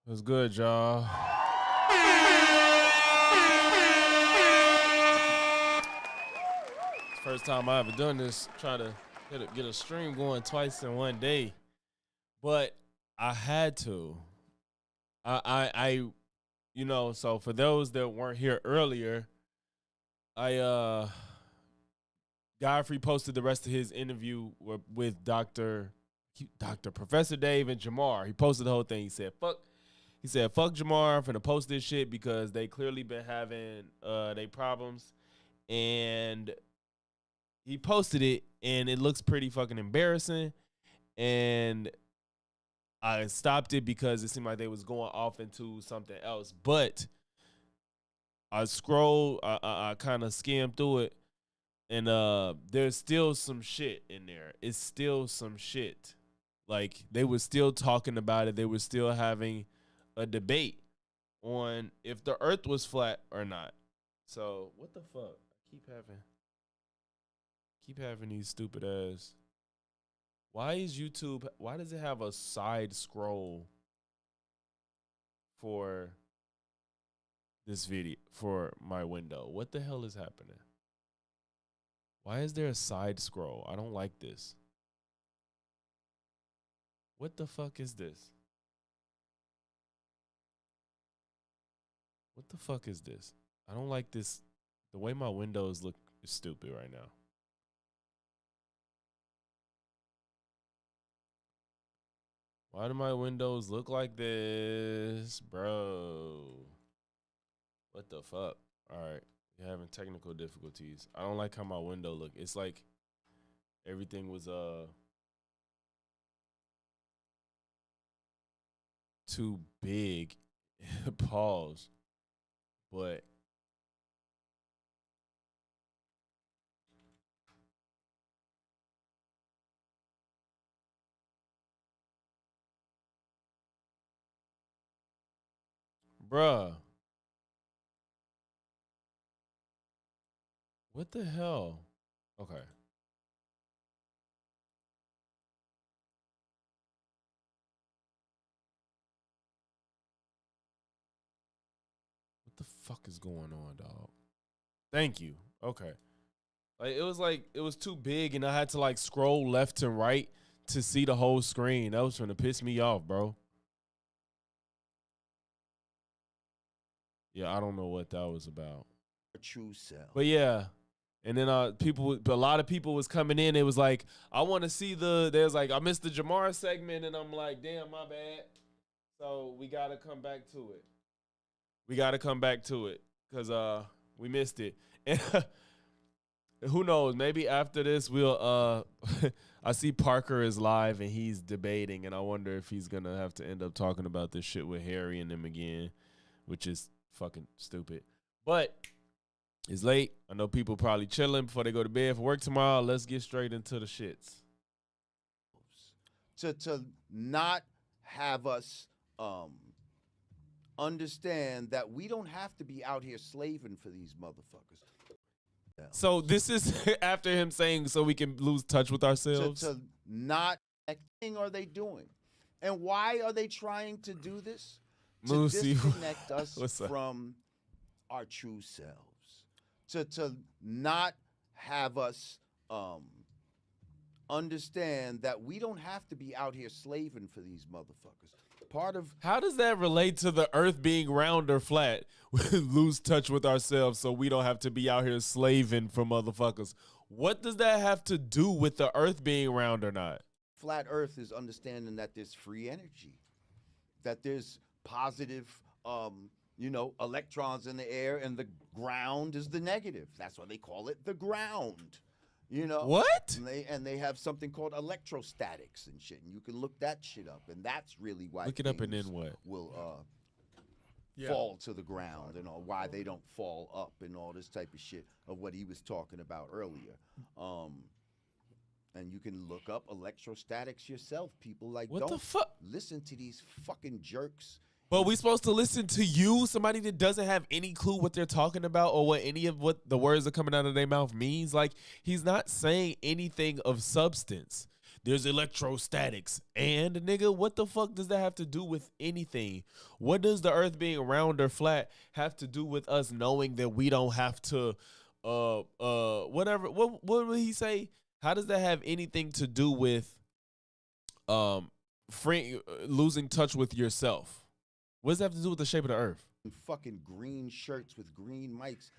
What's good, y'all? First time I ever done this. Try to get a stream going twice in one day, but I had to. You know. So for those that weren't here earlier, Godfrey posted the rest of his interview with Doctor Professor Dave and Jamar. He posted the whole thing. He said, "Fuck." He said, "Fuck Jamar. I'm finna post this shit because they clearly been having they problems." And he posted it, and it looks pretty fucking embarrassing. And I stopped it because it seemed like they was going off into something else. But I scrolled, I kind of skimmed through it, and there's still some shit in there. It's still some shit. Like, they were still talking about it. They were still having a debate on if the earth was flat or not. So what the fuck? I keep having these stupid ass. Why does it have a side scroll for this video, for my window? What the hell is happening? Why is there a side scroll? I don't like this. What the fuck is this? What the fuck is this? I don't like this. The way my windows look is stupid right now. Why do my windows look like this, bro? What the fuck? All right, you're having technical difficulties. I don't like how my window look. It's like everything was too big. Pause. But bruh, what the hell? Okay. fuck is going on, dog? Thank you. Okay. Like it was too big, and I had to like scroll left and right to see the whole screen. That was trying to piss me off, bro. Yeah, I don't know what that was about. A true self. But yeah. And then a lot of people was coming in. It was like, I want to see there's like, I missed the Jamar segment, and I'm like, damn, my bad. So we got to come back to it. Because we missed it. And who knows? Maybe after this, we'll, I see Parker is live, and he's debating, and I wonder if he's going to have to end up talking about this shit with Harry and them again, which is fucking stupid. But it's late. I know people probably chilling before they go to bed for work tomorrow. Let's get straight into the shits. To not have us understand that we don't have to be out here slaving for these motherfuckers. So this is after him saying so we can lose touch with ourselves? To not, what thing are they doing? And why are they trying to do this? To disconnect us from our true selves. To not have us understand that we don't have to be out here slaving for these motherfuckers. How does that relate to the earth being round or flat? Lose touch with ourselves so we don't have to be out here slaving for motherfuckers. What does that have to do with the earth being round or not? Flat earth is understanding that there's free energy, that there's positive electrons in the air, and the ground is the negative. That's why they call it the ground. What? And they have something called electrostatics and shit, and you can look that shit up, and that's really why look it up and then what will fall to the ground, and why they don't fall up, and all this type of shit of what he was talking about earlier. And you can look up electrostatics yourself. People what the fuck? Listen to these fucking jerks. But we supposed to listen to you, somebody that doesn't have any clue what they're talking about or what any of what the words that are coming out of their mouth means? Like, he's not saying anything of substance. There's electrostatics. And, nigga, what the fuck does that have to do with anything? What does the earth being round or flat have to do with us knowing that we don't have to, whatever. What would he say? How does that have anything to do with losing touch with yourself? What does that have to do with the shape of the earth? Fucking green shirts with green mics.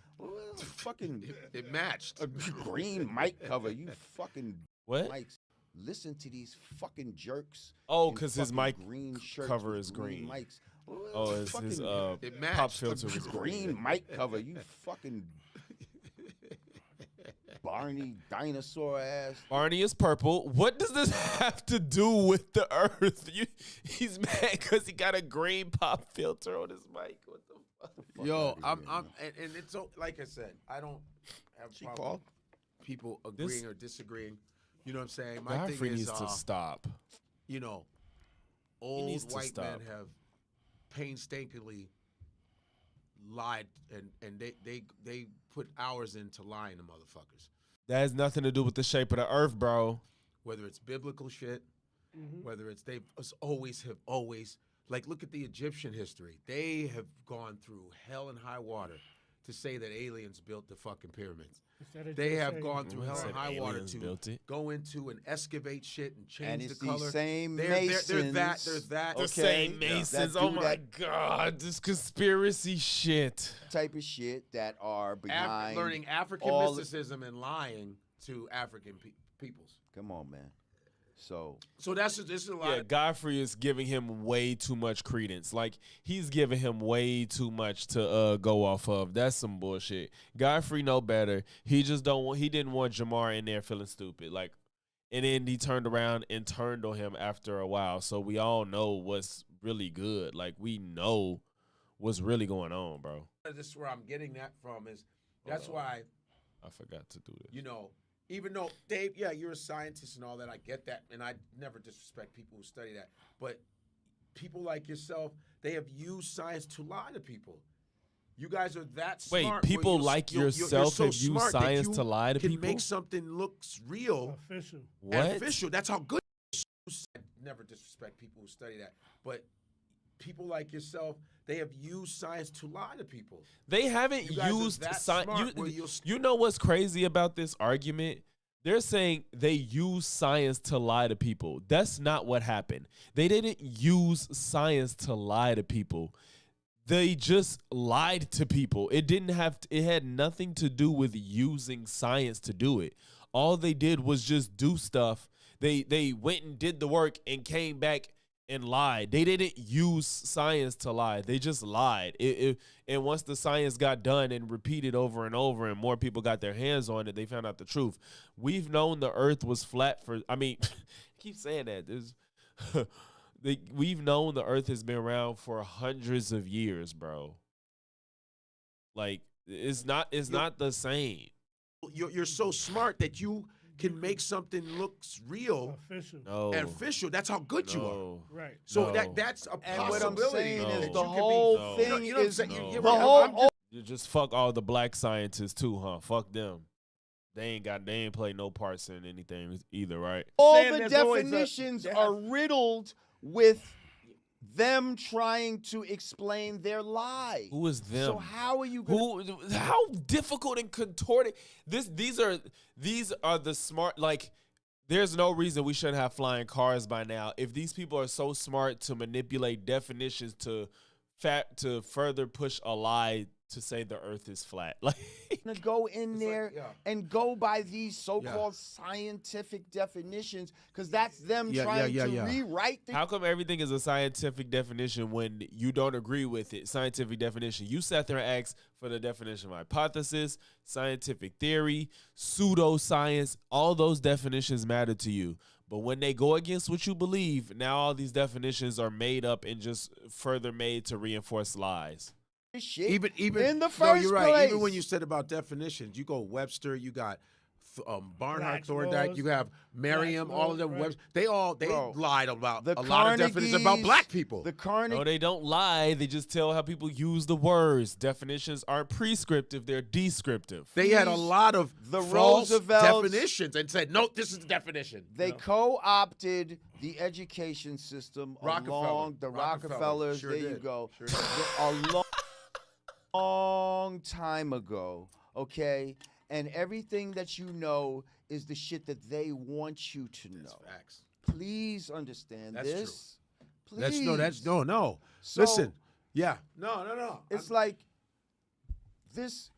Fucking it matched. A green mic cover. You fucking what? Mics. Listen to these fucking jerks. Oh, because his mic green cover is green. Mics. Oh, his it matched. pop filter is green mic cover. You fucking Barney dinosaur ass. Barney is purple. What does this have to do with the earth? He's mad because he got a green pop filter on his mic. What the fuck? Yo, and it's so, like I said, I don't have a problem with people agreeing or disagreeing. You know what I'm saying? My Godfrey thing is, needs to stop. Old white men have painstakingly lied, and they put hours into lying to motherfuckers. That has nothing to do with the shape of the earth, bro. Whether it's biblical shit, whether it's they always like, look at the Egyptian history. They have gone through hell and high water to say that aliens built the fucking pyramids. They have gone through hell and high water to go into and excavate shit and change the color. These same Masons. There's that. The same Masons. Oh my God, this conspiracy shit. Type of shit that are behind learning African mysticism and lying to African peoples. Come on, man. So this is a lot. Yeah, Godfrey is giving him way too much credence. Like, he's giving him way too much to go off of. That's some bullshit. Godfrey know better. He just he didn't want Jamar in there feeling stupid. Like, and then he turned around and turned on him after a while. So we all know what's really good. Like, we know what's really going on, bro. This is where I'm getting that from. That's why I forgot to do this. Even though, Dave, yeah, you're a scientist and all that, I get that, and I never disrespect people who study that, but people like yourself, they have used science to lie to people. You guys are that smart. Wait, people like yourself have used science to lie to people? Can make something look real. Official. What? Official. That's how good. I never disrespect people who study that, but people like yourself, they have used science to lie to people. They haven't used science. You know what's crazy about this argument? They're saying they use science to lie to people. That's not what happened. They didn't use science to lie to people. They just lied to people. It had nothing to do with using science to do it. All they did was just do stuff. They went and did the work and came back and lied. They didn't use science to lie. They just lied. And once the science got done and repeated over and over and more people got their hands on it, they found out the truth. We've known the earth was flat for, I mean, I keep saying that. We've known the earth has been around for hundreds of years, bro. Like, it's not the same. You're so smart that you can make something looks real and official. That's how good you are. Right. So that's a possibility. And what I'm saying is that the you can whole be, thing you know what I'm is saying? the whole. You just fuck all the black scientists too, huh? Fuck them. They ain't play no parts in anything either, right? All the definitions are riddled with them trying to explain their lie. Who is them? So how are you going? How difficult and contorted? These are the smart. Like, there's no reason we shouldn't have flying cars by now. If these people are so smart to manipulate definitions to further push a lie to say the earth is flat, like to go in there and go by these so-called scientific definitions, because that's them trying to rewrite the. How come everything is a scientific definition when you don't agree with it? Scientific definition. You sat there and asked for the definition of hypothesis, scientific theory, pseudoscience. All those definitions matter to you. But when they go against what you believe, now all these definitions are made up and just further made to reinforce lies. Shit even in the first no, you're right. place. Even when you said about definitions, you go Webster, you got Barnhart, Black's Thorndike, laws, you have Merriam, all of them. right. They lied about a lot of definitions about black people. The Carnegie. No, they don't lie. They just tell how people use the words. Definitions aren't prescriptive; they're descriptive. They had a lot of the false Roosevelts, definitions and said, "No, this is the definition." They co-opted the education system along the Rockefellers. Sure there did. you go. Sure did. A long time ago, okay? And everything that you know is the shit that they want you to know. That's facts. Please understand this. True. Please. That's no. So, listen. Yeah. No. It's like this.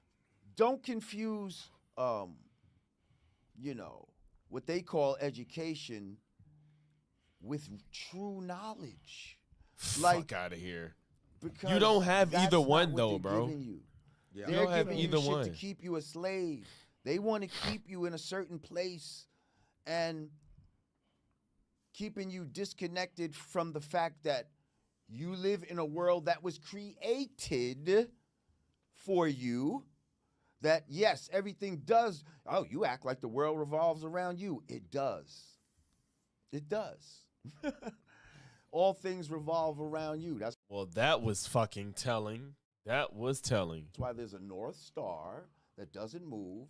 Don't confuse, what they call education with true knowledge. Fuck out of here. Because you don't have that's either not one what though, they're bro. giving you. Yeah. They're You don't have giving either you shit one. to keep you a slave. They want to keep you in a certain place and keeping you disconnected from the fact that you live in a world that was created for you. That, yes, everything does. Oh, you act like the world revolves around you. It does. It does. All things revolve around you. That's That was fucking telling. That was telling. why there's a North Star that doesn't move.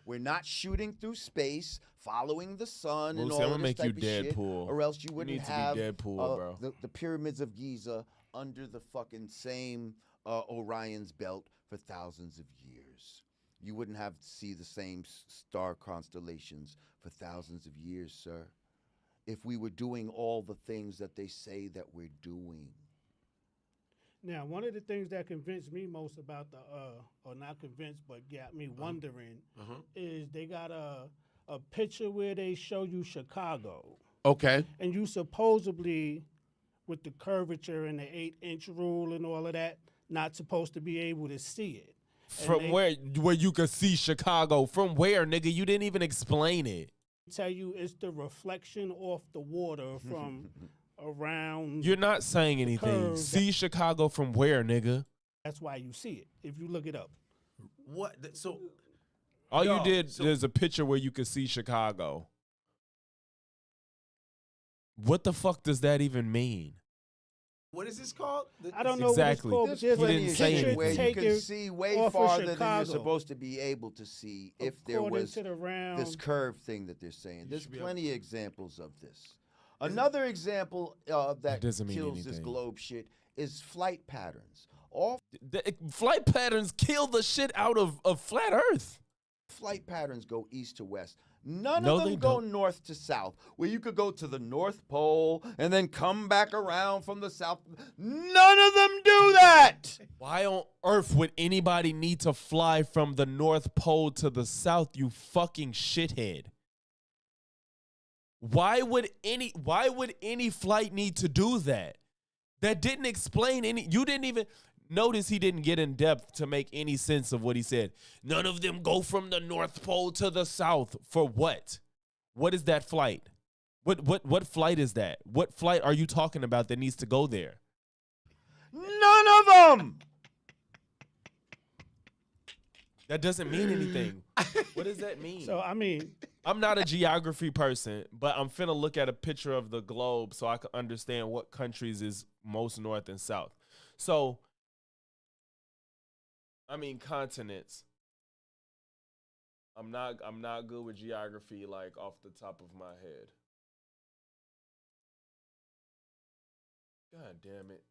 We're not shooting through space, following the sun and Lucy, all I'm of gonna this make you type of shit, Deadpool. or else you wouldn't need to be have Deadpool, bro. the pyramids of Giza under the fucking same Orion's belt for thousands of years. You wouldn't have to see the same star constellations for thousands of years, sir, if we were doing all the things that they say that we're doing. Now, one of the things that convinced me most about or not convinced, but got me wondering, is they got a picture where they show you Chicago. Okay. And you supposedly, with the curvature and the 8-inch rule and all of that, not supposed to be able to see it. From where you could see Chicago? From where, nigga? You didn't even explain it. Tell you it's the reflection off the water from around. You're not saying anything. See Chicago from where, nigga? That's why you see it, if you look it up. What? So all you did is a picture where you could see Chicago. What the fuck does that even mean? What is this called? I don't know exactly. what it's There's called. He didn't say anything. where you can see way farther than you're supposed to be able to see if there was this curve thing that they're saying. There's plenty of examples of this. Another example that doesn't mean kills this anything. globe shit is flight patterns. All Flight patterns kill the shit out of flat Earth. flight patterns go east to west. None No, of they them go don't. north to south, where you could go to the North Pole and then come back around from the south. None of them do that. Why on earth would anybody need to fly from the North Pole to the South, you fucking shithead? Why would any flight need to do that? That didn't explain any. You didn't even notice he didn't get in depth to make any sense of what he said. None of them go from the North Pole to the South. For what? What is that flight? What flight is that? What flight are you talking about that needs to go there? None of them. That doesn't mean anything. What does that mean? So I mean, I'm not a geography person, but I'm finna look at a picture of the globe so I can understand what countries is most north and south. So, I mean continents. I'm not good with geography like off the top of my head. God damn it.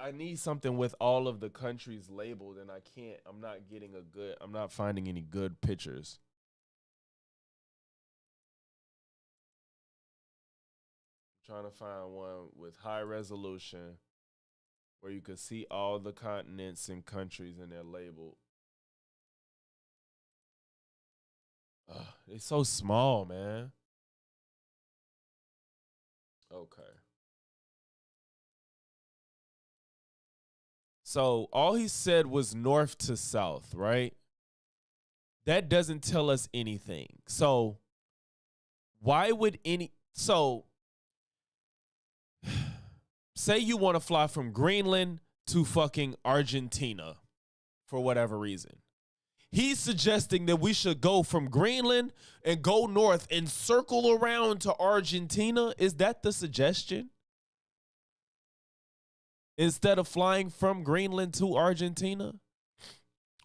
I need something with all of the countries labeled, and I'm not finding any good pictures. I'm trying to find one with high resolution where you could see all the continents and countries and they're labeled. It's so small, man. Okay. So all he said was north to south, right? That doesn't tell us anything. So why would say you want to fly from Greenland to fucking Argentina for whatever reason. He's suggesting that we should go from Greenland and go north and circle around to Argentina. Is that the suggestion? Instead of flying from Greenland to Argentina?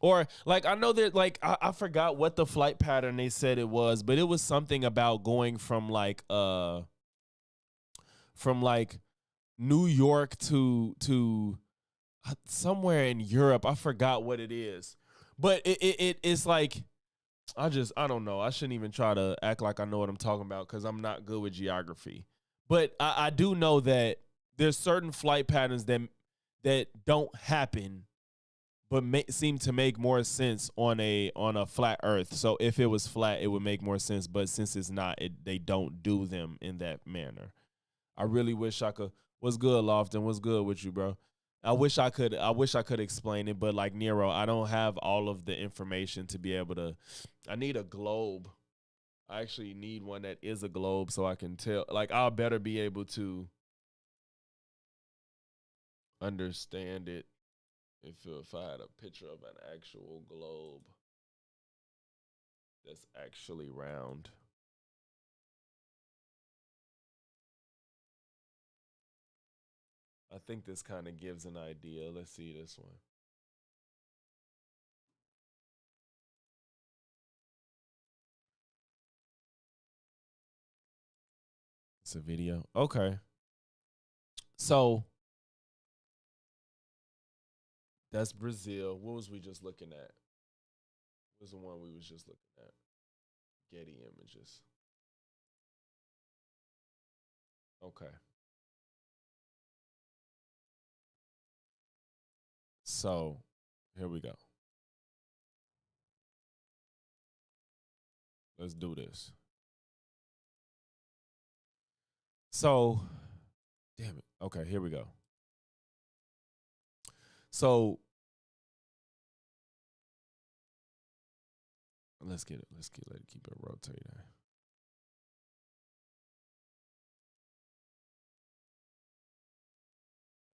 Or like I know that like I forgot what the flight pattern they said it was, but it was something about going from like New York to somewhere in Europe. I forgot what it is. But it's like I don't know. I shouldn't even try to act like I know what I'm talking about because I'm not good with geography. But I do know that there's certain flight patterns that don't happen, but seem to make more sense on a flat Earth. So if it was flat, it would make more sense. But since it's not, they don't do them in that manner. I really wish I could. What's good, Lofton? What's good with you, bro? I wish I could explain it, but like Nero, I don't have all of the information to be able to. I need a globe. I actually need one that is a globe so I can tell. Like I'll better be able to understand it if I had a picture of an actual globe that's actually round. I think this kind of gives an idea. Let's see this one. It's a video. Okay. So that's Brazil. What was we just looking at? What was the one we was just looking at? Getty Images. Okay. So, here we go. Let's do this. So, damn it. Okay, here we go. So, let it keep it rotating.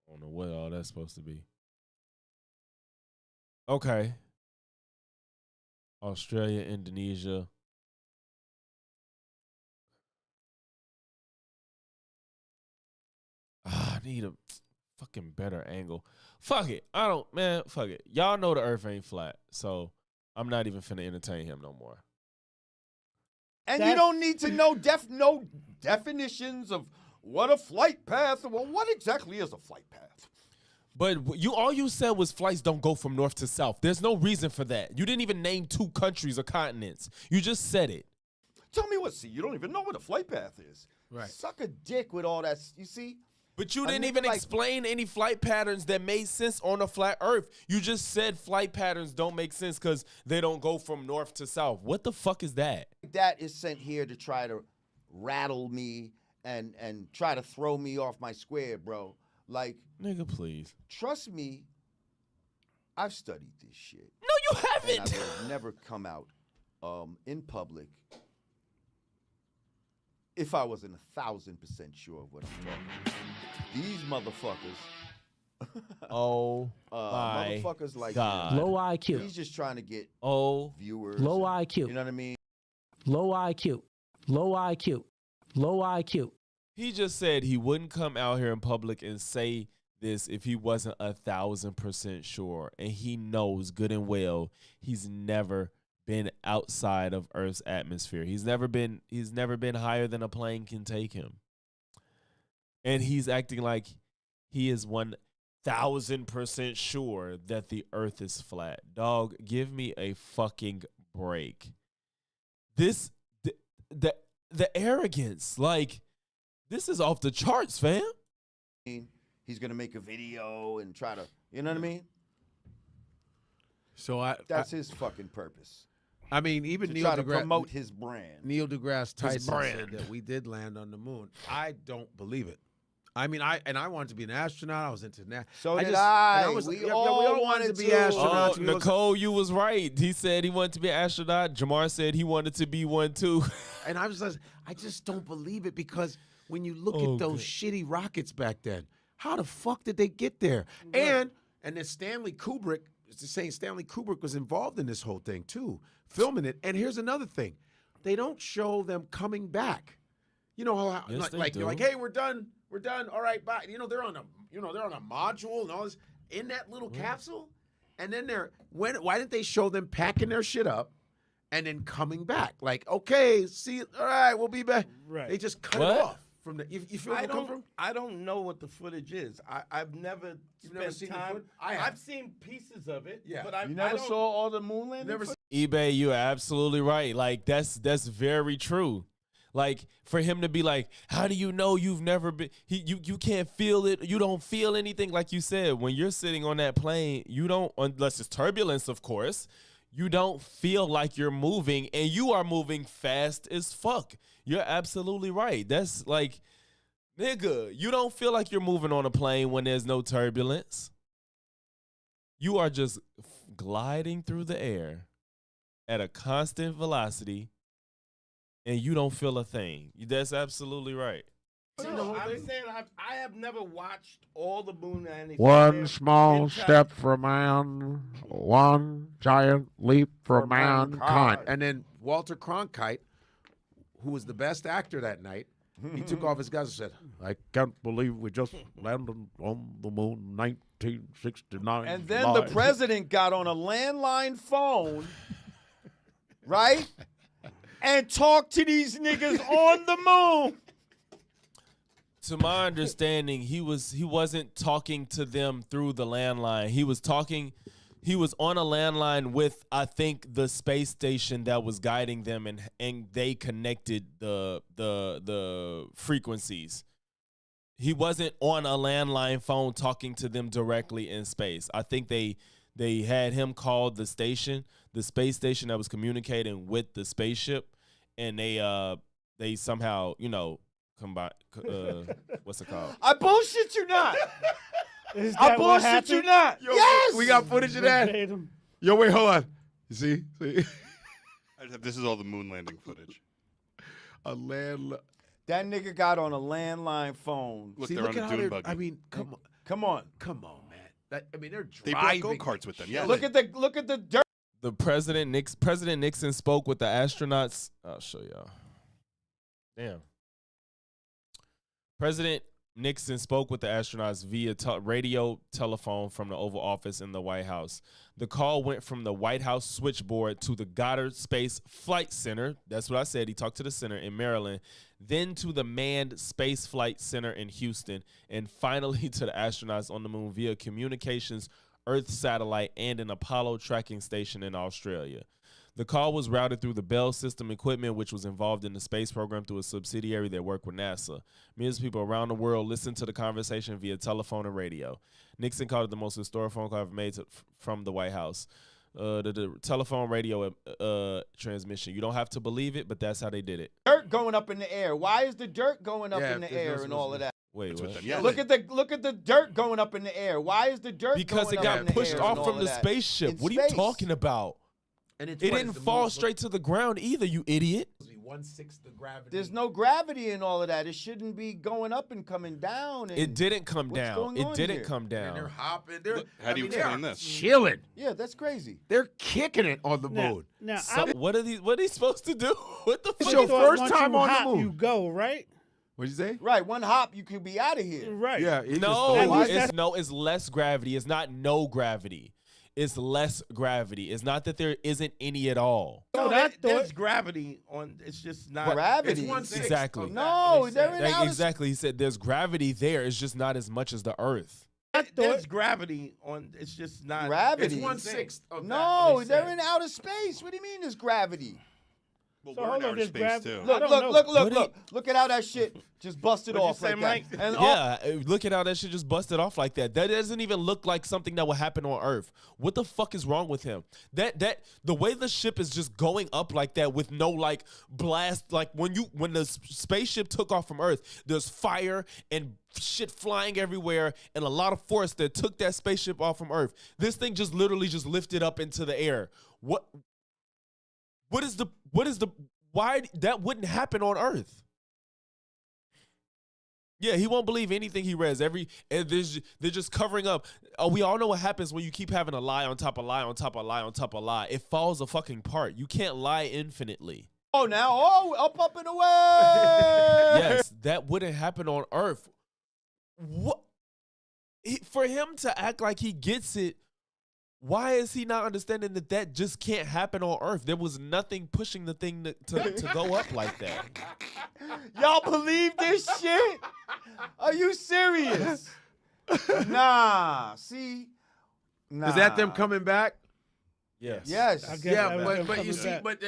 I don't know what all that's supposed to be. Okay. Australia, Indonesia. I need a fucking better angle. Fuck it. Fuck it. Y'all know the earth ain't flat, so I'm not even finna entertain him no more. And you don't need to know no definitions of what a flight path. Well, what exactly is a flight path? But all you said was flights don't go from north to south. There's no reason for that. You didn't even name 2 countries or continents. You just said it. Tell me what, see, you don't even know what a flight path is. Right. Suck a dick with all that, you see? But you didn't even explain any flight patterns that made sense on a flat earth. You just said flight patterns don't make sense because they don't go from north to south. What the fuck is that? That is sent here to try to rattle me and try to throw me off my square, bro. Like, nigga, please. Trust me, I've studied this shit. No, you haven't. And I would have never come out in public if I wasn't 1,000% sure of what I'm talking about. These motherfuckers. Oh my motherfuckers like God. him, Low IQ. He's just trying to get viewers. Low IQ. You know what I mean? Low IQ. Low IQ. Low IQ. He just said he wouldn't come out here in public and say this if he wasn't 1,000% sure. And he knows good and well he's never been outside of Earth's atmosphere. He's never been higher than a plane can take him. And he's acting like he is 1,000% sure that the Earth is flat. Dog, give me a fucking break. The arrogance, like, this is off the charts, fam. He's gonna make a video and try to, you know what I mean? So that's his fucking purpose. I mean, even Neil deGrasse promote his brand. Neil deGrasse Tyson said that we did land on the moon. I don't believe it. I mean, I wanted to be an astronaut. I was into that. So did I. We all wanted to be astronauts. Oh, Nicole, you was right. He said he wanted to be an astronaut. Jamar said he wanted to be one too. And I just don't believe it because when you look at those shitty rockets back then, how the fuck did they get there? Right. And then Stanley Kubrick is saying Stanley Kubrick was involved in this whole thing too, filming it. And here's another thing: they don't show them coming back. You know how like you're like, hey, we're done. We're done. All right, bye. They're on a module and all this in that little capsule, and then why didn't they show them packing their shit up and then coming back? Like, okay, see, all right, we'll be back. Right. They just cut it off from the. You feel where I come from? I don't know what the footage is. I've never spent time. I've seen pieces of it. Yeah, but I never saw all the moon landing. eBay, you are absolutely right. Like that's very true. Like, for him to be like, how do you know you've never been, you can't feel it, you don't feel anything, like you said, when you're sitting on that plane, you don't, unless it's turbulence, of course, you don't feel like you're moving, and you are moving fast as fuck. You're absolutely right. That's like, nigga, you don't feel like you're moving on a plane when there's no turbulence. You are just gliding through the air at a constant velocity, and you don't feel a thing. That's absolutely right. No, I'm saying I have never watched all the moon landings. One small step for man, one giant leap for mankind. And then Walter Cronkite, who was the best actor that night, he took off his glasses and said, I can't believe we just landed on the moon 1969. And then the president got on a landline phone, right? And talk to these niggas on the moon. To my understanding, he wasn't talking to them through the landline. He was on a landline with, I think, the space station that was guiding them, and they connected the frequencies. He wasn't on a landline phone talking to them directly in space. I think they had him call the station, the space station that was communicating with the spaceship, and they somehow, combine. What's it called? I bullshit you not. I bullshit you not. Yo, yes, we got footage of that. Yo, wait, hold on. You see? This is all the moon landing footage. That nigga got on a landline phone. Look, they're on a dune buggy. I mean, come on, man. They're driving. They brought go-karts with them. Yeah. Look at the dirt. The President Nixon spoke with the astronauts. I'll show y'all. Damn. President Nixon spoke with the astronauts via radio telephone from the Oval Office in the White House. The call went from the White House switchboard to the Goddard Space Flight Center. That's what I said. He talked to the center in Maryland. Then to the Manned Space Flight Center in Houston. And finally to the astronauts on the moon via communications, Earth satellite, and an Apollo tracking station in Australia. The call was routed through the Bell System equipment, which was involved in the space program through a subsidiary that worked with NASA. Millions of people around the world listened to the conversation via telephone and radio. Nixon called it the most historic phone call ever made from the White House. The telephone radio transmission. You don't have to believe it, but that's how they did it. Dirt going up in the air. Why is the dirt going up in the air and all of that? Wait, what? Look at the dirt going up in the air. Why is the dirt because going it up in got the pushed air off and from all the of that? spaceship. In What are you space. talking about? And It didn't fall straight to the ground either, you idiot. 1/6 the gravity. There's no gravity in all of that. It shouldn't be going up and coming down. And It didn't come what's down. going It on didn't here? come And they're down. hopping. How do you explain this? Chilling. Yeah, that's crazy. They're kicking it on the moon. Now, So, what are they supposed to do? What the It's fuck? your first once time you on the hop, moon. You go, right? What'd you say? Right, one hop, you could be out of here. Right. Yeah. It's less gravity. It's not no gravity. It's less gravity. It's not that there isn't any at all. No, I thought- there's gravity on. It's just not Gravity. It's 1/6 Exactly. of that. No, they're in outer Exactly. He said there's gravity there. It's just not as much as the Earth. There's gravity on. It's just not It's gravity. 1/6 of that. No, they they're said. in outer space. What do you mean there's gravity? Well, So we're hold in on, outer there's space gravity. too. I Look, don't look, know. look, look, What look. Look at how that shit just busted What'd you off say, like Mike? that. And Yeah, look at how that shit just busted off like that. That doesn't even look like something that would happen on Earth. What the fuck is wrong with him? That the way the ship is just going up like that with no like blast, like when the spaceship took off from Earth, there's fire and shit flying everywhere and a lot of force that took that spaceship off from Earth. This thing just literally just lifted up into the air. What is the why that wouldn't happen on Earth? Yeah, he won't believe anything he reads. They're just covering up. Oh, we all know what happens when you keep having a lie on top of lie on top of lie on top of lie. It falls a fucking part. You can't lie infinitely. up and away. Yes, that wouldn't happen on Earth. What? For him to act like he gets it, why is he not understanding that just can't happen on Earth? There was nothing pushing the thing to go up like that. Y'all believe this shit? Are you serious? Nah. See? Nah. Is that them coming back? Yes. Yes. I guess Yeah, that was but them you coming see, back. but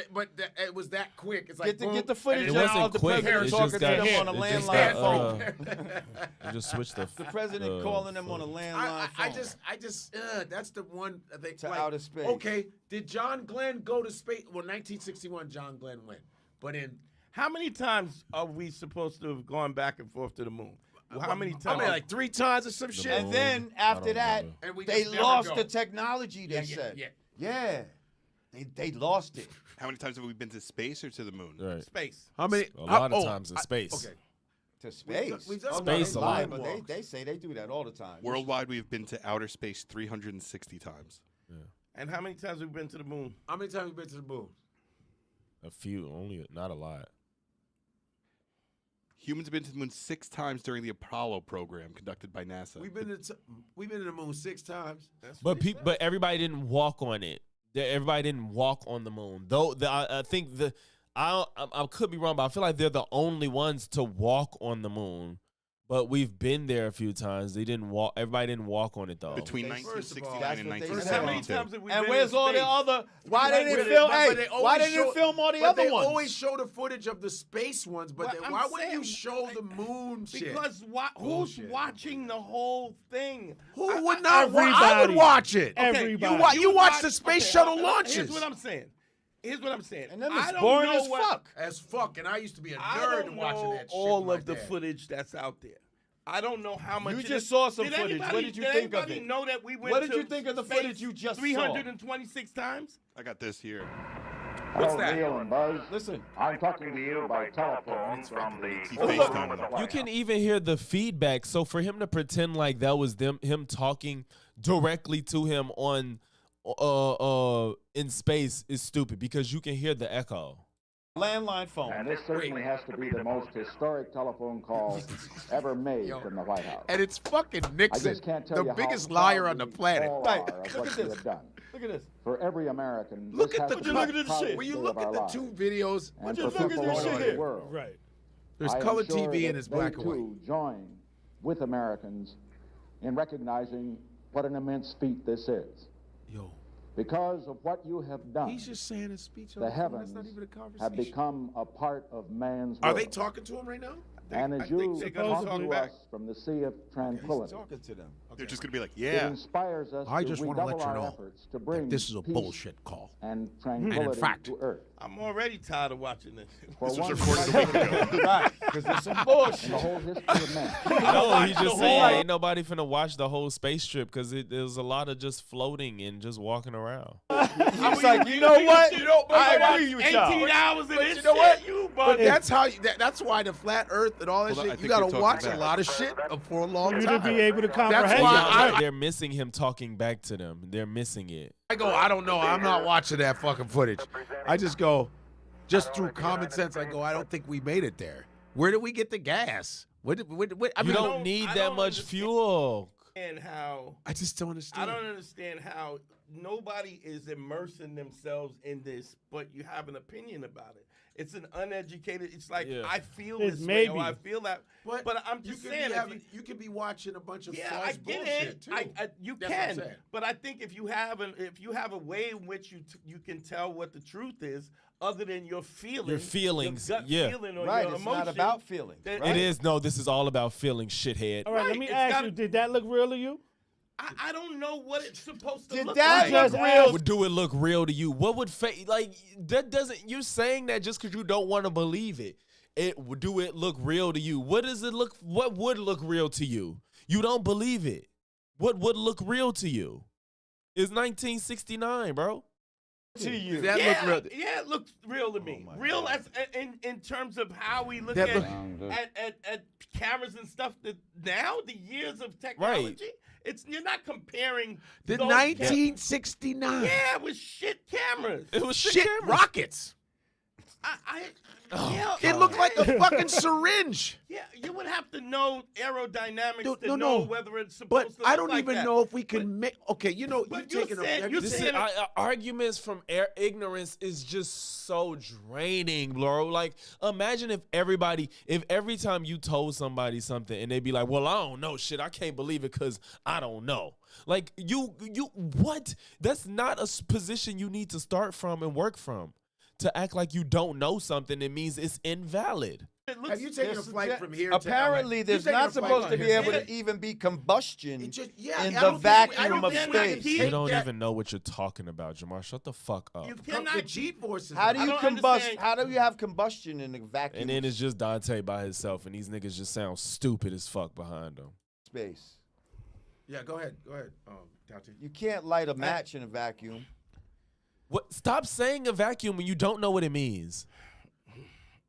it was that quick. It's like Get the footage It out wasn't of the quick. president It talking just to got- them on a it just landline got, phone. You just switched the president calling them on a landline I phone. just that's the one I think To like, outer space. Okay, did John Glenn go to space? Well, 1961, John Glenn went, but in How many times are we supposed to have gone back and forth to the moon? How many times? I mean, like 3 times or some shit. And then after that, And we they just never lost go. the technology, they said. Yeah. They lost it. How many times have we been to space or to the moon? right. Space. How many? A lot of times in space. Okay. To space. we've done Space a lot. But they say they do that all the time. Worldwide, we've been to outer space 360 times. And how many times have we been to the moon? How many times have we been to the moon? A few, only not a lot. Humans have been to the moon 6 times during the Apollo program conducted by NASA. We've been to the moon 6 times. But everybody didn't walk on it. Everybody didn't walk on the moon. Though I think I could be wrong, but I feel like they're the only ones to walk on the moon. But we've been there a few times. They didn't walk. Everybody didn't walk on it though. Between First of all, 1969 that's and what they And said. how many 1972. times have we And been where's in all the space? other? Why But didn't they- it film? but they Hey, always why didn't show- it film all the but other they ones? always show the footage of the space ones, but Well, I'm why wouldn't you saying, show the moon shit? Because who's Bullshit. watching the whole thing? Who would not watch? I everybody. would watch it. Everybody. You watch the space shuttle launches. Here's what I'm saying. And then I it's don't boring know as what- fuck. As fuck, and I used to be a I nerd don't watching know that shit. all with my of the dad. footage that's out there. I don't know how much. You of just it- saw some Did footage. anybody- What did you think of anybody it? know that we went What did to you think of the space footage you just saw? 326 times? I got this here. What's Hello, that? Neil and Buzz. Listen. I'm talking to you by telephone from the He Oval FaceTimed Room in the them. White You can House. even hear the feedback. So for him to pretend like that was him talking directly to him on in space is stupid because you can hear the echo. Landline phone. And this certainly has to be the most historic telephone call ever made from the White House. And it's fucking Nixon, the biggest liar on the planet. Right. Look at this. Look at this. For every American, Look this at has the to be look the at this shit. proudest When you day look of at our the lives. two videos, And you for look at people this all shit over here? the world, Right. there's I am color sure TV that and it's they black and white. too join with Americans in recognizing what an immense feat this is. Yo, Because of what you have done, he's just saying a speech on the the phone. That's heavens not even a conversation. have become a part of man's Are world. they talking to him right now? And as you they're gonna talk talk to back. us from the sea of tranquility, Talking to them. They're just gonna be like, it yeah. inspires us I to just want to let redouble you our know efforts to bring that this is a peace bullshit call. and tranquility fact- to Earth. I'm already tired of watching this. For This was once recorded in a week ago. Right, because it's some in bullshit. the whole history of man. No, he just saying ain't nobody finna watch the whole space trip because there's a lot of just floating and just walking around. He's like, you know what? I agree with 18 y'all. hours in this you know what? shit, you But bugging. that's how. That's why the flat Earth and all that Hold on, I shit. You think gotta you're talking watch back. a lot of shit for a long You to time. be able to comprehend. That's why They're missing him talking back to them. They're missing it. I go, I don't know. I'm not watching that fucking footage. I just go, just through common sense, I go, I don't think we made it there. Where did we get the gas? I You mean, don't need I that don't much understand. fuel. And how I just don't I understand. don't understand how nobody is immersing themselves in this, but you have an opinion about it. It's an uneducated. It's like Yeah. I feel It's this way, maybe. or I feel that. But I'm you just could saying, be if having, you could be watching a bunch of yeah, false I get bullshit it. too. You That's what I'm can, saying. but I think if you have a way in which you can tell what the truth is, other than your feelings, Your feelings, your gut yeah. feeling or Right, your it's emotion, not about feelings. that- Right? It is. No, this is all about feeling, shithead. All right, let Right, me it's ask gotta- you, did that look real to you? I don't know what it's supposed to Did look that like. look real? Would do it look real to you? What would like that doesn't you're saying that just because you don't want to believe it. Do it look real to you? What does it look what would look real to you? You don't believe it. What would look real to you? It's 1969, bro. To you. That look real. Yeah, it looks real to me. my Real God. as in terms of how we look That at, look- at cameras and stuff. That now the years of technology, you're not comparing The those 1969. yeah, it was shit cameras. It was Shit cameras. rockets. Yeah, It looked like a fucking syringe. yeah. You would have to know aerodynamics Dude, to no, know no. whether it's But supposed to. I look don't like even that. know if we can make. Okay, you know, but you you're taking saying- a. you're This saying- is arguments from ignorance is just so draining, bro. Like, imagine if every time you told somebody something and they'd be like, "Well, I don't know, shit. I can't believe it because I don't know." Like, what? That's not a position you need to start from and work from. To act like you don't know something, it means it's invalid. Have you taken a flight from here? Apparently, to there's LA? not supposed to be able Yeah. to even be combustion It just, in I the don't think- I vacuum don't of think we can space. take You don't that- even know what you're talking about, Jamar. Shut the fuck up. You The cannot. G-forces. How do I you don't combust? understand- How do you have combustion in the vacuum And then it's just Dante by himself, and these niggas just sound stupid as fuck behind him. space? Yeah, go ahead, Tati. You can't light a match in a vacuum. What? Stop saying a vacuum when you don't know what it means.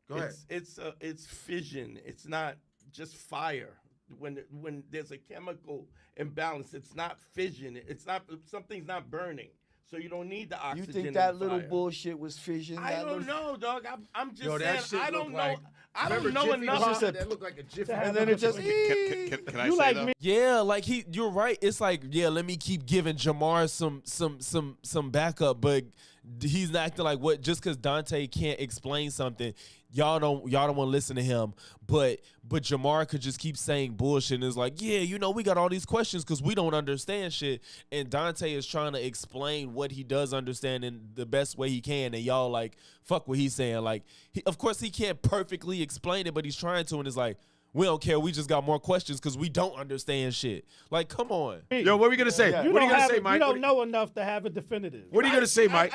Go ahead. It's fission. It's not just fire. When there's a chemical imbalance, it's not fission. It's not something's not burning. So you don't need the You oxygen. think in that the little fire. bullshit was fission? I That don't little- know, dog. I'm just Yo, that saying. shit I don't looked know. like- I don't Remember know Jiffy enough. Pop? said- That looked like a Jiffy. And then it just. Can I You say like though? me? Yeah, like you're right. It's like, yeah, let me keep giving Jamar some backup, but he's not acting like what just because Dante can't explain something, y'all don't want to listen to him. But Jamar could just keep saying bullshit and it's like, yeah, you know, we got all these questions because we don't understand shit. And Dante is trying to explain what he does understand in the best way he can, and y'all like fuck what he's saying. Like, of course he can't perfectly explain it, but he's trying to, and it's like, we don't care. We just got more questions because we don't understand shit. Like, come on. Yo, what are we gonna say? Yeah. You What are you don't gonna have say, it- Mike? You don't know enough to have it definitive. What are you gonna say, Mike?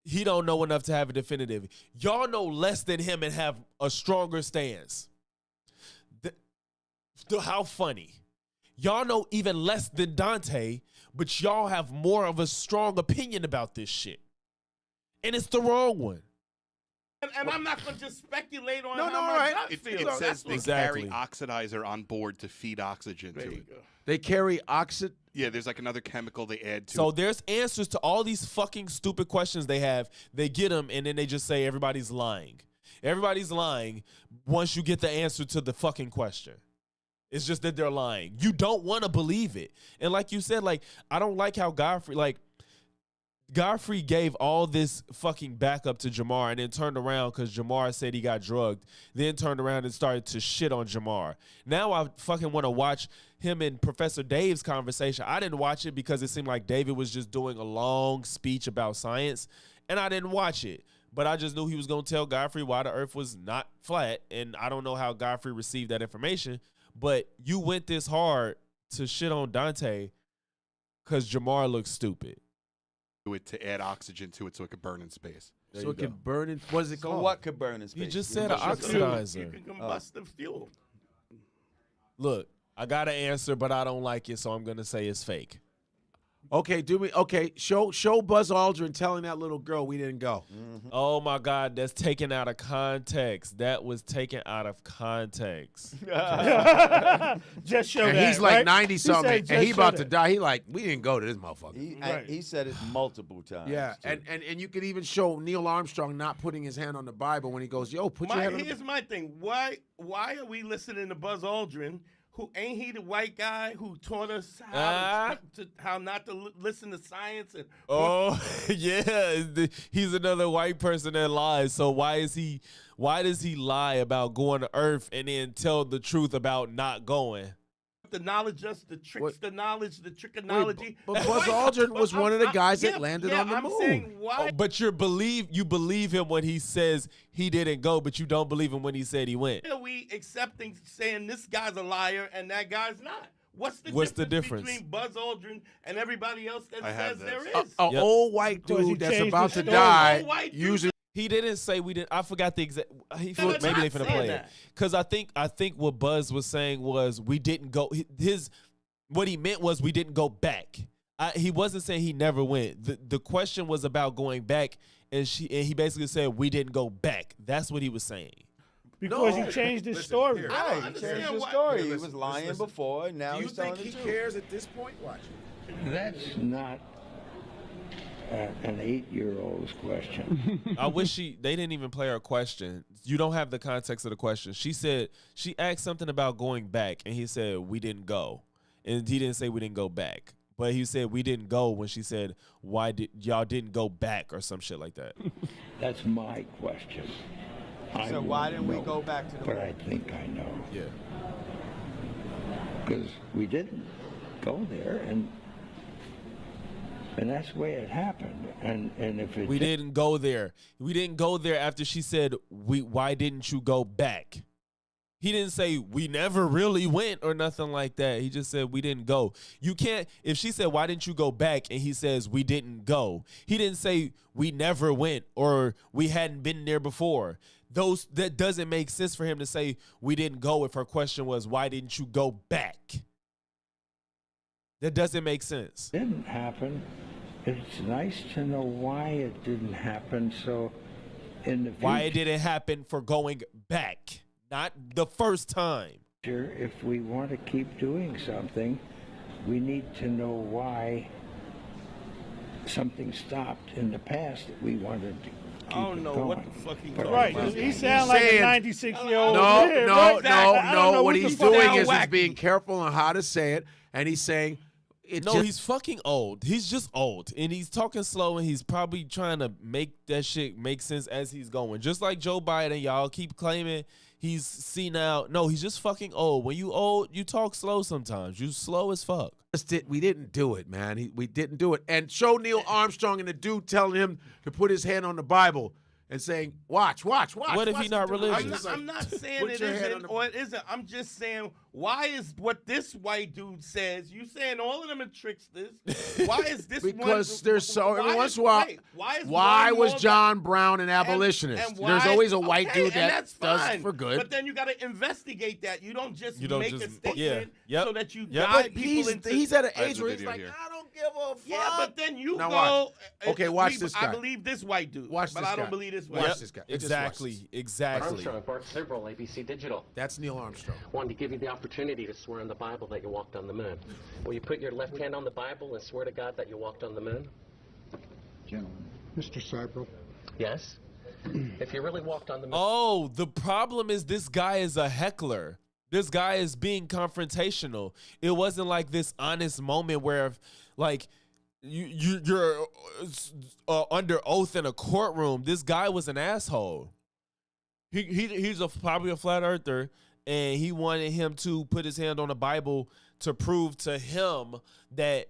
He don't know enough to have a definitive. Y'all know less than him and have a stronger stance. How funny. Y'all know even less than Dante, but y'all have more of a strong opinion about this shit. And it's the wrong one. And I'm not going to just speculate on No, how no, my all right. gut It feels. says That's they Exactly. carry oxidizer on board to feed oxygen there to you it. go. They carry Yeah, there's like another chemical they add to. So there's answers to all these fucking stupid questions they have. They get them, and then they just say everybody's lying. Everybody's lying once you get the answer to the fucking question. It's just that they're lying. You don't want to believe it. And like you said, like, I don't like how Godfrey gave all this fucking backup to Jamar and then turned around because Jamar said he got drugged, then turned around and started to shit on Jamar. Now I fucking want to watch him and Professor Dave's conversation. I didn't watch it because it seemed like David was just doing a long speech about science, and I didn't watch it. But I just knew he was going to tell Godfrey why the earth was not flat, and I don't know how Godfrey received that information. But you went this hard to shit on Dante because Jamar looks stupid. It to add oxygen to it so it could burn in space. So it could burn in. What is it called? What could burn in space? You just said an oxidizer. You can combust the fuel. Look, I got an answer, but I don't like it, so I'm going to say it's fake. Okay, show Buzz Aldrin telling that little girl we didn't go. Mm-hmm. Oh my God, that's taken out of context. That was taken out of context. Just show And that, he's like right? 90 something, said, and he "Just show about to that." die. He like, we didn't go to this motherfucker. He said it multiple times. Yeah, too. and you could even show Neil Armstrong not putting his hand on the Bible when he goes, "Yo, put your hand on the." Here's my thing. Why are we listening to Buzz Aldrin? Who ain't he the white guy who taught us how not to listen to science? And Oh, yeah. He's another white person that lies. So why does he lie about going to Earth and then tell the truth about not going? the knowledge, just the tricks, What? the knowledge, the trickology. But Buzz Aldrin was one of the guys that landed on the I'm moon. saying why? Oh, but you believe him when he says he didn't go, but you don't believe him when he said he went. Are we accepting saying this guy's a liar and that guy's not? What's the difference between Buzz Aldrin and everybody else that says there is? An old white Because he dude that's changed about the to story. die Old white dude. using. He didn't say we didn't. I forgot the exact. Maybe No, they not finna saying play it that. because I think what Buzz was saying was we didn't go. What he meant was we didn't go back. He wasn't saying he never went. The question was about going back, and he basically said we didn't go back. That's what he was saying. Because he changed his story. here. Right, he understand changed the why- story. Here, He listen, was lying listen. before, and now Do you he's telling think the he truth. cares at this point? Watch. That's not an 8-year-old's question. I wish they didn't even play her question. You don't have the context of the question. She asked something about going back, and he said we didn't go, and he didn't say we didn't go back. But he said we didn't go when she said why did y'all didn't go back or some shit like that. That's my question. So why didn't we go back to the But moon? I think I know. Yeah. Because we didn't go there, and that's the way it happened. And if it We didn't go there. We didn't go there after she said why didn't you go back? He didn't say we never really went or nothing like that. He just said we didn't go. You can't, if she said why didn't you go back and he says we didn't go. He didn't say we never went or we hadn't been there before. That doesn't make sense for him to say we didn't go if her question was why didn't you go back? That doesn't make sense. didn't happen, it's nice to know why it didn't happen. So in the Why it didn't happen for going back, not the first time. future, if we want to keep doing something, we need to know why something stopped in the past that we wanted to keep I don't it know going. what the fuck he But talking Right. about. He sounds like a saying- 96-year-old. No, kid, no, right? I don't know no. What the he's fuck doing out is he's wacky. being careful on how to say it, and he's saying No, he's fucking old. He's just old. And he's talking slow, and he's probably trying to make that shit make sense as he's going. Just like Joe Biden, y'all keep claiming he's senile. No, he's just fucking old. When you old, you talk slow sometimes. You slow as fuck. we didn't do it, man. We didn't do it. And show Neil Armstrong and the dude telling him to put his hand on the Bible and saying, watch. What if watch he not the dude. religious? I'm not saying Put it your hand on isn't the- or it isn't. I'm just saying, why is what this white dude says? You saying all of them are tricksters? Why is this Because one? there's so every why once is- in a while. wait, why is Why one was more John Brown an abolitionist? and There's why- always a white okay, dude and that that's does fine, for good. But then you got to investigate that. You don't just You don't make just- a statement yeah, yep, so that you yep. guide But people he's into. at an I have age the where he's video like, here. I don't give a fuck. Yeah, but then you Now go. watch. Okay, watch this guy. I believe this white dude. Watch but this I don't guy. believe this white. Watch this guy. Exactly. Armstrong, Bart Sibrel, ABC Digital. That's Neil Armstrong. Wanted to give you the opportunity to swear on the Bible that you walked on the moon. Will you put your left hand on the Bible and swear to God that you walked on the moon? Gentlemen. Mr. Sibrel. Yes. If you really walked on the moon. Oh, the problem is this guy is a heckler. This guy is being confrontational. It wasn't like this honest moment where, like, you're under oath in a courtroom. This guy was an asshole. He's probably a flat earther, and he wanted him to put his hand on the Bible to prove to him that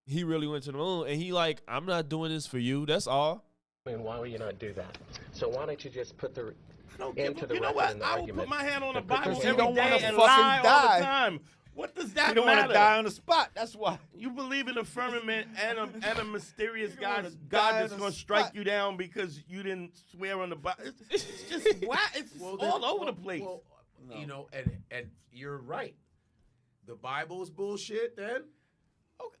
he really went to the moon. And he like, I'm not doing this for you. That's all. And why would you not do that? So why don't you just put the You know what? I will put my hand on the Bible Because you every don't day wanna and fucking lie all die. the time. What does that You don't matter? want to die on the spot. That's why. You believe in a firmament and a mysterious You don't God, wanna die God on that's the going to strike spot. you down because you didn't swear on the Bible. It's just it's all over the place. Well, you know, and you're right. The Bible is bullshit. Then.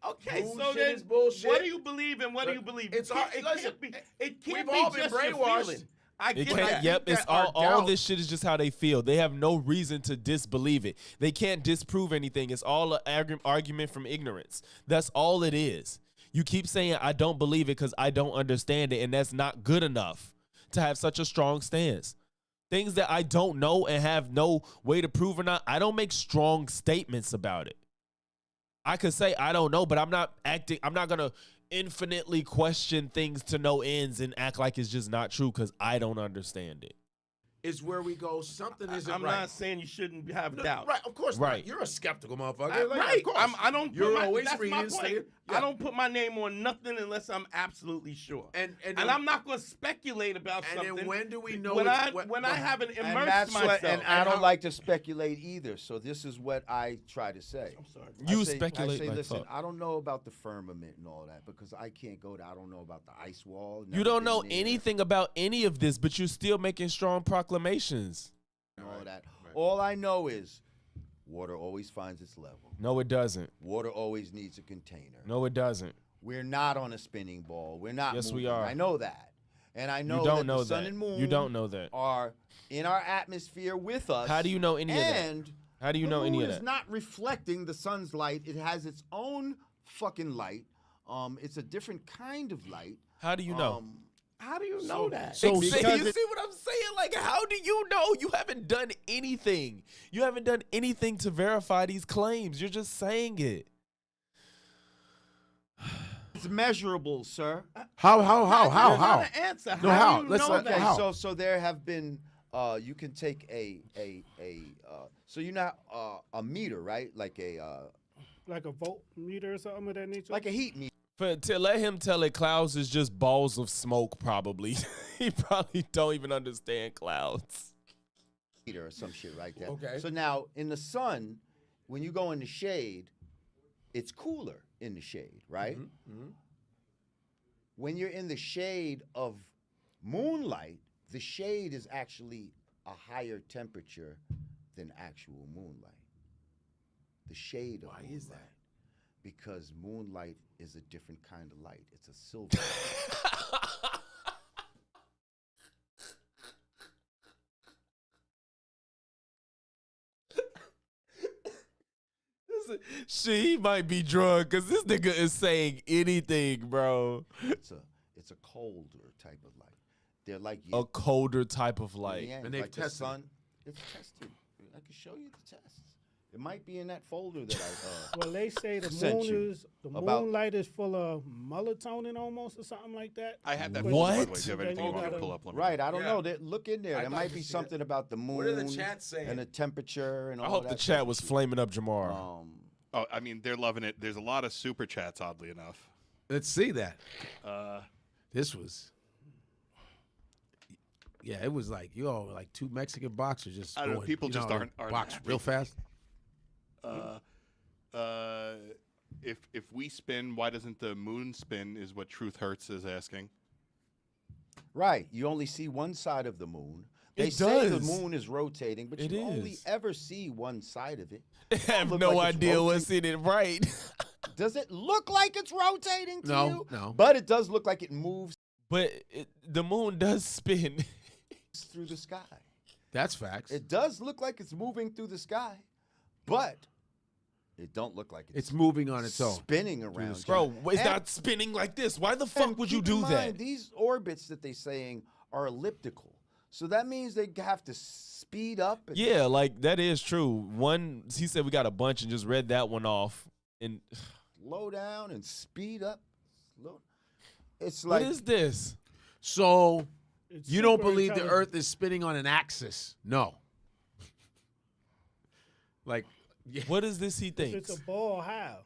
Okay, Bullshit so then is bullshit. what do you believe and what do you believe? It's It listen, can't be. It can't we've be all been just your brainwashed. feeling. I It get can't. that. Yep, it's all doubt. this shit is just how they feel. They have no reason to disbelieve it. They can't disprove anything. It's all an argument from ignorance. That's all it is. You keep saying I don't believe it because I don't understand it, and that's not good enough to have such a strong stance. Things that I don't know and have no way to prove or not, I don't make strong statements about it. I could say I don't know, but I'm not gonna infinitely question things to no ends and act like it's just not true because I don't understand it. Is where we go. Something isn't I'm right. not saying you shouldn't have doubt. Right, of course Right. not. You're a skeptical motherfucker. Right. Of course. I don't. You're put my, always that's reading, my point. saying. I don't put my name on nothing unless I'm absolutely sure. And I'm not going to speculate about and something. then when do we know when it's I haven't And immersed that's myself? what, and I don't like to speculate either. So this is what I try to say. I'm sorry. You I say, speculate like listen, fuck. I don't know about the firmament and all that because I can't go there. I don't know about the ice wall. You don't know never been there. anything about any of this, but you're still making strong proclamations. All that. All I know is water always finds its level. No, it doesn't. Water always needs a container. No, it doesn't. We're not on a spinning ball. We're not. Yes, we moving. are. I know that, and I know You don't that know the sun that. and moon You don't know that. are in our atmosphere with us. How do you know any of that? And How do you know the any moon of is that? not reflecting the sun's light. It has its own fucking light. It's a different kind of light. How do you know? How do you know that? So you see what I'm saying? Like, how do you know? You haven't done anything. You haven't done anything to verify these claims. You're just saying it. It's measurable, sir. How? Answer. No, how? how? Do you Let's know let- that? how? So there have been. You can take so you know a meter, right? Like a voltmeter or something of that nature. like a heat meter. To let him tell it, clouds is just balls of smoke, probably. He probably don't even understand clouds. Or some shit like that. Okay. So now in the sun, when you go in the shade, it's cooler in the shade, right? Mm-hmm. When you're in the shade of moonlight, the shade is actually a higher temperature than actual moonlight. The shade of moonlight. Why is that? Because moonlight is a different kind of light. It's a silver light. She might be drunk because this nigga is saying anything, bro. It's a colder type of light. They're like A colder type of light. Yeah, And they've like the tested sun. It's tested. I can show you the tests. It might be in that folder that I. Well, they say the sent you moonlight is full of melatonin almost or something like that. I had that. What? By the way. Do you have anything you want me to pull up? Let me know. Right, I don't Yeah. know. Look in there. I'd There like might to be see something about the moon. What are the chats saying? And the temperature and all I hope that the chat was shit. flaming up Jamar. Oh, I mean, they're loving it. There's a lot of super chats, oddly enough. Let's see that. Uh, This was. Yeah, it was like like two Mexican boxers just. I don't know, going, people you just aren't box happy. real fast. if we spin, why doesn't the moon spin? Is what Truth Hurts is asking. Right. You only see one side of the moon. They It say the does. moon is rotating, but you only is. ever see one side of it. I have look no like it's idea rotating. what's in it right. Does it look like it's rotating to you? No. But it does look like it moves But the moon does spin. through the sky. That's facts. It does look like it's moving through the sky, but it don't look like it's moving on its own. Spinning around. you. Bro, it's not spinning like this. Why the fuck would you keep do in that? mind, these orbits that they're saying are elliptical. So that means they have to speed up. And Yeah, like that is true. One, he said we got a bunch and just read that one off. And slow down and speed up. It's like, what is this? So It's you don't super believe the intelligent. Earth is spinning on an axis? No. Like, yeah. What is this he If thinks? it's a ball, how?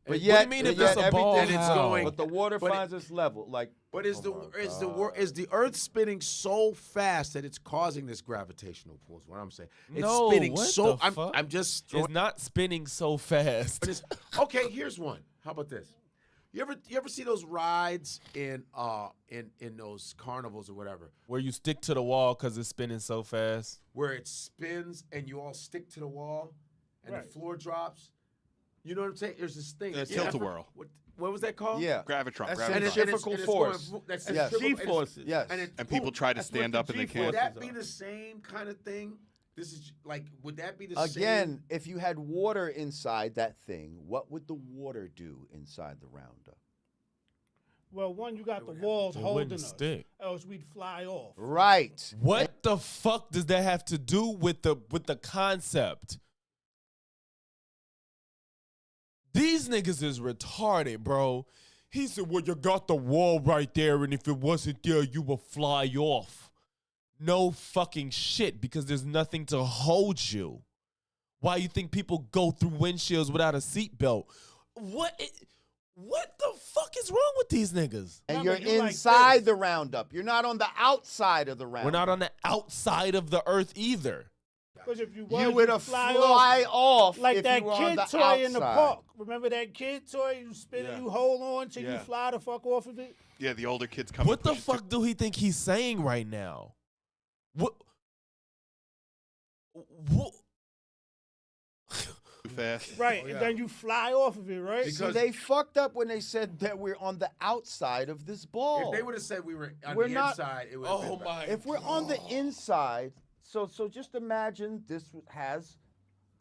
but What do yet, you mean if yet it's a ball? everything is How? going- But the water but it- finds its level. Like, But is the Earth spinning so fast that it's causing this gravitational pull? Is what I'm saying. It's No, spinning what so. the fuck? I'm just. It's Throwing, not spinning so fast. but it's okay. Here's one. How about this? You ever see those rides in those carnivals or whatever, Where you stick to the wall because it's spinning so fast. where it spins and you all stick to the wall and Right. the floor drops? You know what I'm saying? There's this thing. It's You ever- tilt-a-whirl. What was that called? yeah. Gravitron. That's Gravitron. And centrifugal force. That's Yes. G-forces. Yes. And people try to That's what stand the up and they G-forces Would can't. that be the same kind of thing? This is like, would that be the Again, same? if you had water inside that thing, what would the water do inside the roundup? Well, one, you got the walls It holding wouldn't us. stick. Else we'd fly off. Right. What the fuck does that have to do with the concept? These niggas is retarded, bro. He said, well, you got the wall right there, and if it wasn't there, you would fly off. No fucking shit, because there's nothing to hold you. Why you think people go through windshields without a seatbelt? What the fuck is wrong with these niggas? And Remember, you're you like inside this. the roundup. You're not on the outside of the roundup. We're not on the outside of the earth either. Because if you You was, would you'd have fly fly off like if that you were on kid the toy in the outside. park. Remember that kid toy? You spin Yeah. it, you hold on till you Yeah. fly the fuck off of it. Yeah, the older kids come. What and the push it fuck do he think he's saying right now? What? too fast. Right, Oh, yeah. and then you fly off of it, right? See, they fucked up when they said that we're on the outside of this ball. If they would have said we were on We're the not- inside, it would Oh have been my! If we're on the inside, so just imagine this has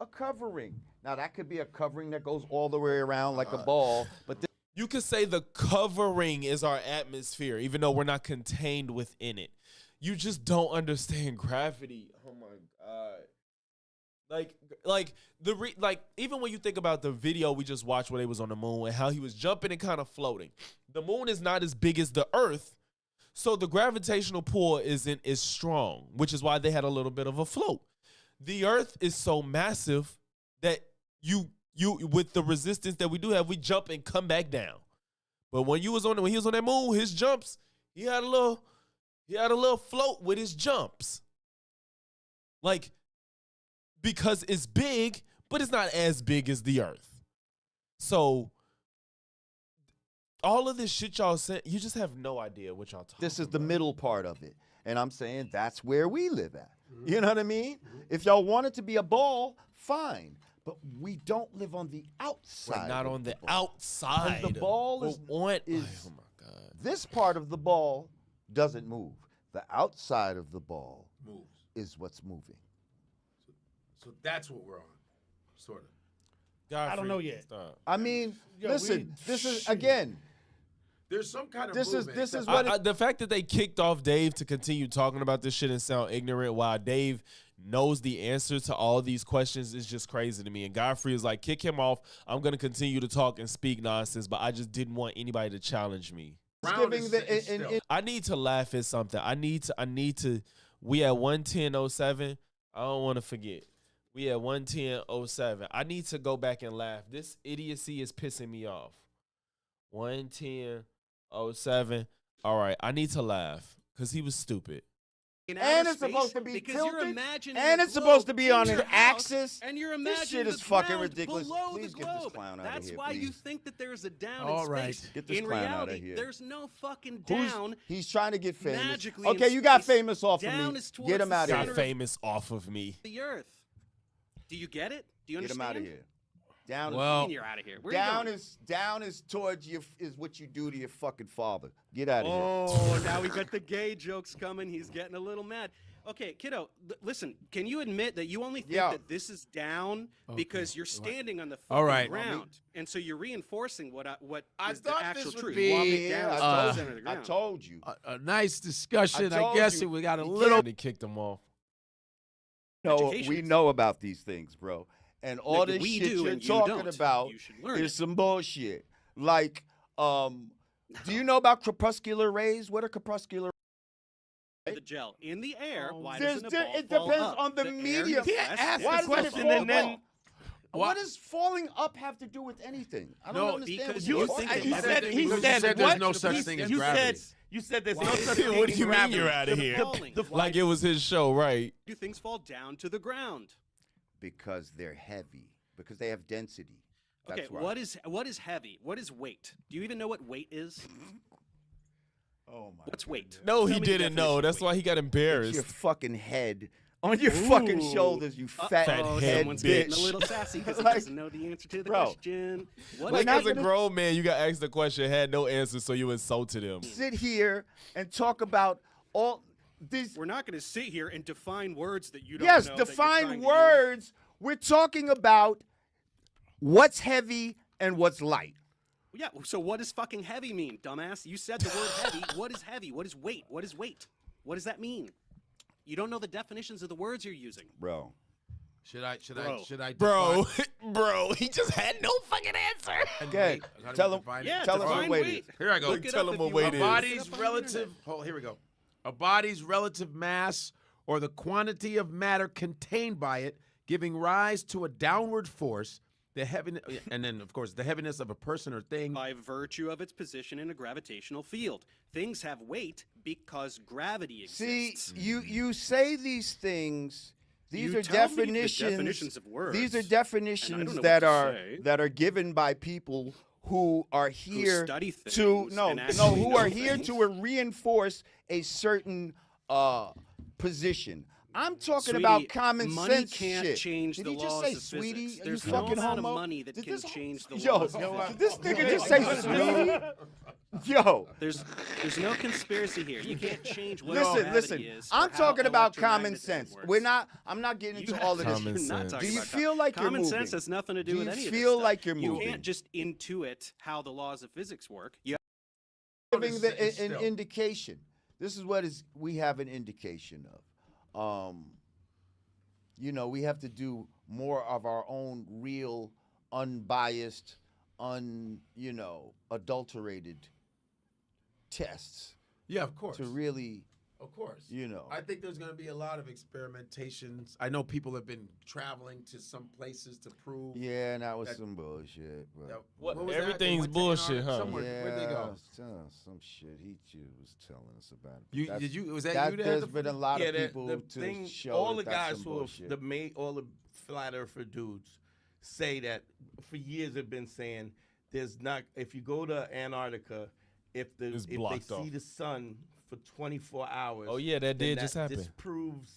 a covering. Now that could be a covering that goes all the way around like a ball, but this You could say the covering is our atmosphere, even though we're not contained within it. You just don't understand gravity. Oh my god! Like even when you think about the video we just watched where they was on the moon and how he was jumping and kind of floating, the moon is not as big as the Earth, so the gravitational pull isn't as strong, which is why they had a little bit of a float. The Earth is so massive that you with the resistance that we do have, we jump and come back down. But when he was on that moon, his jumps, he had a little float with his jumps. Like, because it's big, but it's not as big as the Earth. So all of this shit y'all said, you just have no idea what y'all talking this is the about. middle part of it. And I'm saying that's where we live at. You know what I mean? If y'all want it to be a ball, fine. But we don't live on the outside. We're not of on the ball. outside. And the ball We're is oh my god. this part of the ball doesn't move. The outside of the ball moves. is what's moving. So that's what we're on, sort of. Godfrey, I don't know yet. stop. I mean, Yo, listen, this is shit. again. There's some kind of This is movement. this is what The fact that they kicked off Dave to continue talking about this shit and sound ignorant while Dave knows the answer to all these questions is just crazy to me. And Godfrey is like, kick him off. I'm going to continue to talk and speak nonsense, but I just didn't want anybody to challenge me. giving the I need to laugh at something. I need to. We at 110.07. I don't want to forget. We at 110.07. I need to go back and laugh. This idiocy is pissing me off. 110.07. All right, I need to laugh because he was stupid. And it's supposed to be because you're tilted, imagining and the it's supposed to be globe on in an your house, axis. and you're This imagining shit is the fucking ground ridiculous. below Please the get this globe. clown out of That's here, why you please. think that there's a down All in right. space. Get this in clown out of reality, here. there's no fucking Who's- down. He's trying to get famous. magically Okay, in you got space. famous off Down of me. is towards Get him the out of Got here. center famous off of me. the Earth. Do you get it? Do you Get him understand? out of here. Down. Well, you're out of here. Down is towards you is what you do to your fucking father. Get out of here. Oh, now we got the gay jokes coming. He's getting a little mad. Okay, kiddo, listen, can you admit that you only think that this is down because you're standing on the fucking ground? And so you're reinforcing what is the actual truth. I told you. A nice discussion. I guess we got a little. He kicked him off. No, we know about these things, bro. And all this shit you're talking about is some bullshit. Like, do you know about crepuscular rays? What are crepuscular rays? The gel in the air. Why It doesn't a ball depends fall up? on the medium. Why does it fall up? What does falling up have to do with anything? I don't understand. Because he said there's no such thing as gravity. You said there's no such thing. What do you mean you're out of here? Like it was his show, right? Do things fall down to the ground? Because they're heavy. Because they have density. Okay, what is heavy? What is weight? Do you even know what weight is? Oh my. What's weight? No, he didn't know. That's why he got embarrassed. It's your fucking head on your fucking shoulders, you fat head someone's bitch. Getting a little sassy because he doesn't know the answer to the question. Like as a grown man, you got asked the question, had no answer, so you insulted him. Sit here and talk about all these. We're not going to sit here and define words that you don't know. Yes, define words. We're talking about what's heavy and what's light. Yeah, so what does fucking heavy mean, dumbass? You said the word heavy. What is heavy? What is weight? What is weight? What does that mean? You don't know the definitions of the words you're using. Bro. Should I Bro, he just had no fucking answer. Okay, tell him what weight is. Here I go. Tell him what weight is. A body's relative, here we go. A body's relative mass or the quantity of matter contained by it giving rise to a downward force. The heaviness, and then, of course, the heaviness of a person or thing. By virtue of its position in a gravitational field. Things have weight because gravity exists. See, you say these things. These are definitions of words. These are definitions that are given by people who are here to who are here to reinforce a certain position. I'm talking about common sense can't shit. Change Did the he just laws say of sweetie? Physics. Are There's you no fucking amount homo? of money that can change the Yo, laws of physics. did this nigga just say sweetie? Yo. There's no conspiracy here. You can't change what listen. is. I'm talking about common sense. I'm not getting into all of this. Do you feel like you're moving? Common sense has nothing to do with any of this. Do you feel like you're moving? You can't just intuit how the laws of physics work. You giving an indication. This is what we have an indication of. We have to do more of our own real, unbiased, adulterated tests. Yeah, of course. To really, of course. I think there's going to be a lot of experimentations. I know people have been traveling to some places to prove. Yeah, and that was some bullshit. Bro. What was everything's bullshit, huh? Yeah, where'd they go? Some shit he was telling us about. Was that you? There's been a lot of people to show all the that's guys some who bullshit. all the flat earther dudes say that for years have been saying there's not. If you go to Antarctica, if they see the sun for 24 hours. Oh yeah, that did just happen. This proves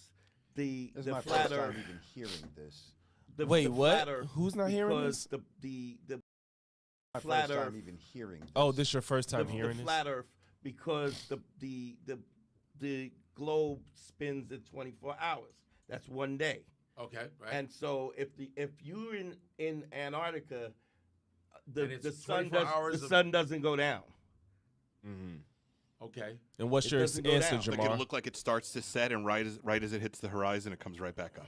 the this is my flat first time earth. even hearing this. Wait, what? Who's not hearing this? The my flat first earth. time even hearing this. Oh, this your first time hearing the this? flat earth because the globe spins at 24 hours. That's one day. Okay, right. And so if you're in Antarctica, the sun doesn't go down. Mm-hmm. Okay. And what's your answer, Jamar? Like it look like it starts to set, and right as it hits the horizon, it comes right back up.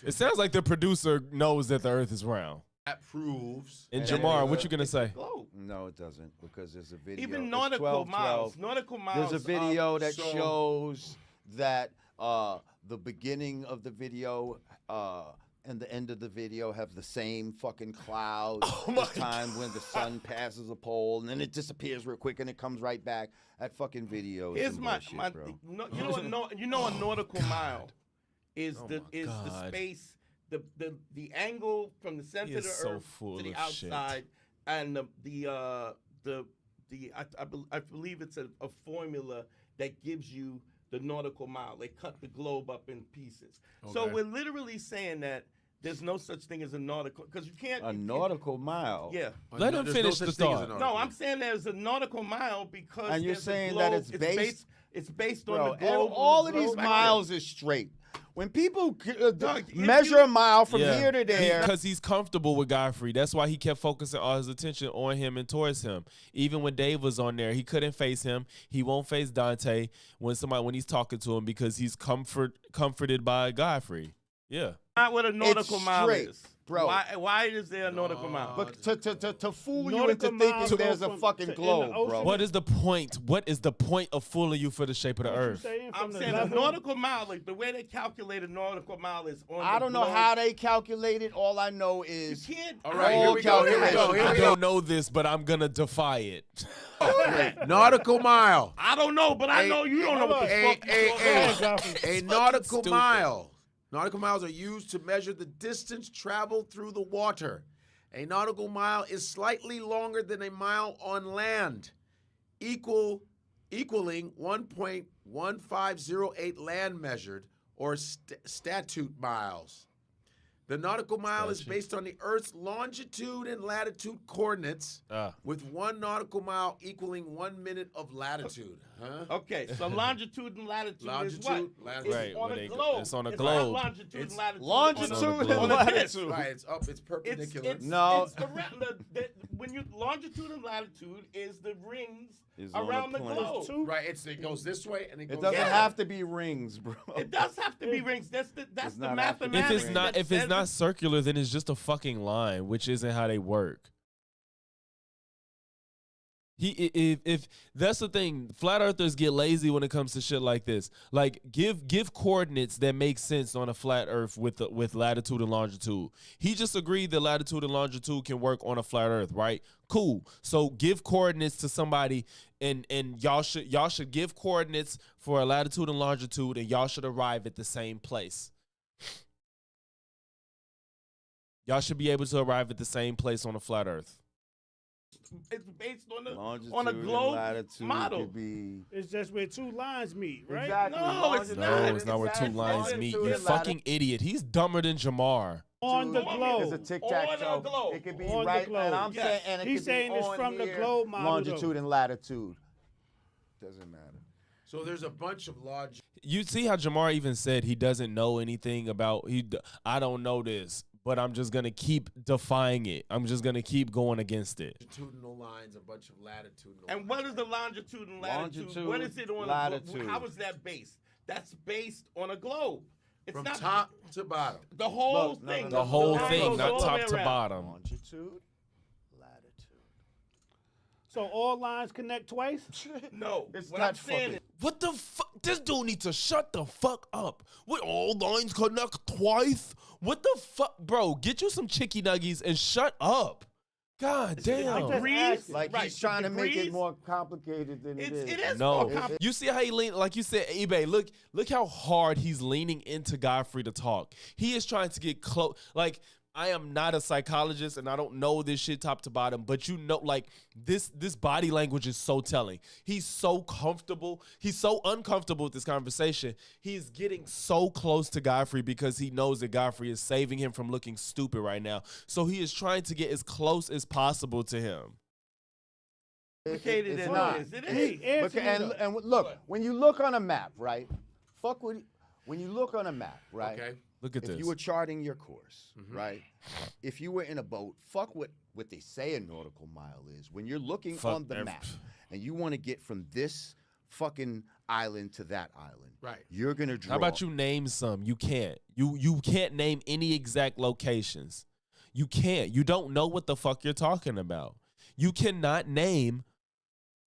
It sounds like the producer knows that the Earth is round. That proves. And Jamar, what you gonna say? No, it doesn't, because there's a video. Even nautical miles. There's a video that shows that the beginning of the video and the end of the video have the same fucking clouds. This time when the sun passes a pole and then it disappears real quick and it comes right back. That fucking video is Here's my bro. You know a nautical mile is the space, the angle from the center of the Earth to the outside, and I believe it's a formula that gives you the nautical mile. They cut the globe up in pieces. Okay. So we're literally saying that There's no such thing as a nautical, because you can't. A nautical mile. Yeah. Let him finish the thought. No, I'm saying there's a nautical mile because. And you're saying that it's based. It's based Bro, on the globe. all of these miles is straight. When people measure a mile from here to there. Because he's comfortable with Godfrey. That's why he kept focusing all his attention on him and towards him. Even when Dave was on there, he couldn't face him. He won't face Dante when he's talking to him because he's comforted by Godfrey. Yeah. Not what a nautical mile is. Bro. Why is there a nautical mile? But to fool you into thinking there's a fucking globe, bro. What is the point? What is the point of fooling you for the shape of the earth? I'm saying a nautical mile, like the way they calculate a nautical mile is on I don't know how they calculate it. All I know is you can't. All right, here we go. I don't know this, but I'm gonna defy it. Nautical mile. I don't know, but I know you don't know what the fuck. A nautical mile. Nautical miles are used to measure the distance traveled through the water. A nautical mile is slightly longer than a mile on land, equaling 1.1508 land measured, or statute miles. The nautical mile is based on the Earth's longitude and latitude coordinates, with 1 nautical mile equaling 1 minute of latitude. Okay, so longitude and latitude is what? Right, it's on a globe. It's on a It's globe. not longitude and latitude. Longitude and latitude. Right, it's up, it's perpendicular. It's when you longitude and latitude is the rings around the globe. Right, it goes this way and it goes. It doesn't have to be rings, bro. It does have to be rings. That's the mathematics. If it's not circular, then it's just a fucking line, which isn't how they work. If that's the thing, flat earthers get lazy when it comes to shit like this. Like give coordinates that make sense on a flat earth with latitude and longitude. He just agreed that latitude and longitude can work on a flat earth, right? Cool. So give coordinates to somebody and y'all should give coordinates for a latitude and longitude, and y'all should arrive at the same place. Y'all should be able to arrive at the same place on a flat earth. It's based on a globe model. It's just where 2 lines meet, right? Exactly. No, it's not. No, it's not where 2 lines meet. You fucking idiot. He's dumber than Jamar. On the globe. It's a tic-tac-toe. It could be right, and I'm saying, and it He's could saying be it's on from the here, globe model. longitude and latitude. Doesn't matter. So there's a bunch of logic. You see how Jamar even said he doesn't know anything about. I don't know this, but I'm just gonna keep defying it. I'm just gonna keep going against it. Longitudinal lines, a bunch of latitudinal. And what is the longitude and latitude? What is it on latitude? A globe? How is that based? That's based on a globe. It's from not top to bottom. The whole thing. The whole thing, not top to bottom. Longitude, latitude. So all lines connect twice? No, it's what not I'm saying is, what the fuck? This dude needs to shut the fuck up. What, all lines connect twice? What the fuck? Bro, get you some chicky nuggies and shut up. God damn. He's trying to make it more complicated than it is. It is no. more complicated. You see how he lean, like you said, eBay, look how hard he's leaning into Godfrey to talk. He is trying to get close. Like, I am not a psychologist and I don't know this shit top to bottom, but you know, like this body language is so telling. He's so comfortable. He's so uncomfortable with this conversation. He's getting so close to Godfrey because he knows that Godfrey is saving him from looking stupid right now. So he is trying to get as close as possible to him. It's not. It is. And look, when you look on a map, right? When you look on a map, right? Okay. Look at this. If you were charting your course, right? If you were in a boat, fuck what they say a nautical mile is. When you're looking on the map and you want to get from this fucking island to that island, right? You're gonna draw. How about you name some? You can't. You can't name any exact locations. You can't. You don't know what the fuck you're talking about. You cannot name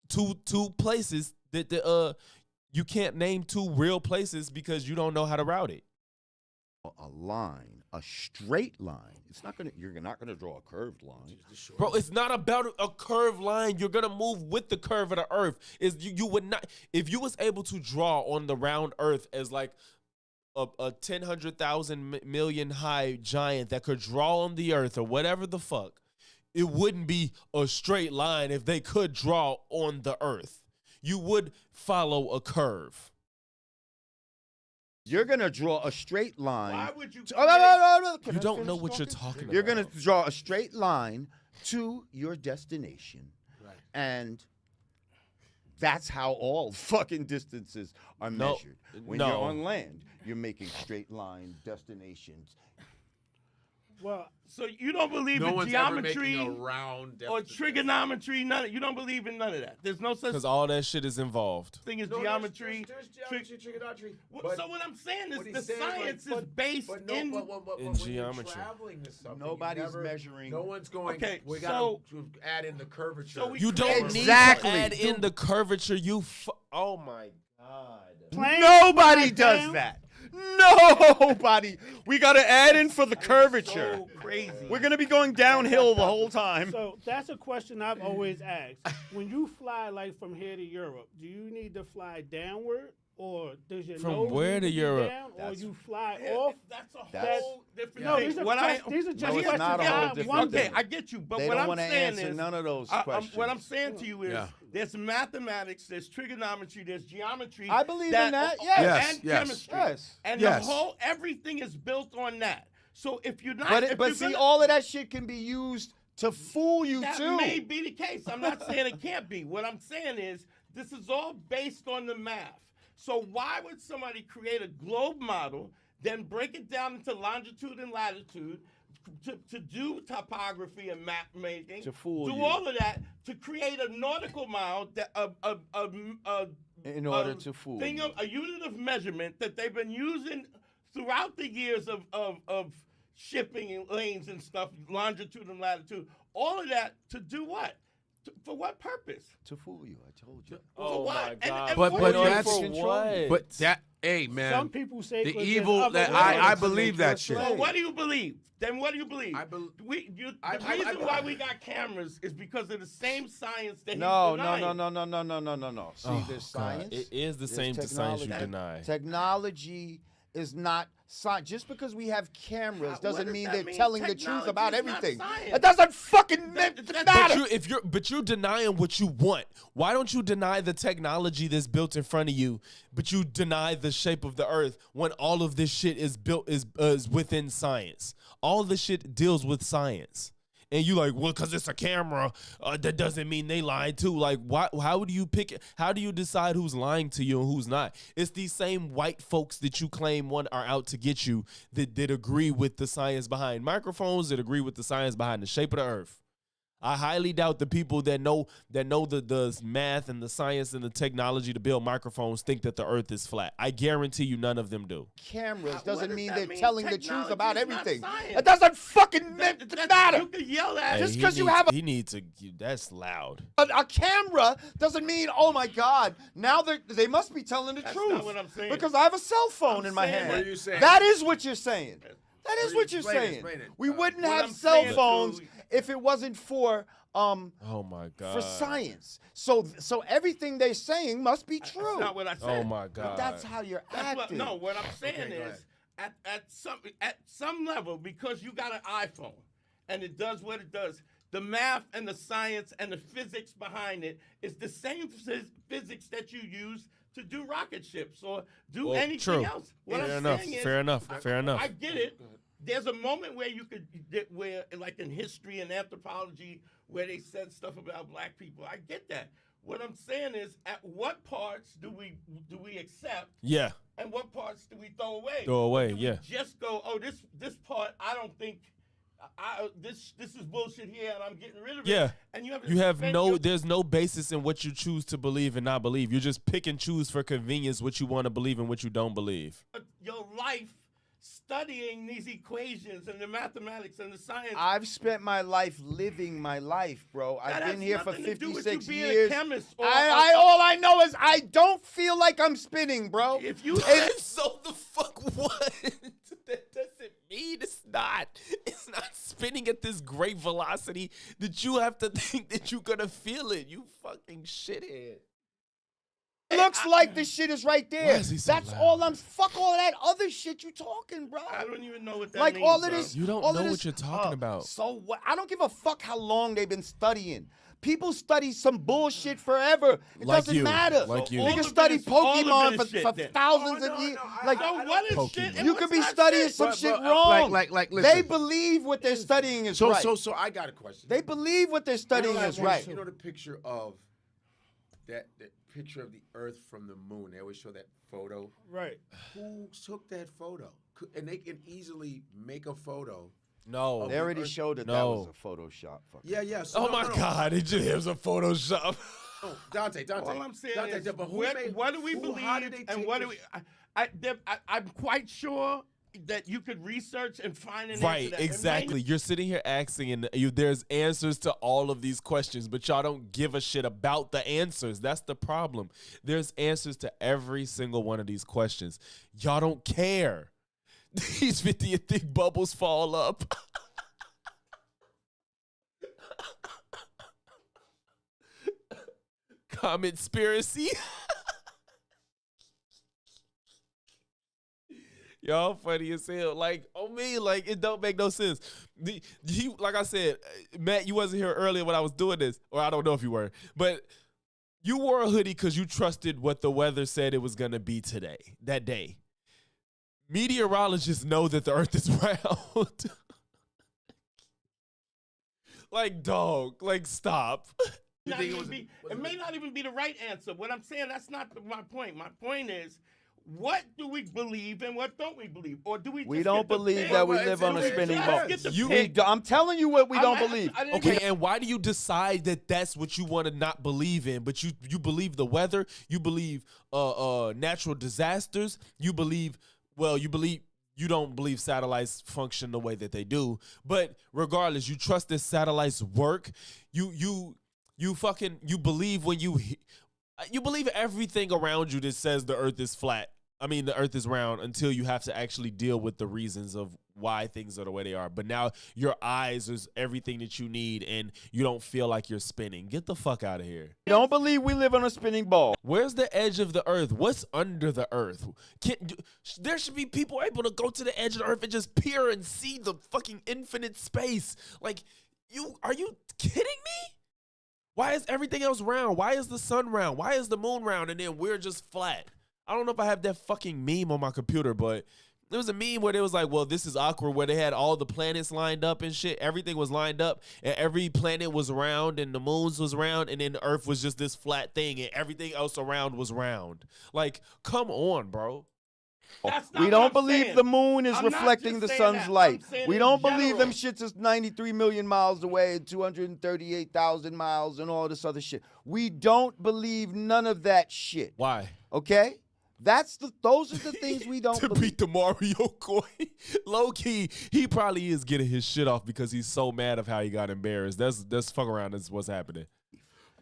two places that you can't name 2 real places because you don't know how to route it. A line, a straight line. You're not gonna draw a curved line, bro. It's not about a curved line. You're gonna move with the curve of the earth. You would not, if you was able to draw on the round earth as like a 10, 100,000 million high giant that could draw on the earth or whatever the fuck, it wouldn't be a straight line if they could draw on the earth. You would follow a curve. You're gonna draw a straight line. Why would you? You don't know what you're talking about. You're gonna draw a straight line to your destination, right? And that's how all fucking distances are measured. When you're on land, you're making straight line destinations. Well, so you don't believe in geometry or trigonometry? You don't believe in none of that. There's no such. Because all that shit is involved. Thing is geometry. There's geometry, trigonometry. So what I'm saying is the science is based in geometry. Nobody's measuring. No one's going. Okay, we gotta add in the curvature. So you don't need to add in the curvature. Oh my God. Nobody does that. Nobody. We got to add in for the curvature. So crazy. We're going to be going downhill the whole time. So that's a question I've always asked. When you fly like from here to Europe, do you need to fly downward? Or does your from where to Europe? Down, or you fly off? That's a whole different thing. These are just questions I wonder. Okay, I get you. But they what don't I'm want to saying answer is, none of those questions. What I'm saying to you is, there's mathematics, there's trigonometry, there's geometry. I believe in that. Yes. And chemistry. Yes. And the whole everything is built on that. So if you're not, but see, all of that shit can be used to fool you that too. That may be the case. I'm not saying it can't be. What I'm saying is, this is all based on the math. So why would somebody create a globe model, then break it down into longitude and latitude to do topography and map making, to fool do you. all of that, to create a nautical mile, in order to fool you. A unit of measurement that they've been using throughout the years of shipping and lanes and stuff, longitude and latitude, all of that to do what? For what purpose? To fool you, I told you. Oh my God! But that's for what? But that, hey man, some people say the evil that I believe that shit. Well, what do you believe? Then what do you believe? The reason why we got cameras is because of the same science that No. See, there's science. It is the same science you deny. Technology is not science. Just because we have cameras doesn't mean they're telling the truth about everything. It doesn't fucking matter. But you're denying what you want. Why don't you deny the technology that's built in front of you, but you deny the shape of the earth when all of this shit is built is within science? All this shit deals with science. And you like, well, because it's a camera, that doesn't mean they lied too. Like, why? How do you pick it? How do you decide who's lying to you and who's not? It's these same white folks that you claim are out to get you that agree with the science behind microphones, that agree with the science behind the shape of the earth. I highly doubt the people that know the math and the science and the technology to build microphones think that the earth is flat. I guarantee you none of them do. Cameras doesn't mean they're telling the truth about everything. It doesn't fucking matter. You can yell at just because you have a... He needs to... That's loud. A camera doesn't mean, oh my God, now they must be telling the truth. That's not what I'm saying. Because I have a cell phone in my hand. What are you saying? That is what you're saying. That is what you're saying. We wouldn't have cell phones if it wasn't for oh my God, for science. So everything they're saying must be true. That's not what I said. Oh my God. But that's how you're acting. What I'm saying is at some level, because you got an iPhone and it does what it does, the math and the science and the physics behind it is the same physics that you use to do rocket ships or do anything else. Fair enough. I get it. There's a moment where where like in history and anthropology, where they said stuff about black people. I get that. What I'm saying is, at what parts do we accept? Yeah. And what parts do we throw away? Just go, oh, this part I don't think. This is bullshit here, and I'm getting rid of it. Yeah, and there's no basis in what you choose to believe and not believe. You just pick and choose for convenience what you want to believe and what you don't believe. Your life studying these equations and the mathematics and the science. I've spent my life living my life, bro. I've been here for 56 years. All I know is I don't feel like I'm spinning, bro. If you so the fuck what? That doesn't mean it's not. It's not spinning at this great velocity that you have to think that you're gonna feel it. You fucking shithead. Looks like the shit is right there. That's all fuck all of that other shit you talking, bro. I don't even know what that means. Like all of this. You don't know what you're talking about. So what? I don't give a fuck how long they've been studying. People study some bullshit forever. It Like doesn't you. matter. Like you. They can All of study it is- all of Pokemon it is for shit, then. thousands of years. Like, So what is Pokemon. shit? and you what's could be not studying shit? some shit wrong. like, They listen. believe what they're studying is right. So I got a question. They believe what they're studying is right. You know the picture of that picture of the Earth from the moon. They always show that photo. Right. Who took that photo? And they can easily make a photo. No. They already showed that that was a Photoshop. Yeah. Oh my God! It just was a Photoshop. Oh, Dante. All I'm saying Dante, is, but what do we believe, how did they and take what do this- we? I'm quite sure that you could research and find an answer. Right, that it exactly. You're sitting here asking, and there's answers to all of these questions, but y'all don't give a shit about the answers. That's the problem. There's answers to every single one of these questions. Y'all don't care. These 50 thick bubbles fall up. Conspiracy. Y'all funny as hell. Like, on me, like, it don't make no sense. Like I said, Matt, you wasn't here earlier when I was doing this, or I don't know if you were, but you wore a hoodie because you trusted what the weather said it was going to be that day. Meteorologists know that the earth is round. Like, dog, like, stop. It may not even be the right answer. What I'm saying, that's not my point. My point is, what do we believe and what don't we believe? Or do we We just don't get to believe pick? that we live on a spinning ball. I'm telling you what we don't believe. Okay, and why do you decide that that's what you want to not believe in? But you believe the weather, you believe natural disasters, you don't believe satellites function the way that they do. But regardless, you trust that satellites work. You believe when you believe everything around you that says the earth is flat. I mean, the earth is round until you have to actually deal with the reasons of why things are the way they are. But now your eyes is everything that you need, and you don't feel like you're spinning. Get the fuck out of here. You don't believe we live on a spinning ball. Where's the edge of the earth? What's under the earth? There should be people able to go to the edge of the earth and just peer and see the fucking infinite space. Like, are you kidding me? Why is everything else round? Why is the sun round? Why is the moon round and then we're just flat? I don't know if I have that fucking meme on my computer, but there was a meme where it was like, well, this is awkward, where they had all the planets lined up and shit. Everything was lined up, and every planet was round, and the moons was round, and then the earth was just this flat thing, and everything else around was round. Like, come on, bro. We don't believe the moon is reflecting the sun's light. We don't believe them shits is 93 million miles away and 238,000 miles and all this other shit. We don't believe none of that shit. Why? Okay? Those are the things we don't to beat the Mario coin. Low key, he probably is getting his shit off because he's so mad of how he got embarrassed. That's fuck around. That's what's happening.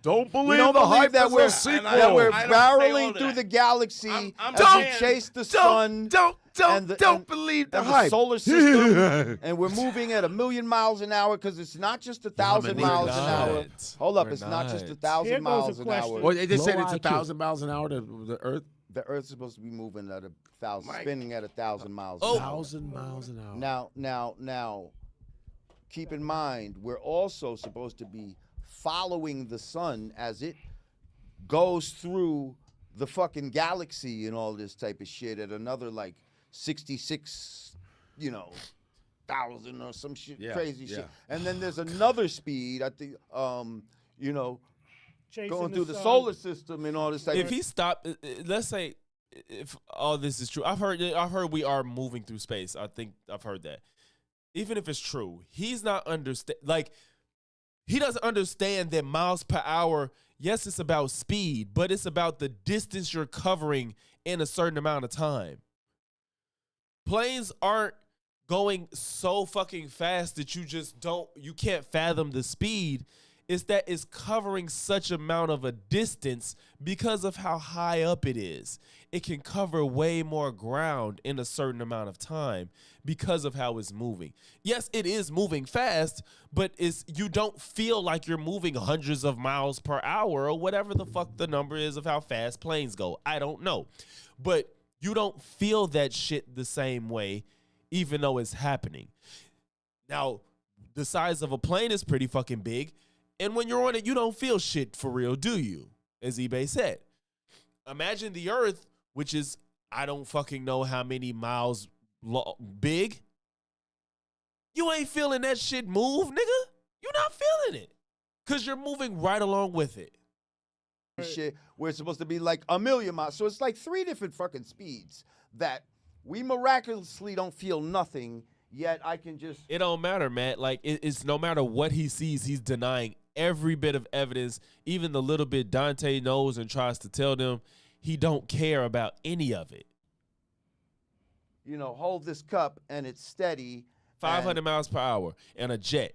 Don't believe the hype that we're barreling through the galaxy as we chase the sun. Don't believe the hype. The solar system, and we're moving at 1,000,000 miles an hour because it's not just 1,000 miles an hour. Hold up, it's not just 1,000 miles an hour. Well, they said it's 1,000 miles an hour to the Earth. The Earth is supposed to be moving at 1,000, spinning at 1,000 miles an an hour. 1,000 miles an hour. Now, keep in mind, we're also supposed to be following the sun as it goes through the fucking galaxy and all this type of shit at another like 66, thousand or some shit, crazy shit. And then there's another speed at the, going through the solar system and all this type. If he stopped, let's say, if all this is true, I've heard we are moving through space. I think I've heard that. Even if it's true, he's not he doesn't understand that miles per hour, yes, it's about speed, but it's about the distance you're covering in a certain amount of time. Planes aren't going so fucking fast that you can't fathom the speed. It's that it's covering such amount of a distance because of how high up it is. It can cover way more ground in a certain amount of time because of how it's moving. Yes, it is moving fast, but you don't feel like you're moving hundreds of miles per hour or whatever the fuck the number is of how fast planes go. I don't know. But you don't feel that shit the same way, even though it's happening. Now, the size of a plane is pretty fucking big. And when you're on it, you don't feel shit for real, do you? As eBay said. Imagine the Earth, which is, I don't fucking know how many miles big. You ain't feeling that shit move, nigga. You're not feeling it. Because you're moving right along with it. Shit, where it's supposed to be like 1,000,000 miles. So it's like 3 different fucking speeds that we miraculously don't feel nothing, yet I can just... It don't matter, man. Like, it's no matter what he sees, he's denying every bit of evidence, even the little bit Dante knows and tries to tell them. He don't care about any of it. You know, hold this cup and it's steady. 500 miles per hour and a jet.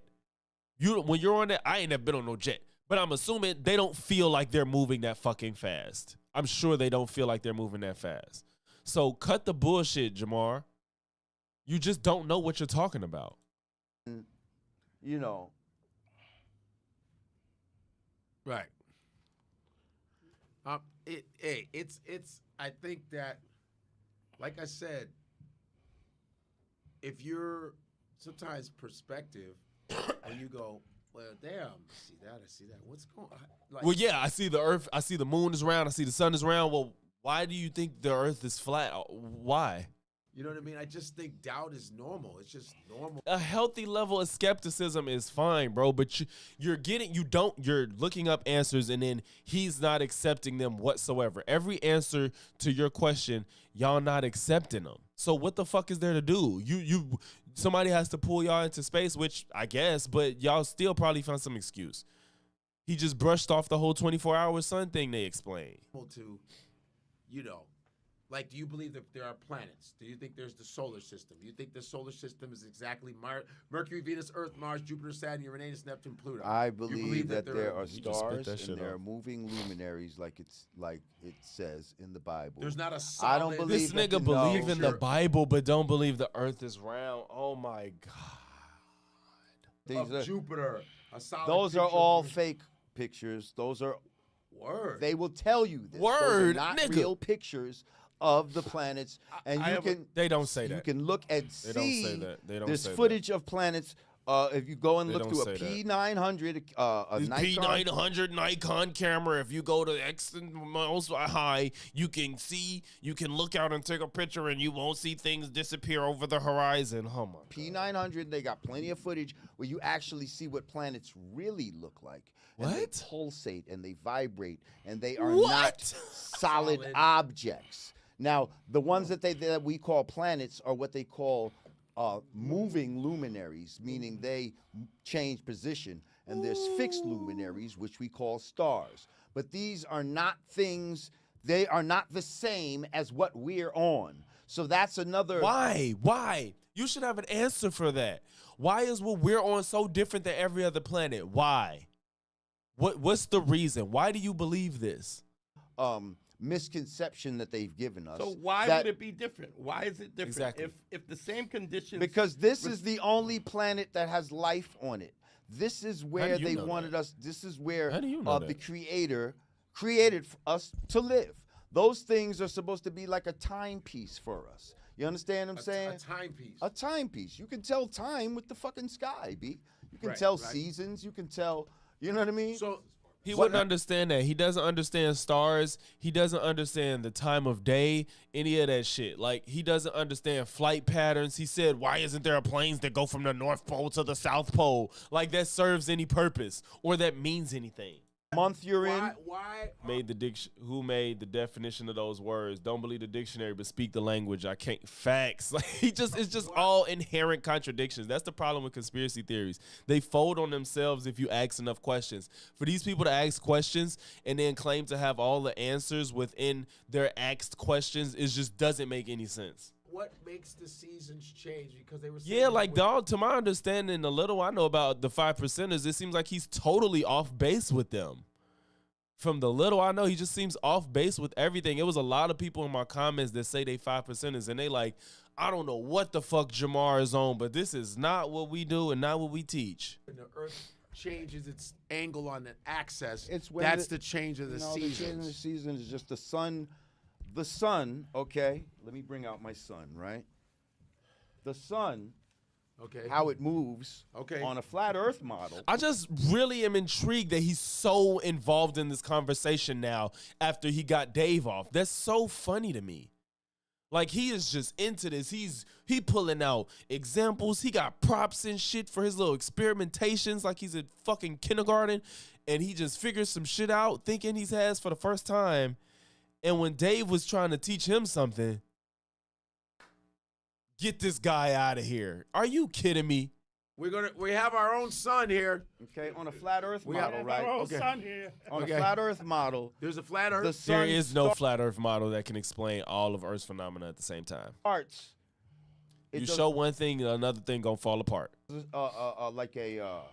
When you're on that, I ain't never been on no jet, but I'm assuming they don't feel like they're moving that fucking fast. I'm sure they don't feel like they're moving that fast. So cut the bullshit, Jamar. You just don't know what you're talking about. You know. Right. It's I think that, like I said, if you're sometimes perspective and you go, well, damn, I see that. What's going on? Like, well, yeah, I see the Earth. I see the moon is round. I see the sun is round. Well, why do you think the Earth is flat? Why? You know what I mean? I just think doubt is normal. It's just normal. A healthy level of skepticism is fine, bro. But you're looking up answers and then he's not accepting them whatsoever. Every answer to your question, y'all not accepting them. So what the fuck is there to do? Somebody has to pull y'all into space, which I guess, but y'all still probably found some excuse. He just brushed off the whole 24-hour sun thing they explained. To, you know, like, do you believe that there are planets? Do you think there's the solar system? Do you think the solar system is exactly Mercury, Venus, Earth, Mars, Jupiter, Saturn, Uranus, Neptune, Pluto? I believe that there are stars and there are moving luminaries, like it says in the Bible. There's not a solid... I don't believe this nigga believe in the Bible, but don't believe the Earth is round. Oh my God. Of Jupiter, a solid. Those are all fake pictures. Those are word. They will tell you this. Word, those are not nigga. real pictures of the planets, and they don't say that. You can look and they don't say that. They don't there's say footage of planets. If you go and look through a P900, a Nikon. P900 Nikon camera, if you go to X miles high, you can look out and take a picture and you won't see things disappear over the horizon. Oh my P900, they got plenty of footage where you actually see what planets really look like. What? And they pulsate and they vibrate and they are not solid objects. Now, the ones that we call planets are what they call moving luminaries, meaning they change position. And there's fixed luminaries, which we call stars. But these are not things, they are not the same as what we're on. So that's another... Why? You should have an answer for that. Why is what we're on so different than every other planet? Why? What's the reason? Why do you believe this? Misconception that they've given us. So why would it be different? Why is it different? Exactly. If the same conditions... Because this is the only planet that has life on it. This is where they wanted us. This is where the Creator created us to live. Those things are supposed to be like a timepiece for us. You understand what I'm saying? A timepiece. A timepiece. You can tell time with the fucking sky, B. You can tell seasons. You can tell, you know what I mean? So he wouldn't understand that. He doesn't understand stars. He doesn't understand the time of day, any of that shit. Like, he doesn't understand flight patterns. He said, why isn't there planes that go from the North Pole to the South Pole? Like, that serves any purpose or that means anything. Month you're in. Why who made the definition of those words? Don't believe the dictionary, but speak the language. I can't. Facts. Like, it's just all inherent contradictions. That's the problem with conspiracy theories. They fold on themselves if you ask enough questions. For these people to ask questions and then claim to have all the answers within their asked questions, it just doesn't make any sense. What makes the seasons change? Because they were saying like, dog, to my understanding, the little I know about the 5%ers, it seems like he's totally off base with them. From the little I know, he just seems off base with everything. It was a lot of people in my comments that say they 5%ers, and they like, I don't know what the fuck Jamar is on, but this is not what we do and not what we teach. When the Earth changes its angle on the axis, When that's the change of the season. The change of the season is just the sun. The sun, okay, let me bring out my sun, right? The sun how it moves on a flat Earth model. I just really am intrigued that he's so involved in this conversation now after he got Dave off. That's so funny to me. Like, he is just into this. He pulling out examples. He got props and shit for his little experimentations like he's in fucking kindergarten. And he just figures some shit out thinking he has for the first time. And when Dave was trying to teach him something, get this guy out of here. Are you kidding me? We have our own sun here. Okay, on a flat Earth model, right? Our own sun here. On a flat Earth model. There's a flat Earth. The sun there is no flat Earth model that can explain all of Earth's phenomena at the same time. Parts. You show one thing, another thing gonna fall apart. Like a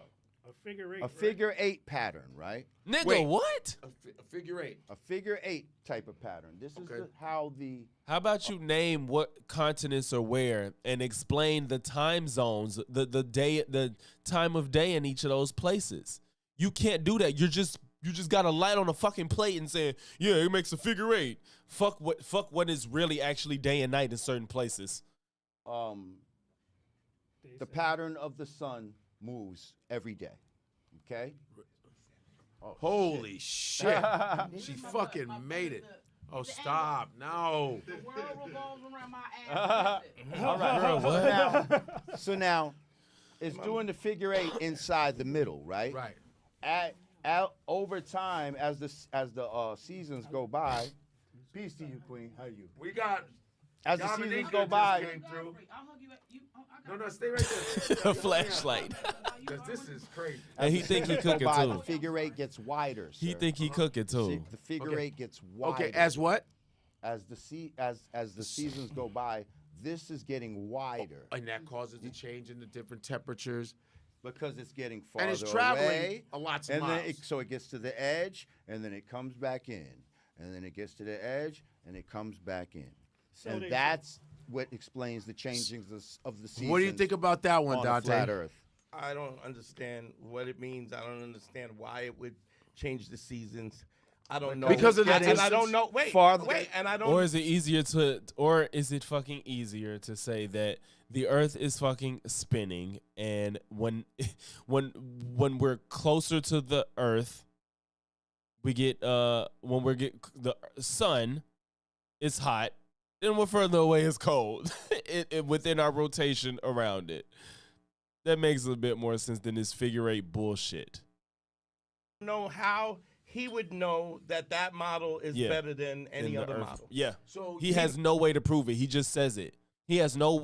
figure eight. A figure eight pattern, right? Nigga, what? A figure eight. A figure eight type of pattern. This is how the. How about you name what continents are where and explain the time zones, the time of day in each of those places? You can't do that. You just got a light on a fucking plate and saying, yeah, it makes a figure eight. Fuck what is really actually day and night in certain places. The pattern of the sun moves every day. Okay? Oh, holy shit. She fucking made it. Oh, stop. No. The world revolves around my ass. All right. Girl, so now, it's doing the figure eight inside the middle, right? Right. Over time, as the seasons go by, peace to you, Queen. How are you? We got. As the seasons go by. No, stay right there. A flashlight. Because this is crazy. And he think he cooking too. The figure eight gets wider. He think he cooking too. The figure eight gets wider. Okay, as what? As the seasons go by, this is getting wider. And that causes a change in the different temperatures. Because it's getting farther and it's traveling away, a lot of miles. Then so it gets to the edge, and then it comes back in. And then it gets to the edge, and it comes back in. So and that's what explains the changings of the seasons. What do you think about that one, Dante? Flat Earth. I don't understand what it means. I don't understand why it would change the seasons. I don't know. Because of that, and I don't know. Wait, and I don't. Or is it easier to? Or is it fucking easier to say that the Earth is fucking spinning, and when we're closer to the Earth, we get when we get the sun, it's hot. Then we're further away, it's cold. Within our rotation around it. That makes a bit more sense than this figure eight bullshit. Know how he would know that model is better than any other model. Yeah. So he has no way to prove it. He just says it. He has no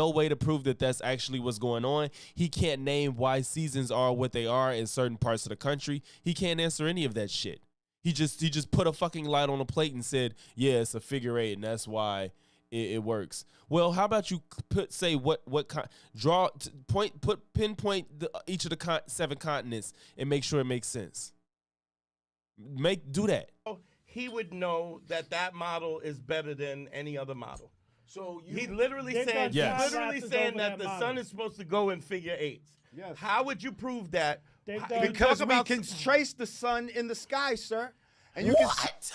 way to prove that that's actually what's going on. He can't name why seasons are what they are in certain parts of the country. He can't answer any of that shit. He just put a fucking light on a plate and said, yeah, it's a figure eight, and that's why it works. Well, how about you pinpoint each of the 7 continents and make sure it makes sense. Do that. He would know that model is better than any other model. So he literally saying that the sun is supposed to go in figure eights. Yes. How would you prove that? Because we can trace the sun in the sky, sir. And you what?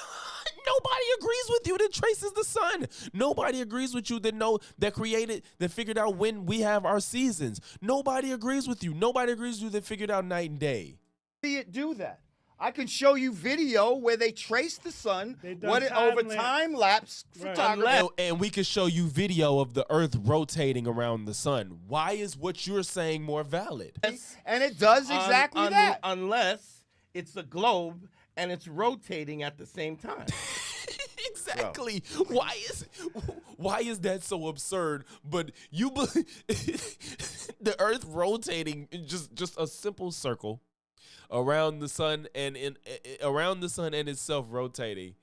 Nobody agrees with you that traces the sun. Nobody agrees with you that figured out when we have our seasons. Nobody agrees with you. Nobody agrees with you that figured out night and day. See it do that. I can show you video where they trace the sun, over time lapse photography. And we can show you video of the Earth rotating around the sun. Why is what you're saying more valid? And it does exactly that. Unless it's a globe and it's rotating at the same time. Exactly. Why is that so absurd? But you the Earth rotating just a simple circle around the sun and around the sun and itself rotating.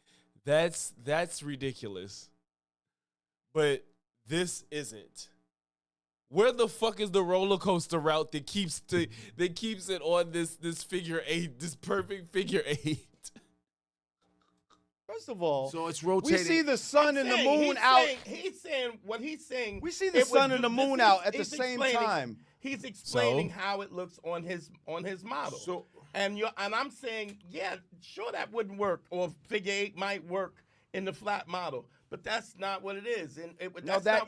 That's ridiculous. But this isn't. Where the fuck is the roller coaster route that keeps it on this figure eight, this perfect figure eight? First of all, so it's rotating. We see the sun and the moon out. He's saying what he's saying. We see the sun and the moon out at the same time. He's explaining how it looks on his model. So and I'm saying, yeah, sure that wouldn't work, or figure eight might work in the flat model. But that's not what it is. And No, that's not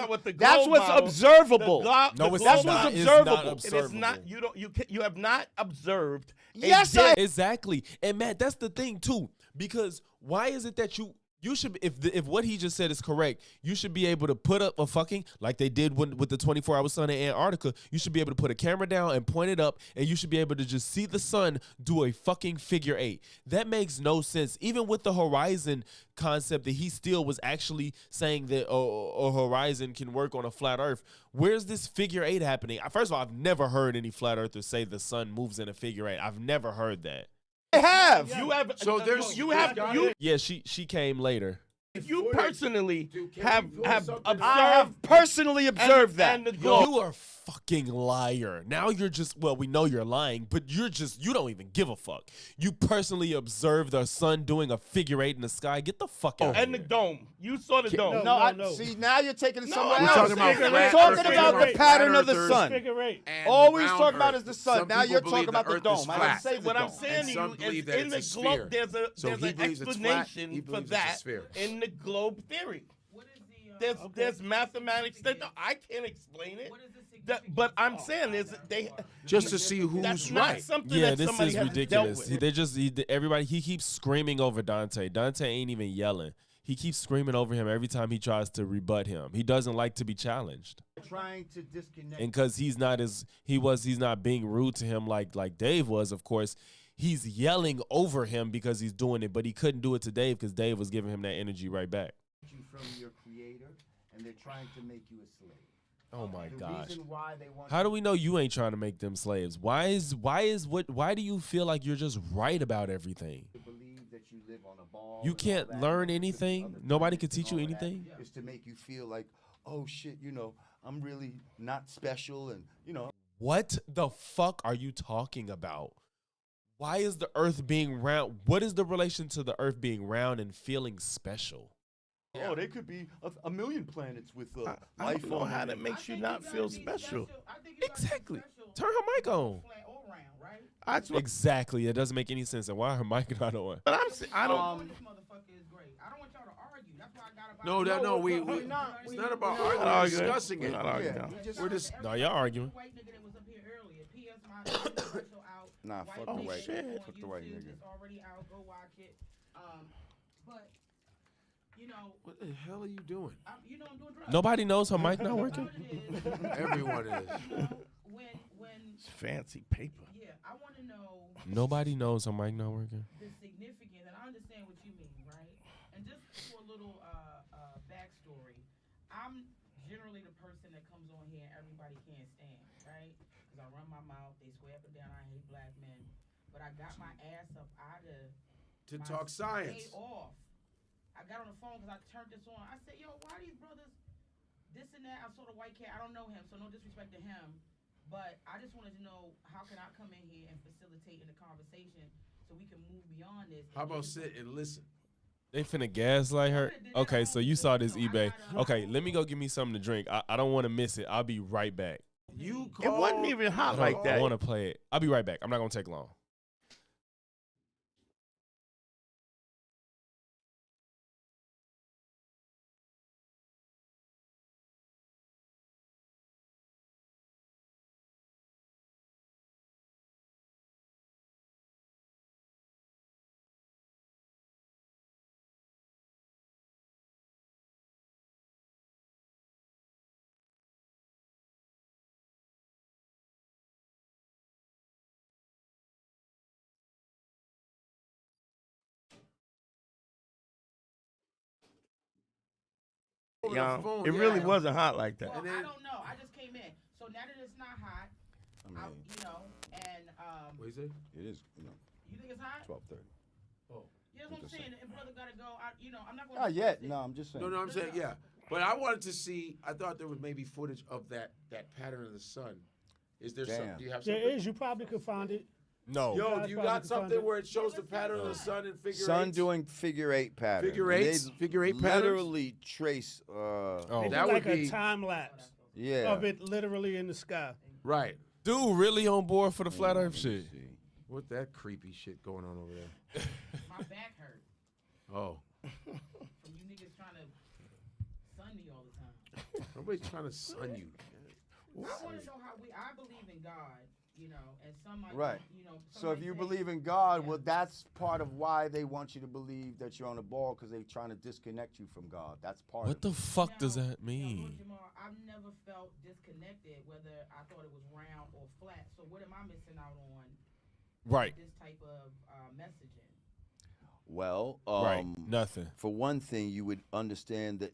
what the globe that's what's model, observable. No, it's that's not. what's It's observable. not It is not. You have not observed. Exactly. And Matt, that's the thing too. Because why is it that you should, if what he just said is correct, you should be able to put up a fucking, like they did with the 24-hour sun in Antarctica, you should be able to put a camera down and point it up, and you should be able to just see the sun do a fucking figure 8. That makes no sense. Even with the horizon concept that he still was actually saying that a horizon can work on a flat earth. Where's this figure 8 happening? First of all, I've never heard any flat earthers say the sun moves in a figure 8. I've never heard that. I have. You have. So there's Yeah, she came later. You personally have observed. I have personally observed that. You are a fucking liar. Now you're just, well, we know you're lying, but you don't even give a fuck. You personally observed the sun doing a figure 8 in the sky. Get the fuck out of here. And the dome. You saw the dome. No. See, now you're taking it somewhere we're else. talking about We're talking about the pattern of the sun. Figure 8. All we talk about is the sun. Now you're talking about the dome. I didn't say the What dome. I'm saying to you is in the globe, there's an explanation for that in the globe theory. There's mathematics that I can't explain it. But I'm saying is they just to see who's that's right. Not something Yeah, that this somebody is has ridiculous. dealt with. They just everybody. He keeps screaming over Dante. Dante ain't even yelling. He keeps screaming over him every time he tries to rebut him. He doesn't like to be challenged. Trying to disconnect. And because he's not being rude to him like Dave was, of course. He's yelling over him because he's doing it, but he couldn't do it to Dave because Dave was giving him that energy right back. From your creator, and they're trying to make you a slave. Oh my gosh! Why they want How do we know you ain't trying to make them slaves? Why do you feel like you're just right about everything? to believe that you live on a ball? You can't learn anything. Nobody can teach you anything. Is to make you feel like, oh shit, I'm really not special, and What the fuck are you talking about? Why is the Earth being round? What is the relation to the Earth being round and feeling special? Oh, they could be a million planets with I don't know how that makes you not feel special. Exactly. Turn her mic on. Exactly. It doesn't make any sense. And why her mic not on? But I don't. No, it's not about arguing. We're discussing it. We're just no, y'all arguing. Nah, fuck the white. Fuck the white nigga. What the hell are you doing? I'm doing drugs. Nobody knows her mic not working. Everyone is. It's fancy paper. Yeah, I want to know. Nobody knows her mic not working. The significance, and I understand what you mean, right? And just for a little backstory, I'm generally the person that comes on here and everybody can't stand, right? Because I run my mouth, they swear up and down I hate black men, but I got my ass up out of To talk science. off. I got on the phone because I turned this on. I said, yo, why these brothers this and that? I saw the white cat. I don't know him, so no disrespect to him. But I just wanted to know, how can I come in here and facilitate in the conversation so we can move beyond this? How about sit and listen? They finna gaslight her. Okay, so you saw this eBay. Okay, let me go get me something to drink. I don't want to miss it. I'll be right back. It wasn't even hot like that. I want to play it. I'll be right back. I'm not gonna take long. It really wasn't hot like that. Well, I don't know. I just came in. So now that it's not hot, What is it? It is, You think it's hot? 12:30. Oh. Yeah, that's what I'm saying. And brother gotta go. I'm not going. Not yet. No, I'm just saying. No, I'm saying, yeah. But I wanted to see, I thought there was maybe footage of that pattern of the sun. Is there something? Do you have something? There is. You probably could find it. No. Yo, you got something where it shows the pattern of the sun in figure Sun eights? doing figure 8 pattern. Figure eights? Figure 8 patterns? Literally trace. They that do would like be a time lapse. Yeah. Of it literally in the sky. Right. Dude, really on board for the flat Earth shit. What that creepy shit going on over there? My back hurt. Oh. From you niggas trying to Nobody's trying to sun you. I want to know how I believe in God, you know, and some might, Right. you know. So if you believe in God, well, that's part of why they want you to believe that you're on a ball, because they're trying to disconnect you from God. That's part What of the it. fuck does that mean? Jamar, I've never felt disconnected, whether I thought it was round or flat. So what am I missing out on? Right. This type of messaging. Well, right. Nothing. For one thing, you would understand that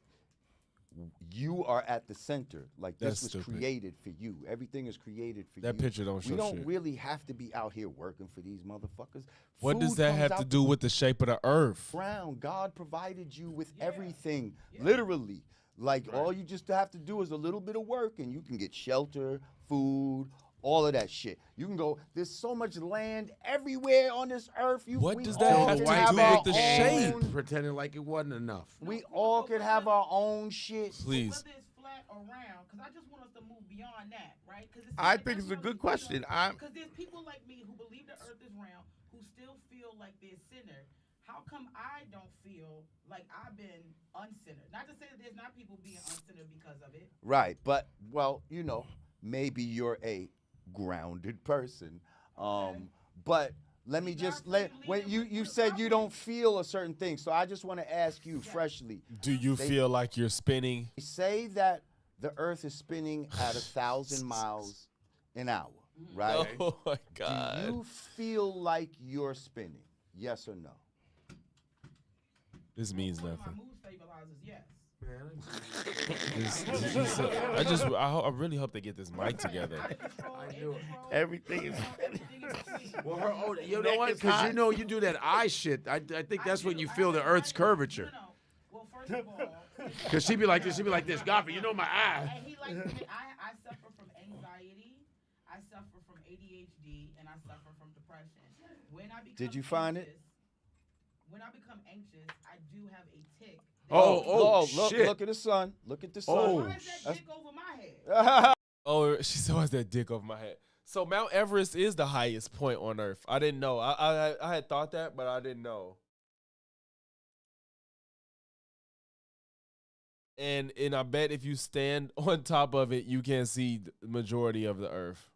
you are at the center. Like, this That's was stupid. created for you. Everything is created for you. That picture don't show We don't shit. really have to be out here working for these motherfuckers. What does Food that comes have to out do the with the shape of the earth? ground. God provided you with everything, literally. Like, all you just have to do is a little bit of work, and you can get shelter, food, all of that shit. You can go, there's so much land everywhere on this earth. What we does all that have could to have do our with the own- shape? Pretending like it wasn't enough. We all could have our own shit. Please. Whether it's flat or round, because I just want us to move beyond that, right? I think it's a good question. Because there's people like me who believe the earth is round, who still feel like they're centered. How come I don't feel like I've been uncentered? Not to say that there's not people being uncentered because of it. Right, but, well, you know, maybe you're a grounded person. But let me just when you said you don't feel a certain thing, so I just want to ask you freshly. Do you feel like you're spinning? They say that the earth is spinning at 1,000 miles an hour, right? Oh my God. Do you feel like you're spinning? Yes or no? This means My nothing. mood stabilizers, yes. I really hope they get this mic together. Everything is. Well, you know what? Because you know you do that eye shit. I think that's when you feel the Earth's curvature. Well, first of all, Because she'd be like this. She'd be like this. Godfrey, you know my eye. and he like I suffer from anxiety, I suffer from ADHD, and I suffer from depression. When I become Did you find it? When I become anxious, I do have a tick. Look at the sun. Look at the sun. Why is that dick over my head? Oh, she said, "Why's that dick over my head?" So Mount Everest is the highest point on Earth. I didn't know. I had thought that, but I didn't know. And I bet if you stand on top of it, you can see the majority of the Earth.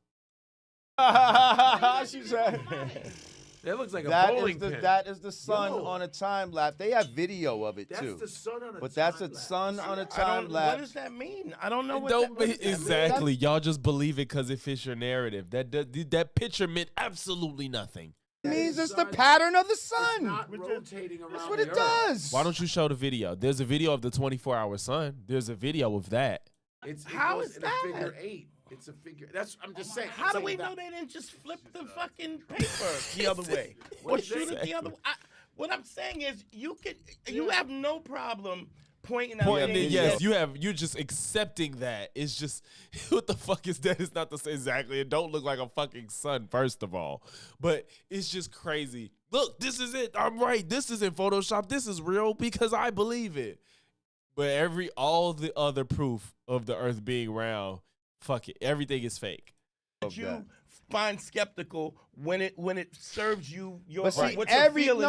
She said. That looks like a bowling pin. That is the sun on a time lapse. They have video of it too. That's the sun on a But that's the sun on a time lapse. What does that mean? I don't know Exactly. Y'all just believe it because it fits your narrative. That picture meant absolutely nothing. It means it's the pattern of the sun. It's not rotating around. That's what it does. Why don't you show the video? There's a video of the 24-hour sun. There's a video of that. How is that? A figure 8. It's a figure. I'm just saying. How do we know they didn't just flip the fucking paper the other way or shoot it the other way? What I'm saying is, you have no problem pointing out. Yes, you're just accepting that. It's just, what the fuck is that? It's not the same exactly. It don't look like a fucking sun, first of all. But it's just crazy. Look, this is it. I'm right. This isn't Photoshop. This is real because I believe it. But all the other proof of the Earth being round, fuck it. Everything is fake. You find skeptical when it serves you your But see, what everything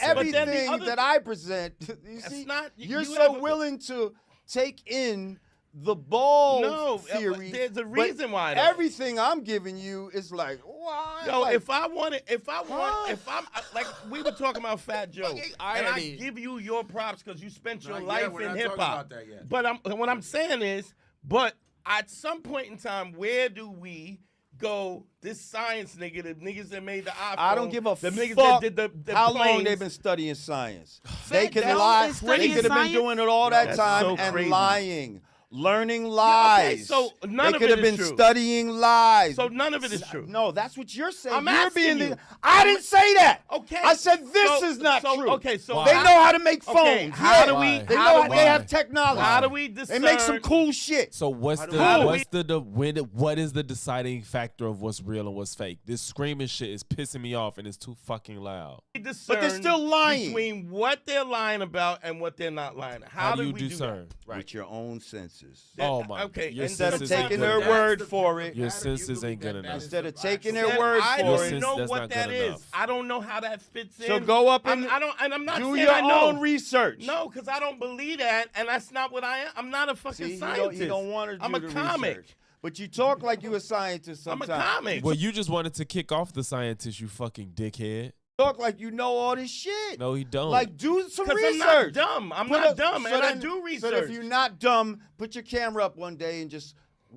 everything that I present, you see, you're so willing to take in the ball theory. There's a reason why. Though. Everything I'm giving you is like, why? Yo, like, if I'm like we were talking about Fat Joe, and I give you your props because you spent your life in hip hop. But what I'm saying is, but at some point in time, where do we go? This science nigga, the niggas that made the iPhone. I don't give a the niggas fuck that did the how planes. long they've been studying science. They could lie. They could have been doing it all that time and lying. Learning lies. So none they of could it have been is true. studying lies. So none of it is true. No, that's what you're saying. I'm you're asking being you. I didn't say that. Okay. I said this is not true. Okay, so they know how to make phones. Okay, how do we? They know they have technology. How do we discern? They make some cool shit. So what is the deciding factor of what's real and what's fake? This screaming shit is pissing me off and it's too fucking loud. But they're still lying between what they're lying about and what they're not lying. How do you discern? With your own senses. senses. Oh my. Okay. Instead of taking their word for it. Your senses ain't good enough. Instead of taking their word I for it. don't know what that is. I don't know how that fits in. So go up and I'm not do saying your I know. own research. No, because I don't believe that, and that's not what I am. I'm not a fucking scientist. You don't want to do I'm a the comic. research. But you talk like you a scientist sometimes. I'm a comic. Well, you just wanted to kick off the scientist, you fucking dickhead. Talk like you know all this shit. No, he don't. Like, do some research. I'm not dumb. I'm not dumb, and I do research. So if you're not dumb, put your camera up one day and just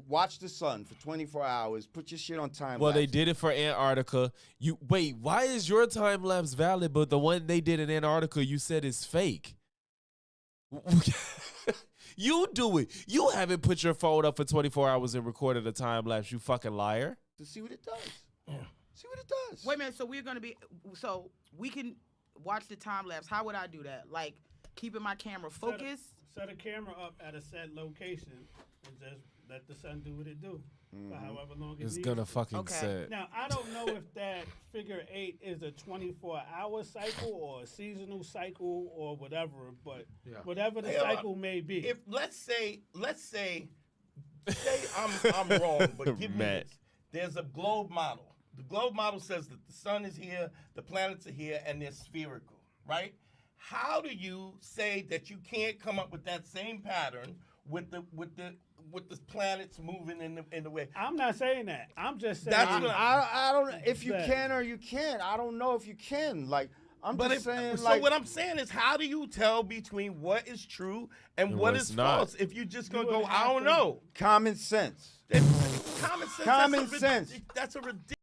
watch the sun for 24 hours. Put your shit on time. Well, they did it for Antarctica. Wait, why is your time lapse valid, but the one they did in Antarctica you said is fake? You do it. You haven't put your phone up for 24 hours and recorded a time lapse, you fucking liar. To see what it does. Yeah. See what it does. Wait a minute. So we're gonna be. So we can watch the time lapse. How would I do that? Like keeping my camera focused. Set a camera up at a set location and just let the sun do what it do. For however long it's gonna fucking set. Now I don't know if that figure 8 is a 24-hour cycle or a seasonal cycle or whatever, but whatever the cycle may be. If let's say I'm wrong, but give me this. There's a globe model. The globe model says that the sun is here, the planets are here, and they're spherical, right? How do you say that you can't come up with that same pattern with the planets moving in the way? I'm not saying that. I'm just saying I don't. If you can or you can't, I don't know if you can. Like I'm just saying. So what I'm saying is, how do you tell between what is true and what is false? If you're just gonna go, I don't know. Common sense. Common sense. Common sense. That's a ridiculous.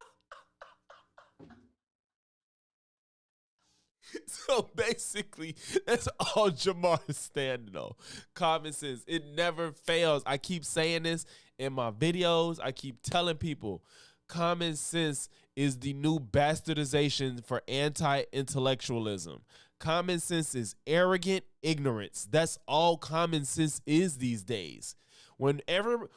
So basically, that's all Jamar is standing on. Common sense. It never fails. I keep saying this in my videos. I keep telling people, common sense is the new bastardization for anti-intellectualism. Common sense is arrogant ignorance. That's all common sense is these days. Whenever,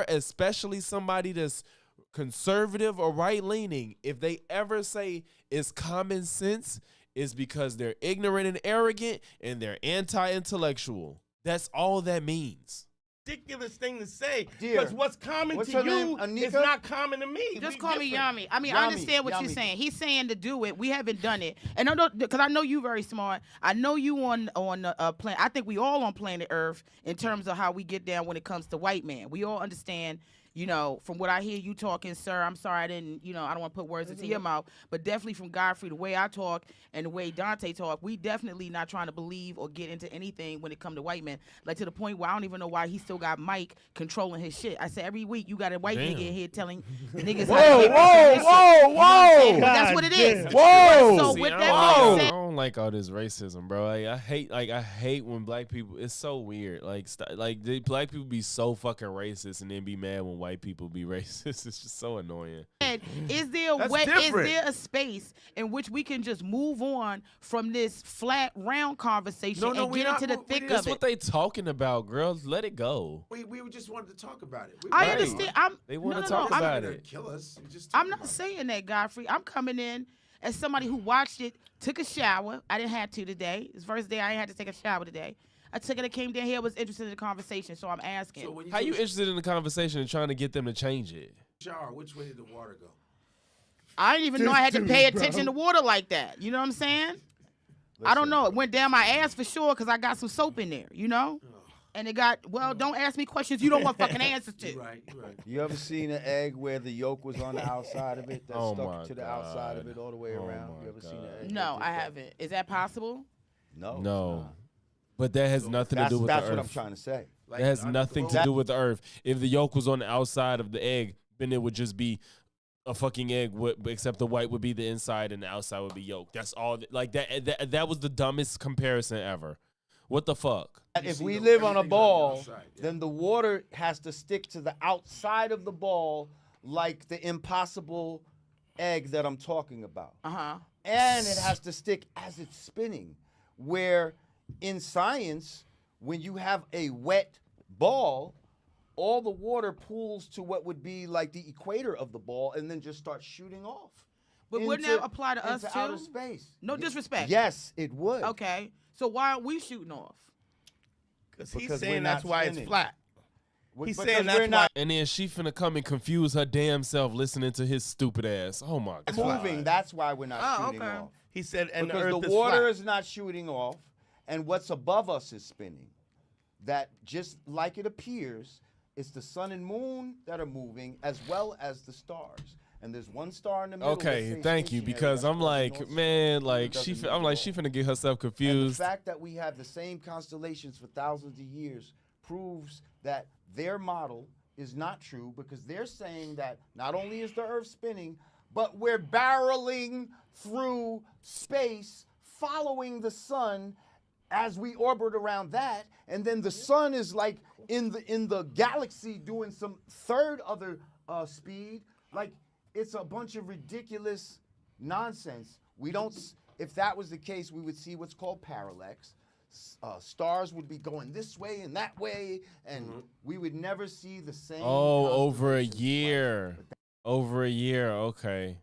especially somebody that's conservative or right-leaning, if they ever say it's common sense, it's because they're ignorant and arrogant and they're anti-intellectual. That's all that means. Ridiculous thing to say, because what's common to you is not common to me. Just call me Yami. I mean, I understand what you're saying. He's saying to do it. We haven't done it, and I know because I know you very smart. I know you on planet. I think we all on planet Earth in terms of how we get down when it comes to white man. We all understand. You know, from what I hear you talking, sir, I'm sorry I didn't, I don't want to put words into your mouth, but definitely from Godfrey, the way I talk and the way Dante talk, we definitely not trying to believe or get into anything when it come to white men. Like to the point where I don't even know why he still got Mike controlling his shit. I said every week you got a white nigga in here telling niggas whoa. That's what it is. Whoa. So with that being said, I don't like all this racism, bro. I hate when black people. It's so weird. Black people be so fucking racist and then be mad when white people be racist. It's just so annoying. Is there a way? Is there a space in which we can just move on from this flat, round conversation and get into the thick of it? That's what they talking about, girls. Let it go. We just wanted to talk about it. I understand. They want to talk about it. Kill us. I'm not saying that, Godfrey. I'm coming in as somebody who watched it, took a shower. I didn't have to today. It's the first day I ain't had to take a shower today. I took it, I came down here, was interested in the conversation, so I'm asking. So how you interested in the conversation and trying to get them to change it? Shower, which way did the water go? I didn't even know I had to pay attention to water like that. You know what I'm saying? I don't know. It went down my ass for sure because I got some soap in there, And it got, don't ask me questions you don't want fucking answers to. Right. You ever seen an egg where the yolk was on the outside of it, that stuck to the outside of it all the way around? You ever seen an egg? No, I haven't. Is that possible? No. But that has nothing to do with the earth. That's what I'm trying to say. It has nothing to do with the earth. If the yolk was on the outside of the egg, then it would just be a fucking egg, except the white would be the inside and the outside would be yolk. That's all. That was the dumbest comparison ever. What the fuck? If we live on a ball, then the water has to stick to the outside of the ball like the impossible egg that I'm talking about. And it has to stick as it's spinning, where in science, when you have a wet ball, all the water pools to what would be like the equator of the ball and then just starts shooting off. But wouldn't that apply to us too? Outer space. No disrespect. Yes, it would. Okay. So why aren't we shooting off? Because he's saying that's why it's flat. He's saying that's why. And then she finna come and confuse her damn self listening to his stupid ass. Oh my God. Moving. That's why we're not shooting off. He said, and because the earth the is water flat. is not shooting off, and what's above us is spinning. That just like it appears, it's the sun and moon that are moving as well as the stars. And there's one star in the middle. Okay, thank you, because I'm like, man, like she finna get herself confused. And the fact that we have the same constellations for thousands of years proves that their model is not true, because they're saying that not only is the Earth spinning, but we're barreling through space, following the sun as we orbit around that, and then the sun is like in the galaxy doing some third other speed. Like, it's a bunch of ridiculous nonsense. We don't. If that was the case, we would see what's called parallax. Stars would be going this way and that way, and we would never see the same. Oh, over a year. Over a year. Okay.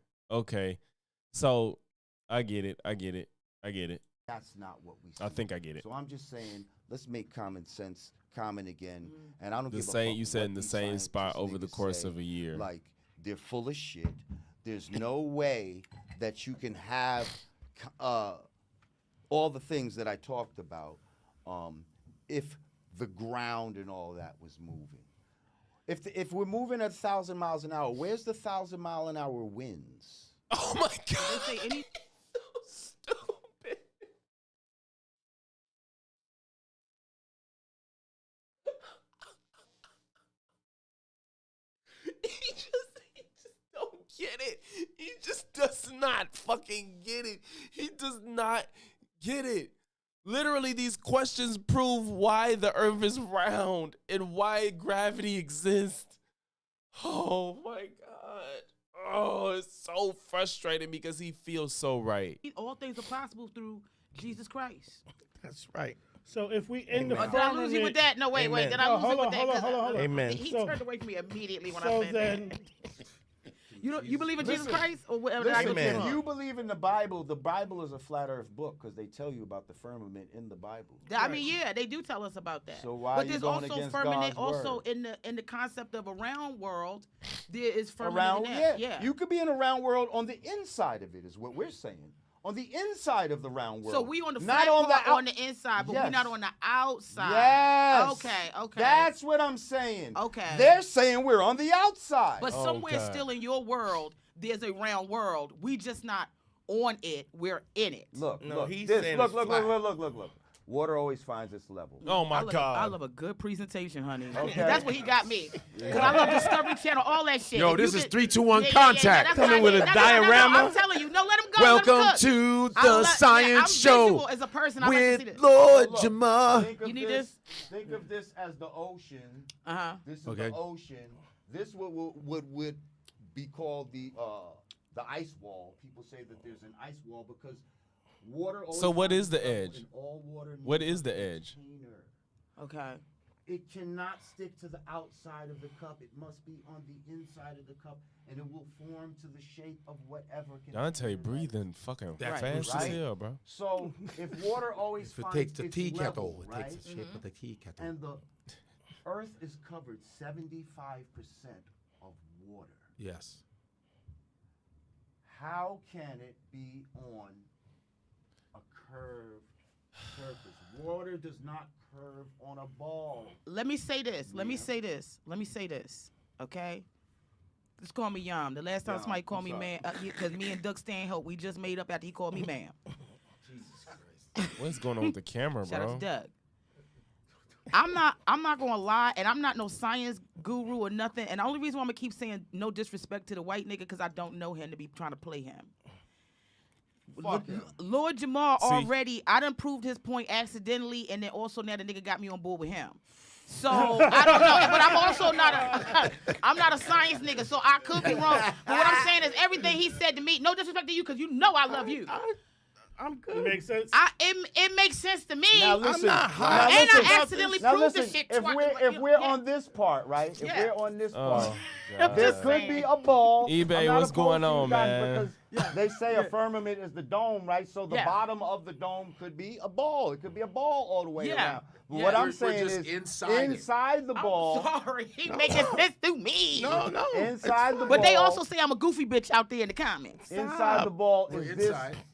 So I get it. That's not what we see. I think I get it. So I'm just saying, let's make common sense common again. And I don't The give a same. fuck You said what in the these same spot scientists over the niggas course say. of a year. Like, they're full of shit. There's no way that you can have all the things that I talked about if the ground and all that was moving. If we're moving at 1,000 miles an hour, where's the 1,000-mile-an-hour winds? Oh my God! They say any. So stupid. He just don't get it. He just does not fucking get it. He does not get it. Literally, these questions prove why the Earth is round and why gravity exists. Oh my God. Oh, it's so frustrating because he feels so right. All things are possible through Jesus Christ. That's right. So if we in the Did I lose you with that? No, wait. Did I lose you with that? Hold on. Amen. He turned away from me immediately when I said that. You believe in Jesus Christ or whatever? Listen, if you believe in the Bible is a flat Earth book because they tell you about the firmament in the Bible. I mean, yeah, they do tell us about that. So why but are you there's going also against firmament God's also word? in the concept of a round world. There is firmament Around, in that. yeah. You could be in a round world on the inside of it, is what we're saying. On the inside of the round world. So we on the not flat on part the on the inside, but we're not on the outside. Yes. Okay. That's what I'm saying. Okay. They're saying we're on the outside. But somewhere still in your world, there's a round world. We just not on it. We're in it. Look. Look. Water always finds its level. Oh my God. I love a good presentation, honey. Okay. That's what he got me. Because I love Discovery Channel, all that shit. Yo, If this you is could- 3, 2, 1 Yeah, contact. that's Coming what I with need. a No, diorama. I'm telling you. No, let him go. Welcome let him cook. to I the Science I'm Show visual as a person. I like to see with this. Lord Look, Jamar. You need this? Think of this as the ocean. This is Okay. the ocean. This would be called the ice wall. People say that there's an ice wall because water. So what is the itself edge? in all water What needs is the a edge? container. Okay. It cannot stick to the outside of the cup. It must be on the inside of the cup, and it will form to the shape of whatever. Dante breathing fucking That's fast as hell, bro. So if water always If it finds takes the its tea level, kettle, it right? takes the shape of the tea kettle. And the Earth is covered 75% of water. Yes. How can it be on a curved surface? Water does not curve on a ball. Let me say this. Let me say this. Okay? Just call me Yam. The last time Yam, somebody called me what's man, because me and Doug Stanhope, we just made up after he called me ma'am. Jesus Christ. What's going on with the camera, Shout bro? out to Doug. I'm not gonna lie, and I'm not no science guru or nothing. And the only reason why I'm gonna keep saying no disrespect to the white nigga because I don't know him to be trying to play him. Lord Jamar already, I done proved his point accidentally, and then also now the nigga got me on board with him. So I don't know, but I'm also not a science nigga, so I could be wrong. But what I'm saying is everything he said to me, no disrespect to you, because you know I love you. I'm good. It makes sense. It makes sense to me. Now listen, I'm not high. And I accidentally proved the shit if twice. we're on this part, right? If Yeah. we're on this part, There could be a ball. eBay, what's going on, man? Because they say a firmament is the dome, right? So the bottom of the dome could be a ball. It could be a ball all the way around. But what I'm saying is inside the ball. I'm sorry, he making sense to me. No. Inside the ball. But they also say I'm a goofy bitch out there in the comments. Inside the ball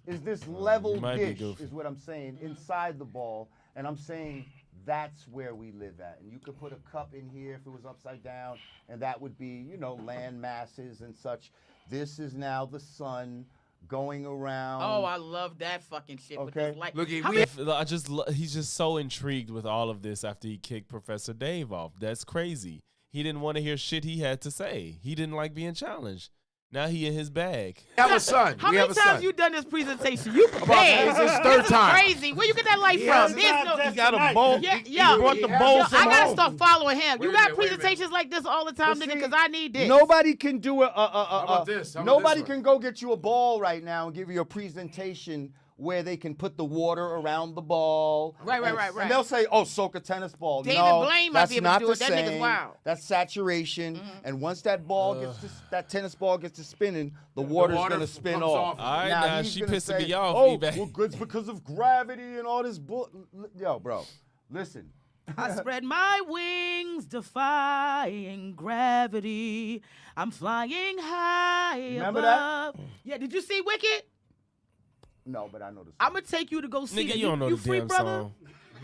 is this level dish, is what I'm saying. Inside the ball. And I'm saying that's where we live at. And you could put a cup in here if it was upside down, and that would be, land masses and such. This is now the sun going around. Oh, I love that fucking shit. Okay. Look, he's just so intrigued with all of this after he kicked Professor Dave off. That's crazy. He didn't want to hear shit he had to say. He didn't like being challenged. Now he in his bag. We have a son. How many times you done this presentation? You prepared. This is his third time. Crazy. Where you get that light from? He got a bowl. He brought the bowl from I gotta home. start following him. You got presentations like this all the time, nigga, because I need this. Nobody can do it. How about this? Nobody can go get you a ball right now and give you a presentation where they can put the water around the ball. Right. And they'll say, soak a tennis ball. David No, Blaine might that's be able not to do the it. That nigga's same. wild. That's saturation. And once that ball that tennis ball gets to spinning, the water's going to spin off. All right, now he's she gonna pissing say, me off. well, eBay. it's because of gravity and all this bull. Yo, bro, listen. I spread my wings, defying gravity. I'm flying high Remember above. that? Yeah, did you see Wicked? No, but I know the song. I'm gonna take you to go see Nigga, it. you don't know the free, damn brother? song.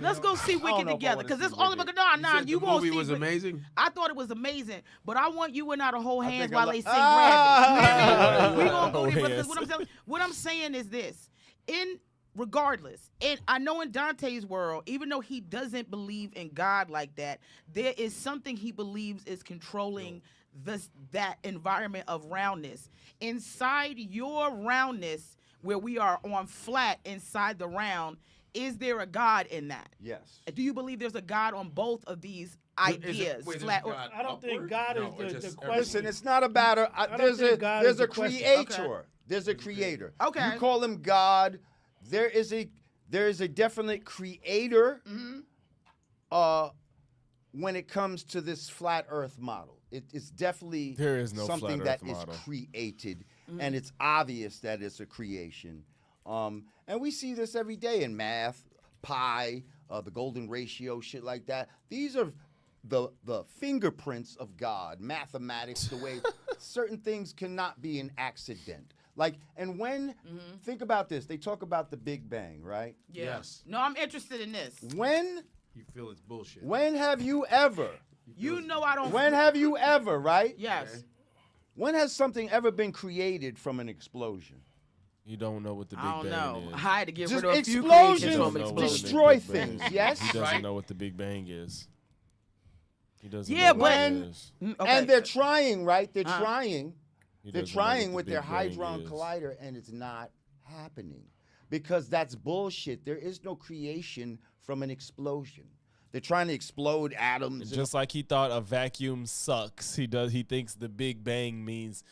Let's go see Wicked know if I together, wanna because see it's all Wicked. about you The won't movie see was Wicked. amazing. I thought it was amazing, but I want you and I to hold hands think while I they li- sing Gravity. We gonna Oh, go there, yes. because what I'm saying is this: regardless, and I know in Dante's world, even though he doesn't believe in God like that, there is something he believes is controlling that environment of roundness. Inside your roundness, where we are on flat inside the round, is there a God in that? Yes. Do you believe there's a God on both of these ideas? Flat or I don't think God is the question. Listen, it's not about there's a creator. Okay. There's a creator. Okay. You call him God. There is a definite creator when it comes to this flat earth model. It's definitely There is no something flat that earth is model. created, and it's obvious that it's a creation. And we see this every day in math, pi, the golden ratio, shit like that. These are the fingerprints of God, mathematics, the way certain things cannot be an accident. And when, think about this, they talk about the Big Bang, right? Yeah. Yes. No, I'm interested in this. When You feel it's bullshit. have you ever, You know I don't. when have you ever, right? Yes. When has something ever been created from an explosion? You don't know what the Big I don't Bang know. is. I had to get Just rid of a few creations explosions from an Know what the explosion. destroy Big Bang things, is. yes? He doesn't Right. know what the Big Bang is. He doesn't Yeah, know what but- it is. Okay. And they're trying, right? They're trying. He They're doesn't know what trying the with Big their Bang Hadron is. Collider, and it's not happening because that's bullshit. There is no creation from an explosion. They're trying to explode atoms. Just like he thought a vacuum sucks, he thinks the Big Bang means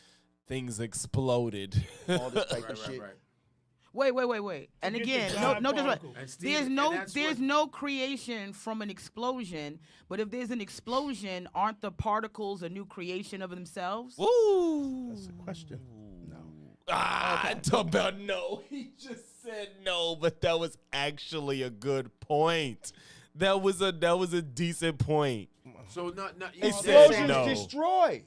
things exploded. all this type of shit. Wait. And get again, the no, God no, just particle. And Steve- there's and no, that's there's what- no creation from an explosion. But if there's an explosion, aren't the particles a new creation of themselves? Woo! That's the question. I talk about no. He just said no, but that was actually a good point. That was a decent point. So not you Explosions no. destroy.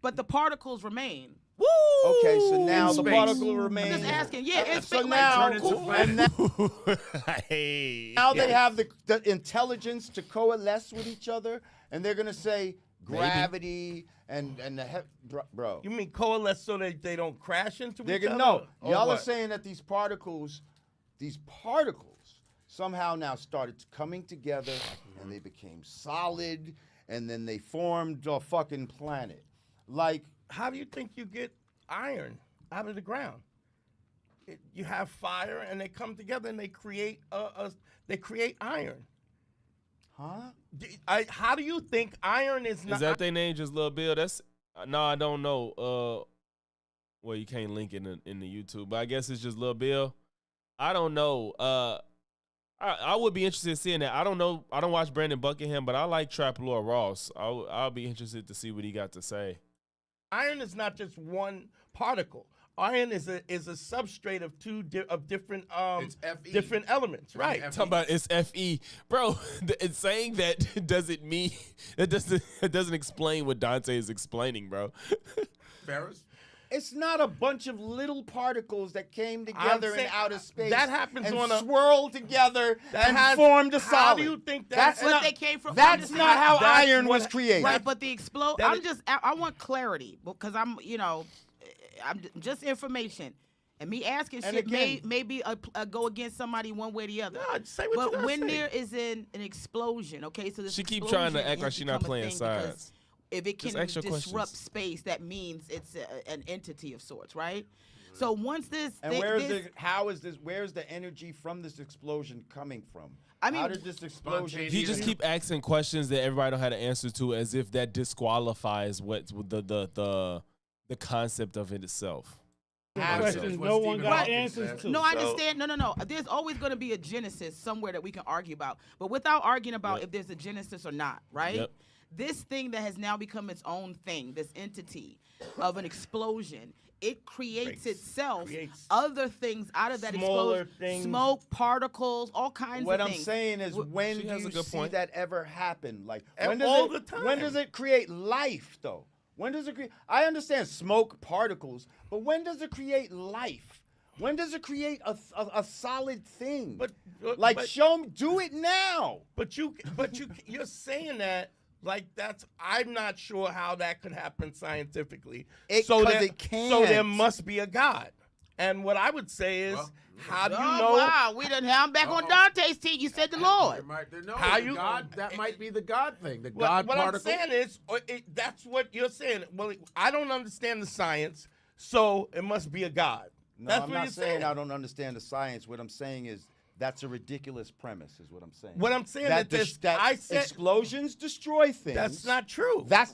But the particles remain. Woo! Okay, so now In the space. particle I'm remains. just asking. Yeah, it's So like, now, turn into and Hey. now they have the intelligence to coalesce with each other, and they're gonna say gravity and the bro. You mean coalesce so that they don't crash into They're each gonna other? no. Or Y'all are what? saying that these particles somehow now started coming together, and they became solid, and then they formed a fucking planet. Like, How do you think you get iron out of the ground? You have fire, and they come together, and they create iron. huh? How do you think iron is not? Is that their name, just Lil Bill? That's no, I don't know. Well, you can't link it in the YouTube, but I guess it's just Lil Bill. I don't know. I would be interested in seeing that. I don't know. I don't watch Brandon Buckingham, but I like Trap Lord Ross. I'll be interested to see what he got to say. Iron is not just one particle. Iron is a substrate of different different elements, right? Talking about it's Fe, bro. It's saying that doesn't mean it doesn't explain what Dante is explaining, bro. Ferris? It's not a bunch of little particles that came together in outer space. That happens and on a swirled together and formed a solid. How do you think that's but not? They came from. That's not how iron was created. Right, but the explode. I want clarity because I'm just information. And me asking and shit again, maybe go against somebody one way or the other. No, say what but when say. There is an explosion, okay, so this she keep trying to act like she's not playing sides. If it can disrupt space, that means it's an entity of sorts, right? So once this, and where's the energy from this explosion coming from? I mean, how did this explosion? He just keep asking questions that everybody don't have an answer to, as if that disqualifies what the concept of it itself. Questions no one got answers to. No, I understand. No. There's always going to be a genesis somewhere that we can argue about, but without arguing about if there's a genesis or not, right? Yep. This thing that has now become its own thing, this entity of an explosion, it creates other things out of that explosion. Smoke, particles, all kinds of things. What I'm saying is, when do you see that ever happen? Like, when does it create life, though? When does it create? I understand smoke, particles, but when does it create life? When does it create a solid thing? Do it now. But you're saying that. Like I'm not sure how that could happen scientifically. It can't. So there must be a God. And what I would say is, how do you know? Wow, I'm back on Dante's team. You said the Lord. That might be the God thing. The God what particle. I'm saying is, that's what you're saying. Well, I don't understand the science, so it must be a God. No, that's I'm what not you're saying I don't understand the science. What I'm saying is, that's a ridiculous premise, is what I'm saying. What I'm saying explosions destroy things. That's not true. That's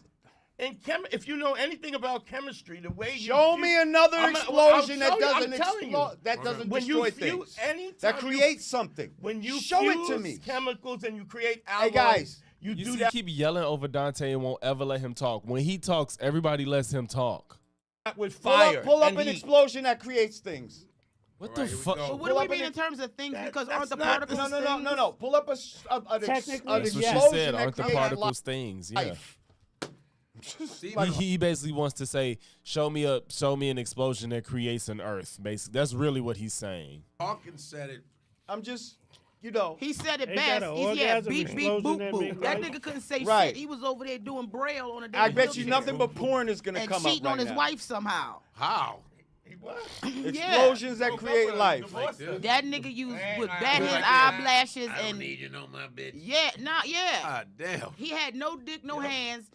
if you know anything about chemistry, the way show me another explosion that doesn't explode, that doesn't destroy things. That creates something. When you show it to me, chemicals and you create alloys. Hey guys, you keep yelling over Dante and won't ever let him talk. When he talks, everybody lets him talk. With fire, pull up an explosion that creates things. What the fuck? But what do we mean in terms of things? Because aren't the particles things? No. Pull up an That's what she explosion said. that Aren't the creates particles things? Yeah. Like, he basically wants to say, show me an explosion that creates an Earth. Basically, that's really what he's saying. Hawkins said it. I'm just, he said it best. Beep, beep, boop, boop. That nigga couldn't say shit. He was over there doing braille on a damn I bet you nothing but porn is gonna come up right now. And cheating on his wife somehow. How? Explosions that create life. That nigga would bat his eyelashes and. I don't need you know my bitch. Yeah. God damn. He had no dick, no hands,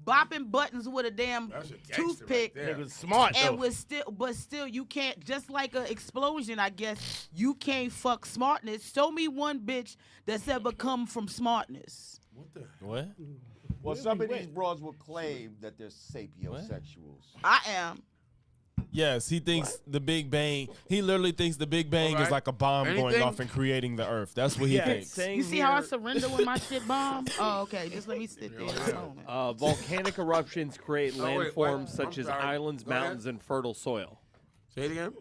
bopping buttons with a damn toothpick. It was smart and though. But still, you can't. Just like an explosion, I guess you can't fuck smartness. Show me one bitch that's ever come from smartness. What? Well, some of these broads will claim that they're sapiosexuals. I am. Yes, he thinks the Big Bang. He literally thinks the Big Bang is like a bomb going off and creating the Earth. That's what he thinks. You see how I surrender when my shit bomb? Oh, okay. Just let me sit there. Volcanic eruptions create landforms such as islands, mountains, and fertile soil. Say it again.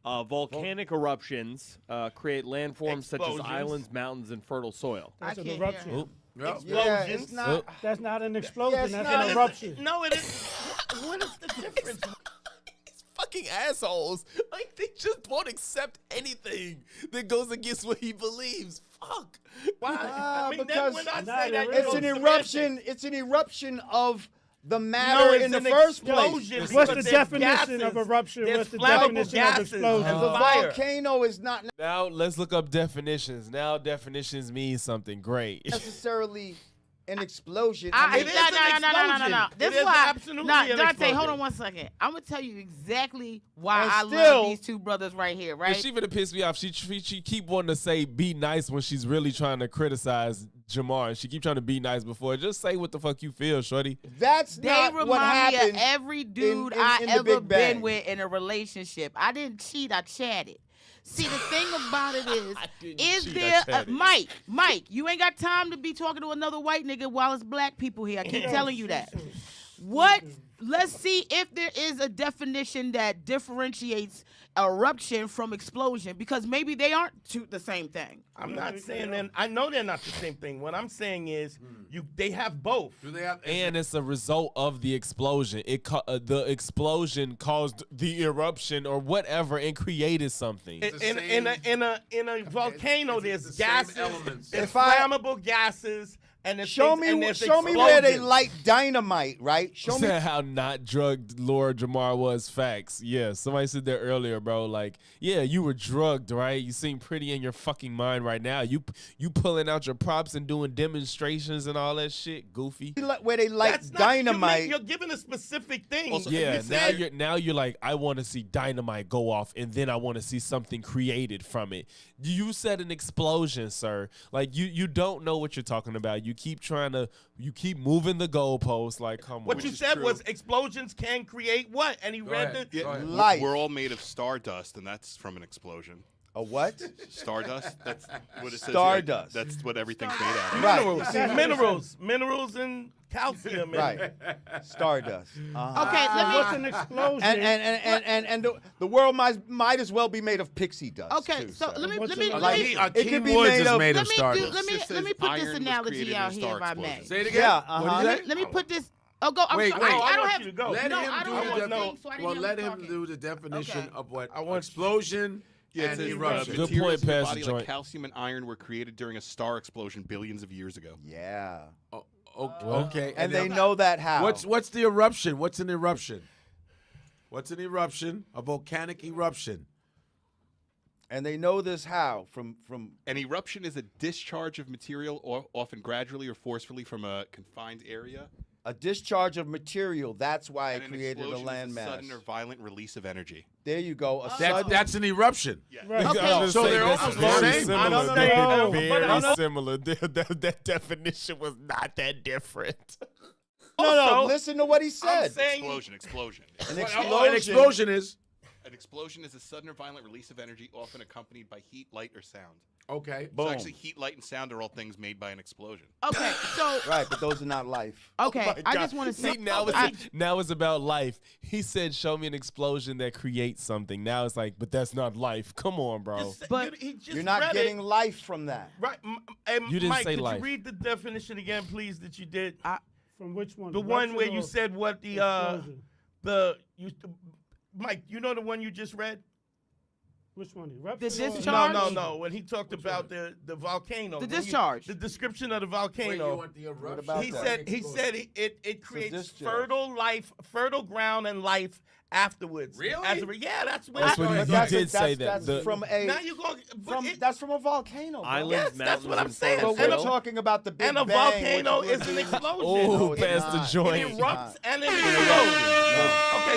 Volcanic eruptions create landforms such as islands, mountains, and fertile soil. That's an eruption. Yeah, it's not. That's not an explosion. Yeah, that's an eruption. No, it is. What is the difference? Fucking assholes. Like, they just won't accept anything that goes against what he believes. Fuck. Why? Because when I say that, it's an eruption. It's an eruption of the matter in the first place. What's the definition of eruption? What's the definition of explosion? The volcano is not Now let's look up definitions. Now definitions mean something great. necessarily an explosion. No. This is why. Absolutely Dante, hold on 1 second. I'm gonna tell you exactly why I love these two brothers right here. Right? She gonna piss me off. She keep wanting to say be nice when she's really trying to criticize Jamar, and she keep trying to be nice before. Just say what the fuck you feel, shorty. That's not what happened. They remind me of every dude I ever been with in a relationship. I didn't cheat. I chatted. See, the thing about it is there Mike, you ain't got time to be talking to another white nigga while it's black people here. I keep telling you that. What let's see if there is a definition that differentiates eruption from explosion, because maybe they aren't the same thing. I'm not saying that. I know they're not the same thing. What I'm saying is, they have both. Do they have? And it's a result of the explosion. The explosion caused the eruption or whatever and created something. In a volcano, there's gases, elements. there's flammable gases. And show me where they light dynamite, right? Show me how not drugged Laura Jamar was. Facts. Yeah, somebody said that earlier, bro. Like, yeah, you were drugged, right? You seem pretty in your fucking mind right now. You pulling out your props and doing demonstrations and all that shit, goofy. Where they light dynamite. You're giving a specific thing. Also, yeah, now you're like, I want to see dynamite go off, and then I want to see something created from it. You said an explosion, sir. Like, you don't know what you're talking about. You keep moving the goalposts. Like, come on. What you said was explosions can create what? And he read the life. We're all made of stardust, and that's from an explosion. A what? Stardust. That's what it says. Stardust. That's what everything's made out of. Right. Minerals and calcium. Right. Stardust. Okay, let me. What's an explosion? And the world might as well be made of pixie dust. Okay, too, so let me it could be made of stardust. Let me put this analogy out here, if I may. Say it again. Yeah. Let me put this. Oh, go. I'm Wait, sorry. wait. I don't have. You to go. Let him him do the definition Okay. of what explosion and eruption. Good point, Pastor body Joint. like calcium and iron were created during a star explosion billions of years ago. Yeah. Okay. And they know that how. What's the eruption? What's an eruption? What's an eruption? A volcanic eruption. And they know this how from An eruption is a discharge of material, often gradually or forcefully from a confined area. a discharge of material. That's why And it created a landmass. Sudden or violent release of energy. There you go. That's an eruption. Yeah. Right. Okay. So they're almost the same. Very similar. That definition was not that different. No, listen to what he said. Explosion. An explosion is? An explosion is a sudden or violent release of energy, often accompanied by heat, light, or sound. Okay. So actually, heat, light, and sound are all things made by an explosion. Okay, so right, but those are not life. Okay, I just want to say now it's about life. He said, "Show me an explosion that creates something." Now it's like, but that's not life. Come on, bro. But you're not getting life from that. Right. You didn't Mike, say could life. you read the definition again, please, that you did? From which one? The one where you said what Mike, you know the one you just read? Which one? Eruption? The discharge? No. When he talked about the volcano. The discharge. The description of the volcano. Wait, you want the eruption? He said it creates fertile ground and life afterwards. Really? That's what he did say that. That's from a. Now you go. That's from a volcano. Bro. Islands, that's what I'm saying. But we're talking about the Big and a Bang, volcano is an explosion. Oh, Pastor Joint. It erupts and it explodes.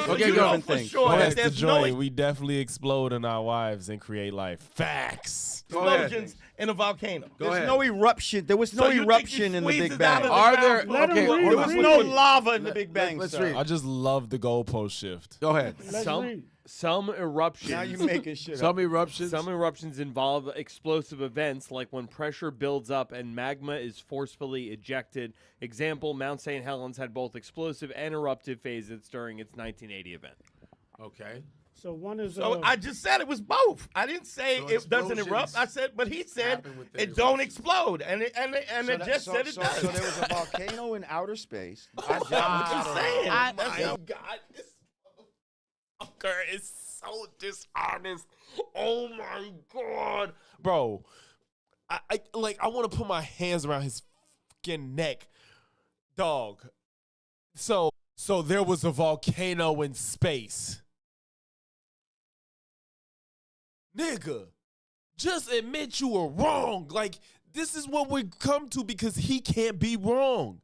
Okay, you know for sure that Pastor there's Joint, we definitely explode in our wives and create life. Facts. explosions in a volcano. There's no eruption. There was no eruption in the Big Bang. Are there? There was no lava in the Big Bang. Let's read. I just love the goalpost shift. Go ahead. Some eruptions. Now you're making shit Some up. eruptions. Some eruptions involve explosive events, like when pressure builds up and magma is forcefully ejected. Example: Mount St. Helens had both explosive and eruptive phases during its 1980 event. Okay. So one is. So I just said it was both. I didn't say it doesn't erupt. I said, but he said it don't explode, and it just said it does. So there was a volcano in outer space. That's what I'm saying. God, this fucker is so dishonest. Oh my God, bro. I want to put my hands around his fucking neck, dog. So there was a volcano in space. Nigga, just admit you were wrong. Like, this is what we come to because he can't be wrong.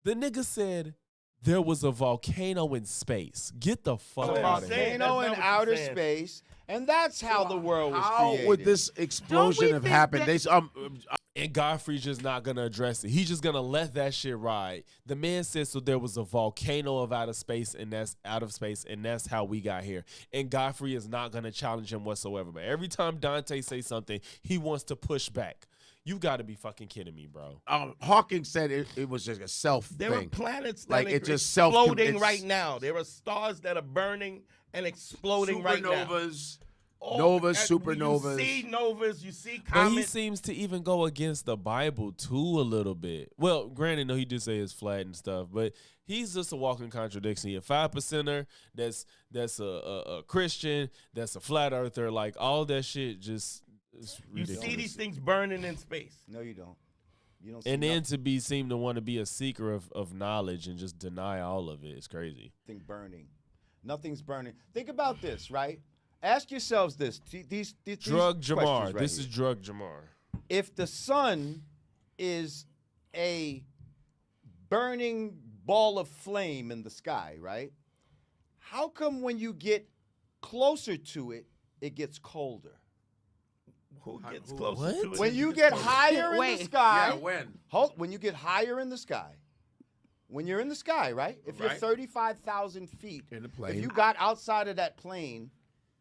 The nigga said there was a volcano in space. Get the fuck out of here. Volcano in outer space, and that's how the world was How created. would this explosion have happened? And Godfrey's just not gonna address it. He's just gonna let that shit ride. The man said so there was a volcano of outer space, and that's how we got here. And Godfrey is not gonna challenge him whatsoever. But every time Dante says something, he wants to push back. You got to be fucking kidding me, bro. Hawking said it was just a self thing. There are planets that like are it just exploding right now. There are stars that are burning and exploding right now. Supernovas. Novas, supernovas. You see novas, you see comets. But he seems to even go against the Bible too a little bit. Well, granted, no, he did say it's flat and stuff, but he's just a walking contradiction. A 5%er that's a Christian, that's a flat earther, like all that shit just is ridiculous. You see these things burning in space. No, you don't. You don't. And then seem to want to be a seeker of knowledge and just deny all of it. It's crazy. Burning. Nothing's burning. Think about this, right? Ask yourselves this. These Drug Jamar. Right this here. is Drug Jamar. If the sun is a burning ball of flame in the sky, right? How come when you get closer to it, it gets colder? Who gets closer to it? When you get higher in the sky. Yeah, when? When you get higher in the sky. When you're in the sky, right? If you're 35,000 feet, in the plane. if you got outside of that plane,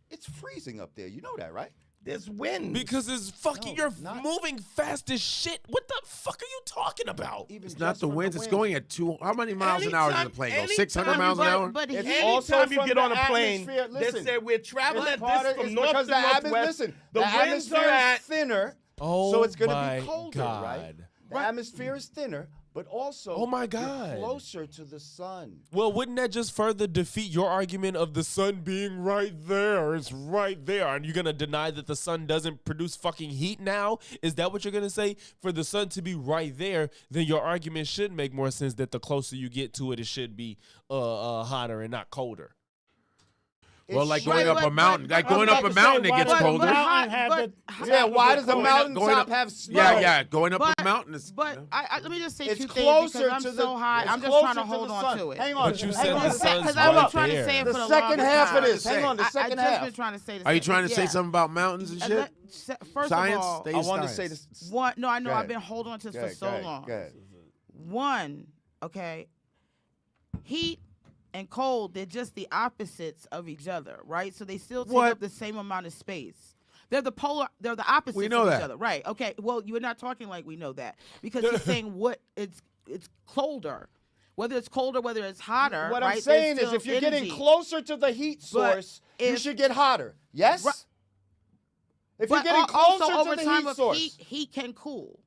it's freezing up there. You know that, right? There's wind. Because it's fucking, you're moving fast as shit. What the fuck are you talking about? It's not the winds. It's going at how many miles an hour does the plane go? 600 miles an hour? But anytime you get on a plane, they say we're traveling at this from north to northwest. The atmosphere is thinner, so it's going to be colder, God. right? The atmosphere is thinner, but also Oh my God. you're closer to the sun. Well, wouldn't that just further defeat your argument of the sun being right there? It's right there. And you're going to deny that the sun doesn't produce fucking heat now? Is that what you're going to say? For the sun to be right there, then your argument should make more sense that the closer you get to it, it should be hotter and not colder. Well, like going up a mountain. Like going up a mountain, it gets colder. Why does the mountaintop have snow? Yeah, going up a mountain is... But let me just say It's two things closer because to I'm the- so high. it's I'm just closer trying to to hold the on sun. to it. Hang on. But you Hang said on. the sun's Because I've been right trying to there. say it for The the second longest half of time. this. Hang on, the second I just half. been trying to say the Are you second- trying to say yeah. something about mountains and shit? First Science? of all, They I use wanted to science. say this. one. No, I know Go I've ahead. been holding on to this Go for ahead, so go ahead, long. go ahead. One, okay, heat and cold, they're just the opposites of each other, right? So they still take up the same amount of space. They're the opposites We know of that. each other. Right. Okay. Well, you're not talking like we know that. Because you're saying it's colder. Whether it's colder, whether it's hotter. What right, I'm saying there's is if still you're getting energy. closer to the heat source, you should get hotter. Yes? If you're But getting also closer over to the time heat of source. heat can cool.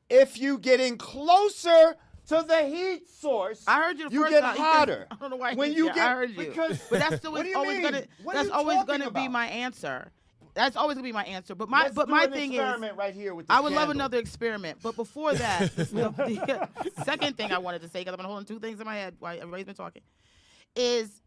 If you getting closer to the heat source, I heard you the you first get time. hotter. I don't know why when he- you yeah, get I heard you. because But that's still what do you always mean? gonna What are that's you always talking gonna be about? my answer. That's always gonna be my answer. But my Let's but do my an thing is experiment right here with I this would love candle. another experiment. But before that, the second thing I wanted to say, because I've been holding two things in my head while everybody's been talking, is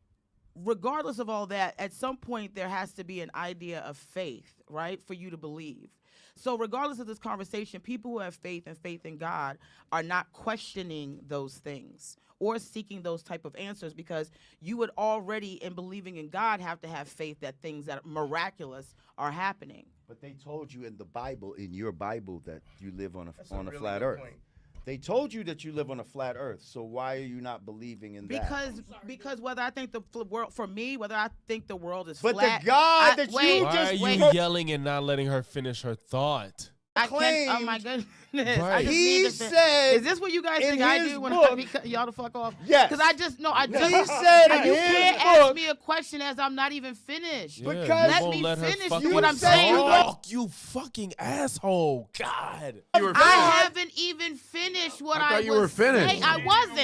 regardless of all that, at some point there has to be an idea of faith, right, for you to believe. So regardless of this conversation, people who have faith and faith in God are not questioning those things or seeking those type of answers, because you would already, in believing in God, have to have faith that things that are miraculous are happening. But they told you in the Bible, in your Bible, that you live on a really flat good earth. point. They told you that you live on a flat earth. So why are you not believing in that? Because whether I think the world, for me, whether I think the world is But flat, the God that Why you are just you yelling and not letting her finish her thought? I can't. Oh my goodness! I Right. just He need to said is this what you guys in think I his do when book- I be cutting y'all the fuck off? Yes. Because I just no. I just He said in you his can't book- ask me a question as I'm not even finished. Yeah, Because- you let won't me let her finish fucking what I'm saying. talk, you fucking asshole. God. You were I finished. haven't even finished what I thought you was were finished. saying. I wasn't.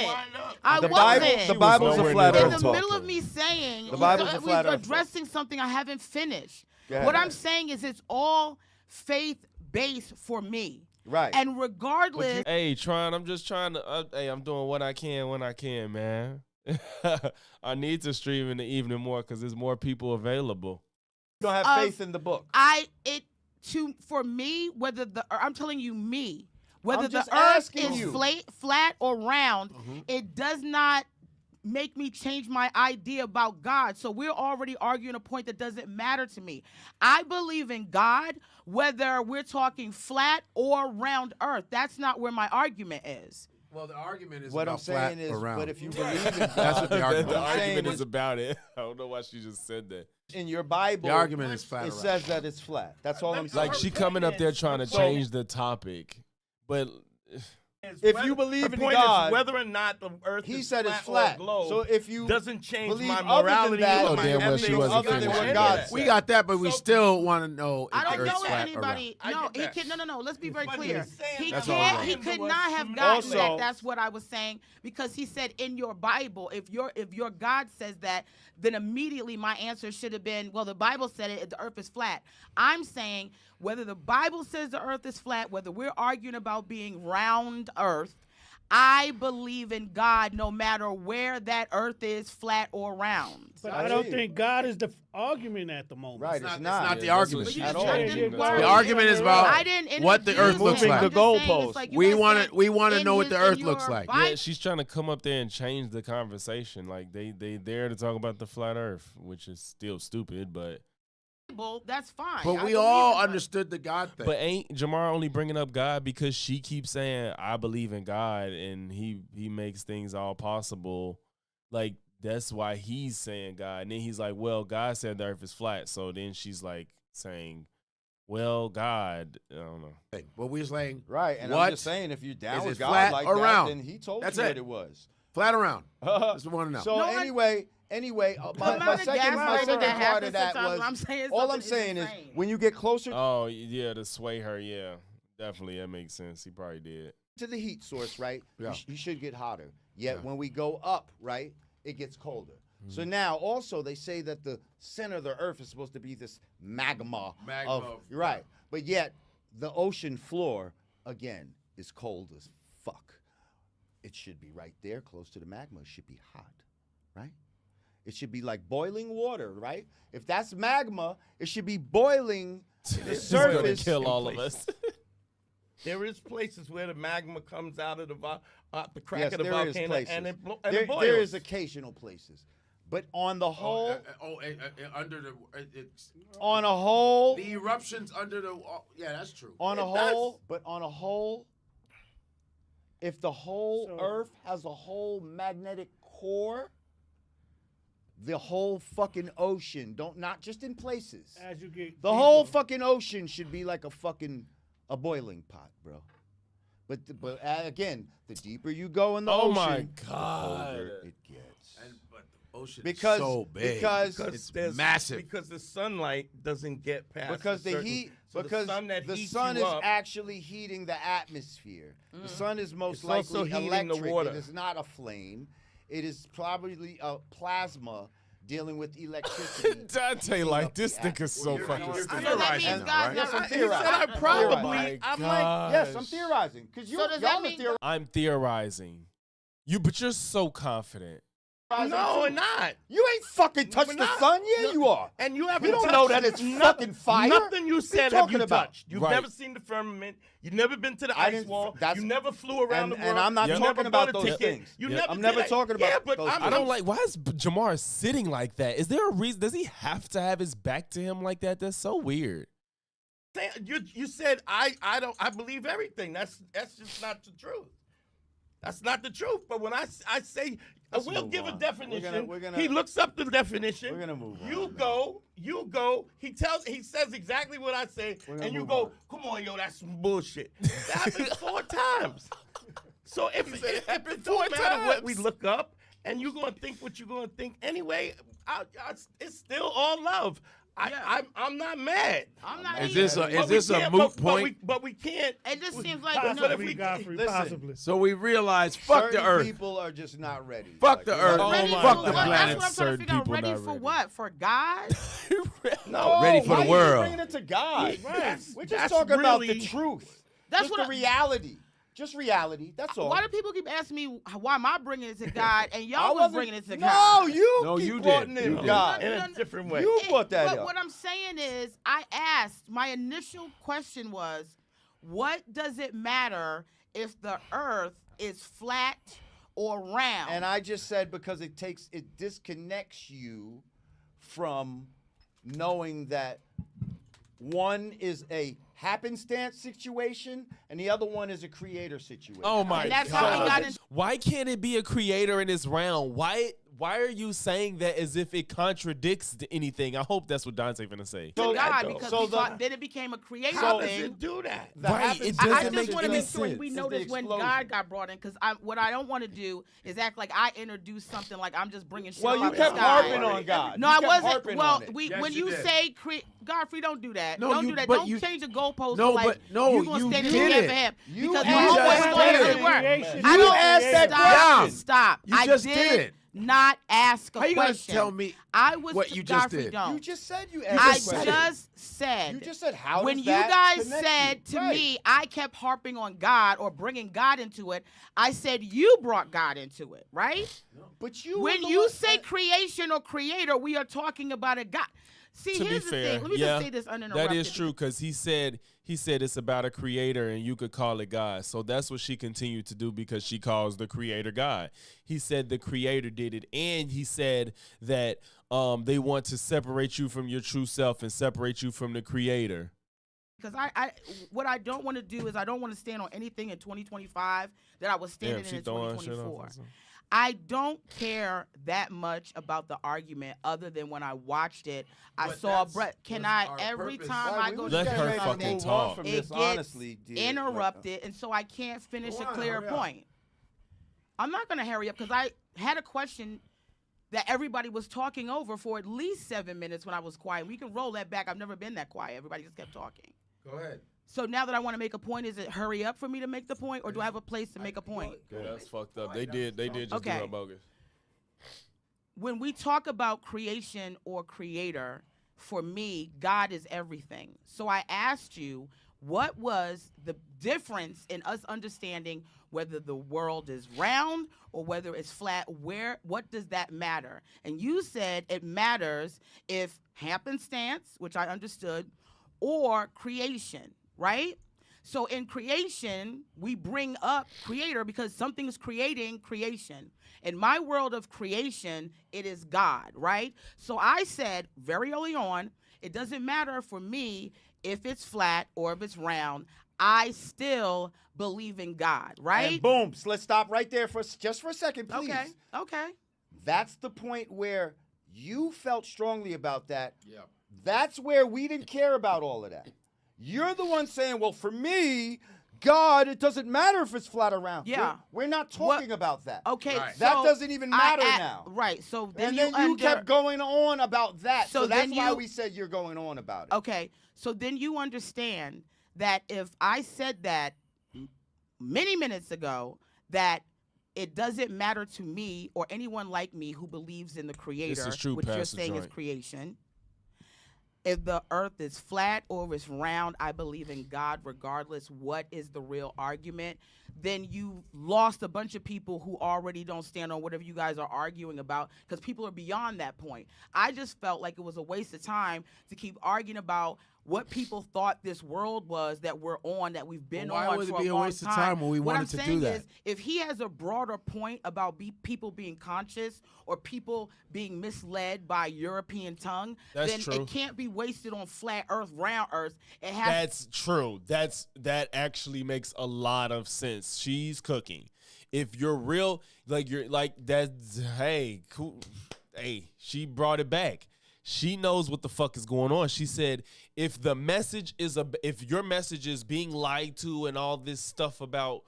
I The wasn't. Bible, the Bible's a nowhere flat near in earth the talk. middle of me saying The Bible's a flat we're earth talk. addressing something I haven't finished. Go ahead. What I'm saying is it's all faith-based for me. Right. And regardless, Hey, Tron, I'm just trying to. Hey, I'm doing what I can when I can, man. I need to stream in the evening more because there's more people available. You don't have faith in the book. for me, I'm telling you me, whether I'm the just earth asking is you. flat or round, it does not make me change my idea about God. So we're already arguing a point that doesn't matter to me. I believe in God, whether we're talking flat or round earth. That's not where my argument is. Well, the argument is what about I'm saying flat is, or round. but if you believe in God, that's what the argument. The argument is about it. I don't know why she just said that. In your Bible, The argument is flat. It says that it's flat. That's all I'm saying. Like she coming up there trying to change the topic, but if you believe in point God, is whether or not the Earth he is said flat it's flat. Or a globe, so if you doesn't change believe my other than morality, that, or my damn well she ethics, wasn't other than finished. what God said. We got that, but we still want to know if I the don't Earth's know flat anybody. or round. No, he can. No. Let's be very But clear. he's saying He That's can't. all He right. could not have gotten Also- that. That's what I was saying, because he said in your Bible, if your God says that, then immediately my answer should have been, well, the Bible said it. The Earth is flat. I'm saying whether the Bible says the Earth is flat, whether we're arguing about being round Earth, I believe in God no matter where that Earth is, flat or round. But I don't think God is the argument at the moment. Right, It's it's not not. the argument. At all. The argument is about what the Earth looks Moving like. the goalposts. We want to know what the Earth looks like. yeah, she's trying to come up there and change the conversation. Like they there to talk about the flat Earth, which is still stupid, but. That's fine. But I we believe all in God. understood the God thing. But ain't Jamar only bringing up God because she keeps saying, I believe in God, and he makes things all possible. Like, that's why he's saying God. And then he's like, well, God said the earth is flat. So then she's like saying, well, God, I don't know. But we're saying, Right, and what I'm just saying, if you're down is with it God flat like or that, round? then he told That's you it. what it was. Flat or round? That's what we want to know. So anyway, my second part of that was, all I'm saying is, when you get closer Oh, yeah, to sway her, yeah. Definitely, that makes sense. He probably did. to the heat source, right, Yeah. you should get hotter. Yet when we go up, right, it gets colder. Mm-hmm. So now, also, they say that the center of the earth is supposed to be this magma. You're right. But yet, the ocean floor, again, is cold as fuck. It should be right there, close to the magma. It should be hot, right? It should be like boiling water, right? If that's magma, it should be boiling the surface. It's gonna kill all of us. There is places where the magma comes out of the crack Yes, of the there is volcano places. and it boils. There is occasional places. But on the whole, under the it's on a whole, the eruptions under the yeah, that's true. on a whole, but on a whole, if the whole Earth has a whole magnetic core, the whole fucking ocean, not just in places. As you get The whole fucking ocean should be like a boiling pot, bro. But again, the deeper you go in the ocean, my the God. colder it gets. But the ocean Because- is so big. because it's there's- massive. Because the sunlight doesn't get past. Because a the certain- heat, so because the the sun sun is is actually heating the atmosphere. The sun is most It's also likely heating the electric. water. It is not a flame. It is probably a plasma dealing with electricity. Dante, like, this nigga's so fucking you're stupid. theorizing, right? Yes, I'm He theorizing. said I I'm probably. theorizing. I'm God. like, Yes, I'm theorizing. Because So does that mean- I'm theorizing. But you're so confident. no, we're not. You ain't fucking touched We're the not. sun yet. No. You are. And you haven't. You don't touched know that it's fucking fire. Nothing you What said you have you talking about? touched. You've Right. never seen the firmament. You've never been to the I ice didn't- wall. that's- You never flew around the world. And I'm not You talking never about bought a those ticket. things. You Yeah. never I'm did never that. talking about Yeah, but those I'm, I don't like, why is Jamar sitting like that? Is there a reason? Does he have to have his back to him like that? That's so weird. You said I believe everything. That's just not the truth. That's not the truth. But when I say Let's we'll move give a on. definition, We're gonna- he looks up the definition. We're gonna move on. You go. He says exactly what I say, We're gonna and you move go, on. come on, yo, that's some bullshit. That happened 4 times. So if it don't matter what we look up, and you're gonna think what you're gonna think anyway, it's still all love. I'm not mad. I'm not Is either. this a moot point? But we can't. It just seems like Possibly, Godfrey, listen. possibly. So we realize, fuck the Certain Earth. people are just not ready. Fuck the Earth. Ready my Fuck for the what? God. planet. That's what I'm trying to Certain figure out. people Ready not for ready. what? For God? No, Ready for why the you world. bringing it to God? Right. We're just That's talking about really- the truth. That's just what the reality. Just reality. That's all. Why do people keep asking me why am I bringing it to God and I y'all was wasn't- bringing it to No, God? you No, keep you broughting did. in You did. God. in a different way. You brought that But up. what I'm saying is, I asked, my initial question was, what does it matter if the earth is flat or round? And I just said because it disconnects you from knowing that one is a happenstance situation, and the other one is a creator situation. Oh my And that's God. how we got into. Why can't it be a creator in this round? Why are you saying that as if it contradicts anything? I hope that's what Dante's gonna say. To God, because then it became a creator How thing. does it do that? Right, it I doesn't just make want to any make sure sense. we notice when God got brought in, because what I don't want to do is act like I introduced something like I'm just bringing shit Well, out you the kept sky. harping on God. No, You I kept wasn't. harping Well, on it. Yes, when you you did. say Godfrey, don't do that. No, Don't you- do that. but Don't you- change the goalpost. No, like, but no, you gonna you stand in did the gap it. for him You because asked my homeboy that was going to question. work. Creation. I You don't asked that stop. question. Stop. You I just did did it. not ask a How you gonna question. tell me I was what you just Godfrey did? Don't. You just said you I asked that question. just said. You just said how when does you that guys connect said you? to Right. me, I kept harping on God or bringing God into it. I said you brought God into it, right? But you When were the you one- say creation or creator, we are talking about a God. See, To be here's the fair, thing. Let me yeah, just say this uninterrupted. that is true because he said it's about a creator and you could call it God. So that's what she continued to do because she calls the creator God. He said the creator did it, and he said that they want to separate you from your true self and separate you from the creator. Because what I don't want to do is I don't want to stand on anything in 2025 that I was standing in 2024. I don't care that much about the argument other than when I watched it. I But saw that's Brett. Can was I our every purpose. time Right, I we go was to Let getting her ready to fucking move talk. on from it this, gets honestly, dear. interrupted, and so I can't finish Go a on, clear hurry up. point. I'm not going to hurry up because I had a question that everybody was talking over for at least 7 minutes when I was quiet. We can roll that back. I've never been that quiet. Everybody just kept talking. Go ahead. So now that I want to make a point, is it hurry up for me to make the point, or do I have a place to make a point? Yeah, that's fucked up. They did just do Okay. her bogus. When we talk about creation or creator, for me, God is everything. So I asked you, what was the difference in us understanding whether the world is round or whether it's flat? What does that matter? And you said it matters if happenstance, which I understood, or creation, right? So in creation, we bring up creator because something is creating creation. In my world of creation, it is God, right? So I said very early on, it doesn't matter for me if it's flat or if it's round. I still believe in God, right? And boom, so let's stop right there just for a second, please. Okay. That's the point where you felt strongly about that. Yeah. That's where we didn't care about all of that. You're the one saying, well, for me, God, it doesn't matter if it's flat or round. Yeah. We're not talking about that. Okay. Right. That so doesn't even matter now. Right. So then And then you kept going on about that. So So that's then why you- we said you're going on about it. Okay, so then you understand that if I said that many minutes ago, that it doesn't matter to me or anyone like me who believes in the creator, is true, which you're Pastor saying is Joint. creation. If the earth is flat or if it's round, I believe in God regardless what is the real argument. Then you lost a bunch of people who already don't stand on whatever you guys are arguing about because people are beyond that point. I just felt like it was a waste of time to keep arguing about what people thought this world was that we're on, that we've been Why on would it for be a a long waste of time. time when we What wanted I'm to do saying that? is, if he has a broader point about people being conscious or people being misled by European tongue, That's then true. it can't be wasted on flat Earth, round Earth. It has. That's true. That actually makes a lot of sense. She's cooking. If you're real, you're like that's hey, cool. Hey, she brought it back. She knows what the fuck is going on. She said, if your message is being lied to and all this stuff about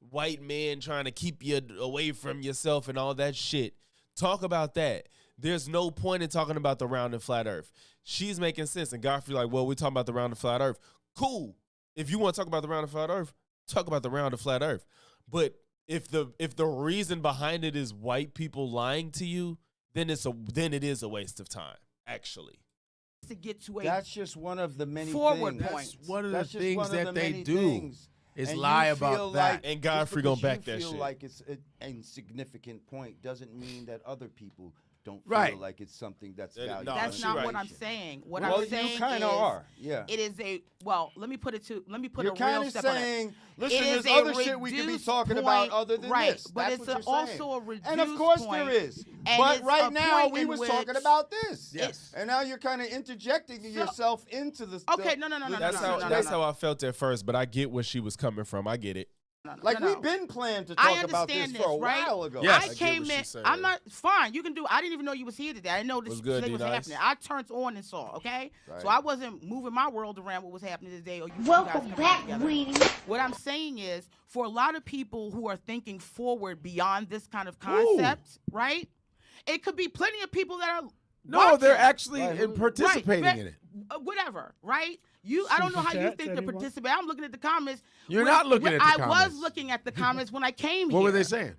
white men trying to keep you away from yourself and all that shit, talk about that. There's no point in talking about the round and flat earth. She's making sense. And Godfrey like, well, we're talking about the round and flat earth. Cool. If you want to talk about the round and flat earth, talk about the round and flat earth. But if the reason behind it is white people lying to you, then it is a waste of time. Actually, to get to That's just one of the many forward things. point. That's one of That's the just things one of that the they many do things. is And lie you feel about that. like And just Godfrey because gonna back you that feel shit. like it's an insignificant point doesn't mean that other people don't feel Right. like it's something that's No, valuable. That's not what I'm information. saying. What Well, I'm saying you kind is, of are. Yeah. it is a well. Let me put it kind of are. Yeah. It is a well. Let me put You're a real kind of step on it. saying, listen, It is there's a other shit we could be reduced talking about point, other than right, this. but That's it's what you're also saying. a reduced And of course point, there is. and But it's right a now point we in was which- talking about this. Yes. And now you're kind of interjecting yourself into the stuff. Okay, no. That's how I felt at first, but I get where she was coming from. I get it. Like No. we've been planning to I talk about this understand for a right? while ago. Yes. I I get came what in. she's saying. I'm not fine. You can do. I didn't even know you was here today. I didn't know this What's good, thing was D-Nice? happening. I turned on and saw. Okay, Right. so I wasn't moving my world around what was happening today. Or you Welcome guys back, together. Weenie. What I'm saying is, for a lot of people who are thinking forward beyond this kind of concept, right? It could be plenty of people that are. No, watching. they're actually Right. participating Right. in it. Whatever, right? I don't know how you Chats, think to anyone? participate. I'm looking at the comments. You're not looking at the I comments. was looking at the comments when I came here. What were they saying?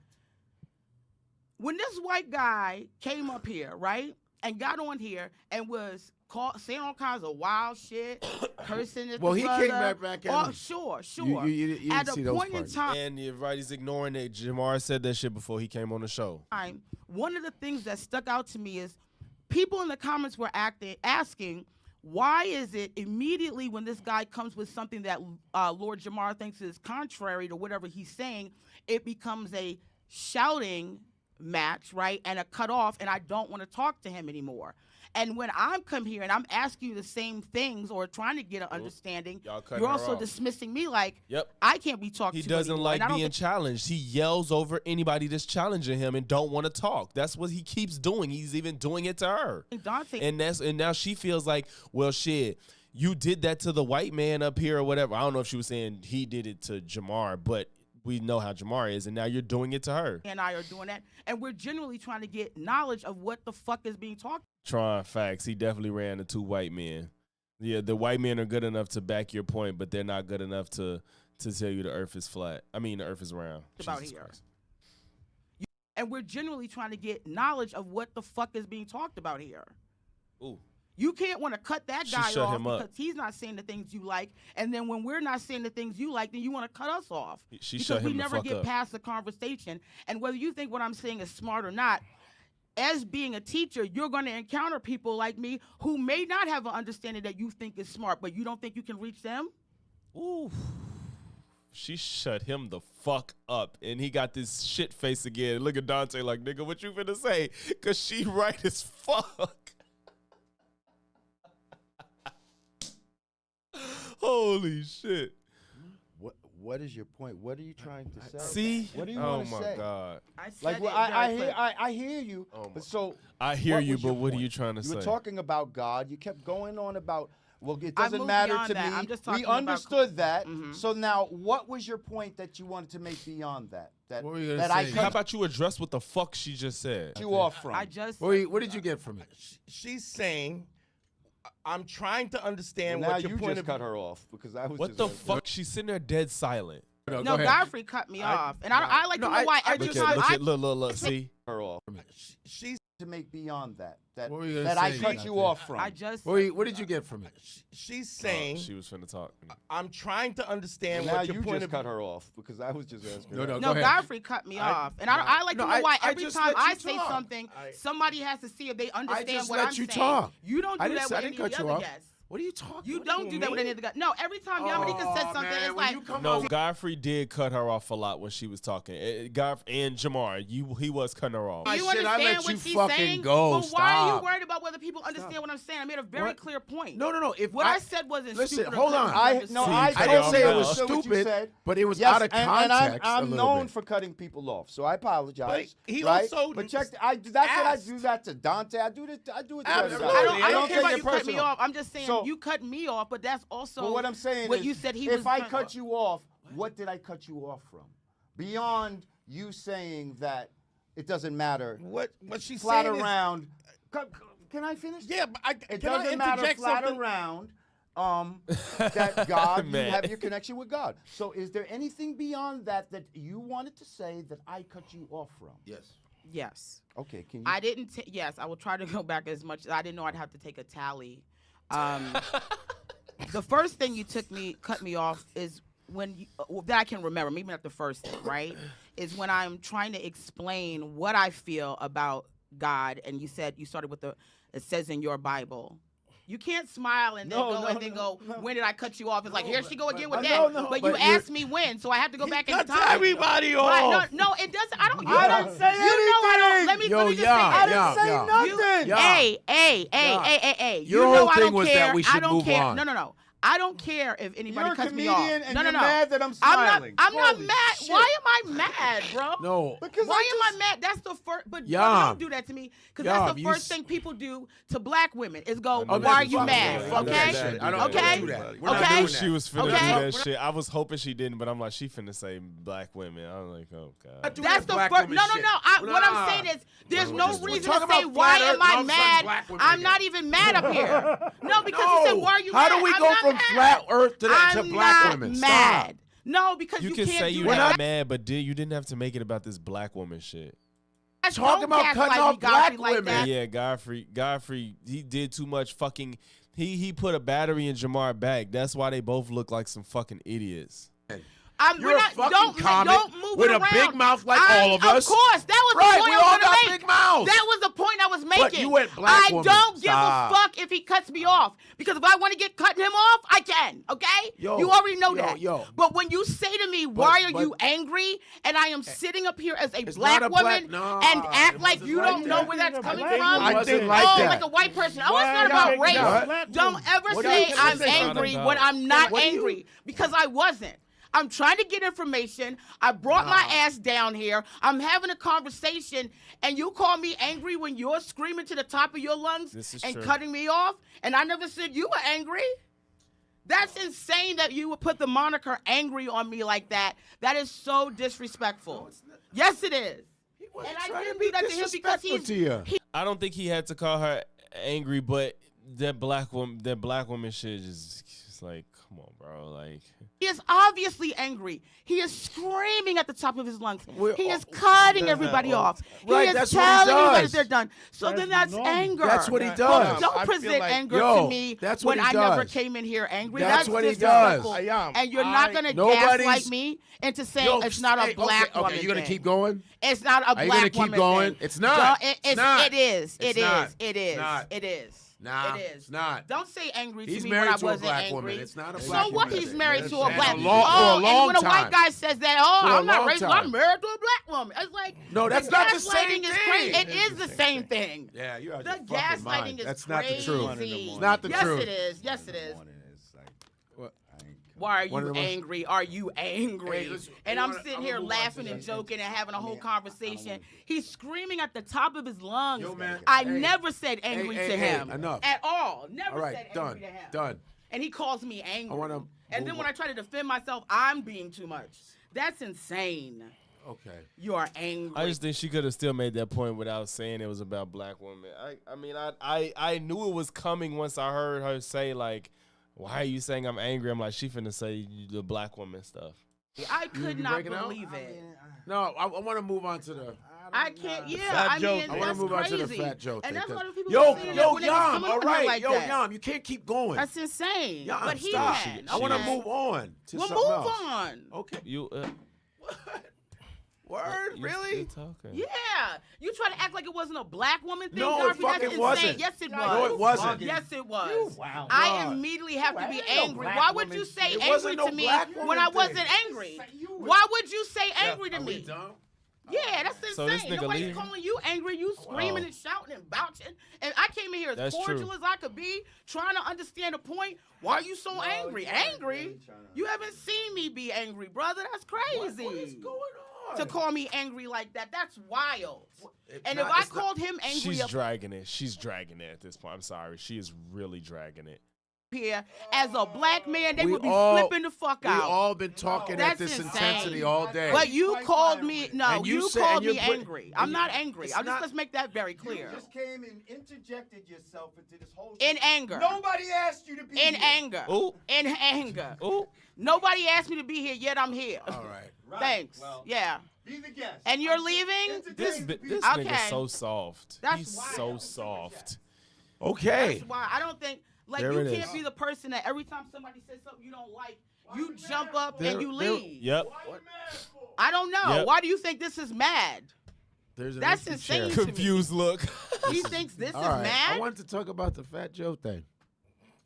When this white guy came up here, right, and got on here and was saying all kinds of wild shit, cursing at Well, the he brother. came back at Oh, him. sure. You didn't At see a those point in parts. time, And you're right, he's ignoring it. Jamar said that shit before he came on the show. one of the things that stuck out to me is people in the comments were asking, why is it immediately when this guy comes with something that Lord Jamar thinks is contrary to whatever he's saying, it becomes a shouting match, right, and a cutoff, and I don't want to talk to him anymore. And when I'm come here and I'm asking you the same things or trying to get an understanding, cutting you're her also off. dismissing me like Yep. I can't be talked He to doesn't anymore. like And I don't being think- challenged. He yells over anybody that's challenging him and don't want to talk. That's what he keeps doing. He's even doing it to her. Dante, And now she feels like, well, shit, you did that to the white man up here or whatever. I don't know if she was saying he did it to Jamar, but we know how Jamar is, and now you're doing it to her. and I are doing that, and we're generally trying to get knowledge of what the fuck is being talked. Trying facts. He definitely ran to two white men. Yeah, the white men are good enough to back your point, but they're not good enough to tell you the earth is flat. I mean, the earth is round. About Jesus here. Christ. And we're generally trying to get knowledge of what the fuck is being talked about here. Ooh. You can't want to cut that She guy shut off him up. because he's not saying the things you like, and then when we're not saying the things you like, then you want to cut us off. She because shut we him the never fuck get up. past the conversation. And whether you think what I'm saying is smart or not, as being a teacher, you're going to encounter people like me who may not have an understanding that you think is smart, but you don't think you can reach them. Ooh. She shut him the fuck up, and he got this shit face again. Look at Dante like, nigga, what you finna say? Because she right as fuck. Holy shit. What is your point? What are you trying to say? See? What do you Oh want to my say? God. I said Like, it well, very I hear you. Oh But so I hear you, was but your what are point? you trying to You say? were talking about God. You kept going on about, well, it I doesn't moved matter beyond to that. me. I'm just talking We about understood that. Mhm. So now, what was your point that you wanted to make beyond that? That What were you gonna that I say? How cut about you address what the fuck she just said? you off from? I just What did you get from it? She's saying, I'm trying to understand Well, now what your you point just of cut her off because I was What just the asking. fuck? She's sitting there dead silent. No, no, go ahead. Godfrey cut me off, and I like to know why every Look time at, look, see? her off. She's To make beyond that. That What were you gonna that I say, cut Dante? you off from. I just What did you get from it? she's saying, She was finna talk. I'm trying to understand Well, now what your you point just of cut her off because I was just asking. No, her. no, No, go ahead. Godfrey cut me off, and I like to No, know why I every just time let you I say talk. something, somebody has to see if they understand just what let I'm you saying. talk. You don't do I that didn't- with I didn't any cut of you the other off. guests. What are you talking? You what don't do that with any of the guys. No, every time Yamanika says something, man, it's when like you come No, on- Godfrey did cut her off a lot when she was talking. Godfrey and Jamar, he was cutting her off. you shit, I understand let what you she's fucking saying? go. But why are you Stop. worried about whether people understand what I'm saying? I made a very What? clear point. No. If What I said wasn't listen, stupid. or hold couldn't on. be I understood. I cut didn't off say it now. was Understood what you stupid, said. but it was Yes, out of and context. I'm a little known bit. for cutting people off, so I apologize. But he right? also But check, that's what I asked. do that to Dante. I do it to Absolutely. everybody. I don't care take about it you cutting me personal. off. I'm just saying So- you cut me off, but that's also But what I'm saying what is, you said he if was I trying- cut you off, what did I cut you off from? Beyond you saying that it doesn't matter. what she's Flat saying around. Can I finish? Yeah, but It can I doesn't matter interject flat something? around that God, you Man. have your connection with God. So is there anything beyond that that you wanted to say that I cut you off from? Yes. Yes. Okay, can you? I didn't. Yes, I will try to go back as much. I didn't know I'd have to take a tally. The first thing you cut me off is when you, that I can remember. Maybe not the first thing, right? Is when I'm trying to explain what I feel about God, and you said you started with it says in your Bible. You can't smile and then go, when did I cut you off? It's like, here she go again with that. But you asked me when, so I have to go back in time. Everybody off. Right, no, it doesn't. I didn't say anything. Let me just say I didn't say nothing. Hey. Your whole thing was that we should move on. No. I don't care if anybody cuts me off. And you're mad that I'm smiling. I'm not mad. Shit. Why am I mad, bro? No. Because why am I mad? That's the first. But don't do that to me, because that's the first thing people do to black women is go, "Why are you mad?" Okay. Okay. She was finna do that shit. I was hoping she didn't, but I'm like, she finna say black women. I'm like, oh god. That's the first. No. What I'm saying is, there's no reason to say why am I mad. I'm not even mad up here. No, because you said why are you mad? How do we go from flat Earth to black women? I'm not mad. No, because you can say can't you're do not that. mad, but you didn't have to make it about this black woman shit. Talking about cutting off black women. Yeah, Godfrey, he did too much fucking. He put a battery in Jamar back. That's why they both look like some fucking idiots. You're a fucking comic don't move with it a around. big mouth like all of us. Of course, that was right, the point we I was all going got to make. big mouths. That was the point I was making. But you went black I woman. don't give Stop. a fuck if he cuts me off, because if I want to get cutting him off, I can. Okay, you already know that. But when you say to me, "Why are you angry?" and I am sitting up here as a black woman and act like you don't know where that's coming from, I didn't like that. like a white person. Oh, it's not about race. Don't ever say I'm angry when I'm not angry, because I wasn't. I'm trying to get information. I brought my ass down here. I'm having a conversation, and you call me angry when you're screaming to the top of your lungs and cutting me off, and I never said you were angry? That's insane that you would put the moniker angry on me like that. That is so disrespectful. Yes, it is. And I didn't do that to him because I don't think he had to call her angry, but that black woman shit is just like, come on, bro. Like, he is obviously angry. He is screaming at the top of his lungs. He is cutting everybody off. Right, he is telling everybody that they're done. So then that's anger. That's what he does. Well, don't present anger to me when I never came in here angry. That's what he does. And you're not going to gaslight me into saying it's not a black woman. Okay, you're going to keep going? It's not a black woman. Are you going to keep going? Thing. It's not. It is. It is. Nah, it is. It's not. Don't say angry He's to me when I wasn't black angry. Woman. It's not a so black what? woman. He's married to a black woman. And when a white guy says that, I'm not racist. I'm married to a black woman. It's like, no, that's not the same thing. It is the same thing. Yeah, you're the gaslighting is that's crazy. Not the truth. It's not the truth. Yes, it is. Why are you angry? Are you angry? Hey, listen, and I'm sitting here laughing and joking and having a whole conversation. He's screaming at the top of his lungs. I never said angry to him. Enough. At all. Never said done, angry to him. Done. And he calls me angry. And then when on. I try to defend myself, I'm being too much. That's insane. Okay. You are angry. I just think she could have still made that point without saying it was about black women. I knew it was coming once I heard her say, like, why are you saying I'm angry? I'm like, she finna say the black woman stuff. I could not believe it. No, I want to move on to the. I can't. Yeah, I mean, I want to move on to the fat joke. And that's what people Yam, all right, Yam, you can't keep going. That's insane. Yam, but he stop. can. I want to move on. We'll move on. Okay. You. Word? Really? Yeah. You try to act like it wasn't a black woman thing. No, it fucking wasn't. Yes, it was. No, it wasn't. Yes, it was. Wow. I immediately have to be angry. Why would you say angry to me when I wasn't angry? Why would you say angry to me? Yeah, that's insane. Nobody's calling you angry. You screaming and shouting and vouching. And I came in here as cordial as I could be, trying to understand a point. Why are you so angry? Angry? You haven't seen me be angry, brother. That's crazy. What is going on? To call me angry like that, that's wild. And if I called him angry, she's dragging it. She's dragging it at this point. I'm sorry, she is really dragging it. Here, as a black man, they would be flipping the fuck out. We all been talking at this intensity all day. But you called me. No, you called me angry. I'm not angry. Let's make that very clear. You just came and interjected yourself into this whole. In anger. Nobody asked you to be in here. anger. Ooh. In anger. Ooh. Nobody asked me to be here, yet I'm here. All right. Thanks. Well, yeah. Be the guest. And you're leaving? This nigga's so soft. He's so soft. Okay. That's why I don't think, like, you can't be the person that every time somebody says something you don't like, you jump up and you leave. Yep. I don't know. Yep. Why do you think this is mad? That's insane. Confused look. He thinks this is right. mad. I wanted to talk about the Fat Joe thing.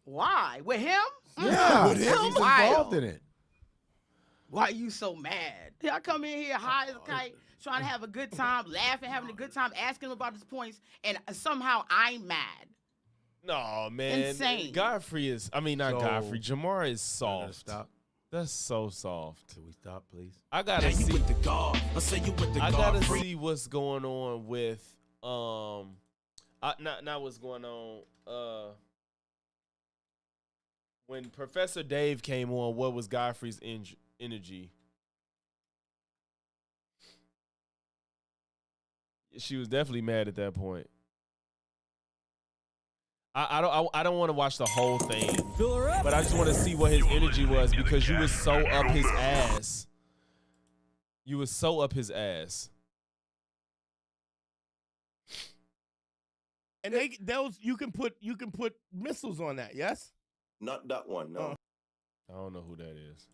Why? With him? Yeah, with him. He's involved in it. Why are you so mad? I come in here high as a kite, trying to have a good time, laughing, having a good time, asking him about his points, and somehow I'm mad. No, man. Insane. Godfrey is, Godfrey. Jamar is soft. Stop. That's so soft. Can we stop, please? I gotta see. I gotta see what's going on with not what's going on. When Professor Dave came on, what was Godfrey's energy? She was definitely mad at that point. I don't want to watch the whole thing, but I just want to see what his energy was because you was so up his ass. You was so up his ass. And you can put missiles on that, yes? Not that one, no. I don't know who that is.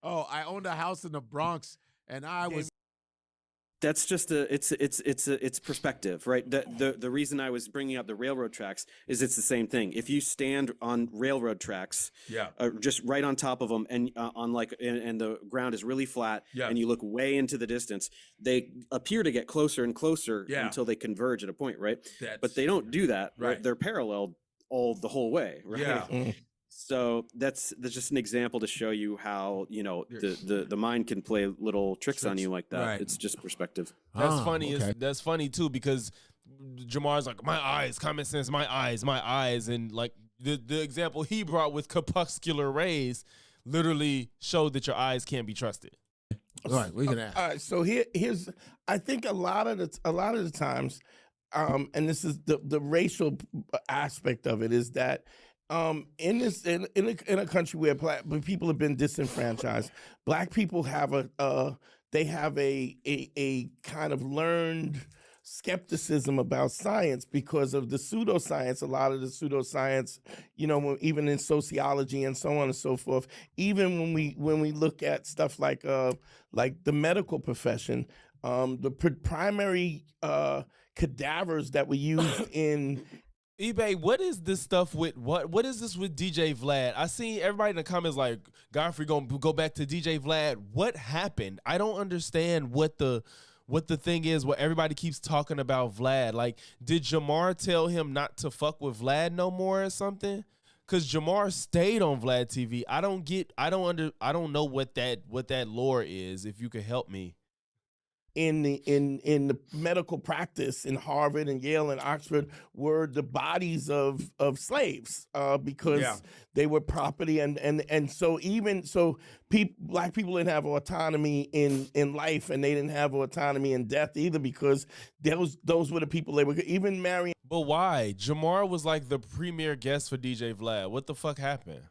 Oh, I owned a house in the Bronx, and I was. That's just it's perspective, right? The reason I was bringing up the railroad tracks is it's the same thing. If you stand on railroad tracks, just right on top of them, and and the ground is really flat, and you look way into the distance, they appear to get closer and closer until they converge at a point, right? But they don't do that, right? They're parallel the whole way, right? Yeah. So that's just an example to show you how the mind can play little tricks on you like that. Right. It's just perspective. That's funny. Okay. That's funny too because Jamar's like my eyes, common sense, my eyes, and like the example he brought with crepuscular rays literally showed that your eyes can't be trusted. All right, we can ask. All right, so here's I think a lot of the times, and this is the racial aspect of it is that. In a country where people have been disenfranchised, Black people have a kind of learned skepticism about science because of the pseudoscience. A lot of the pseudoscience, even in sociology and so on and so forth. Even when we look at stuff like the medical profession, the primary cadavers that were used in eBay, what is this stuff with what is this with DJ Vlad? I seen everybody in the comments like Godfrey gonna go back to DJ Vlad. What happened? I don't understand what the thing is where everybody keeps talking about Vlad. Like, did Jamar tell him not to fuck with Vlad no more or something? Cause Jamar stayed on Vlad TV. I don't know what that lore is. If you could help me. In the medical practice in Harvard and Yale and Oxford were the bodies of slaves because they were property and so Black people didn't have autonomy in life and they didn't have autonomy in death either because those were the people they were even marrying. But why? Jamar was like the premier guest for DJ Vlad. What the fuck happened?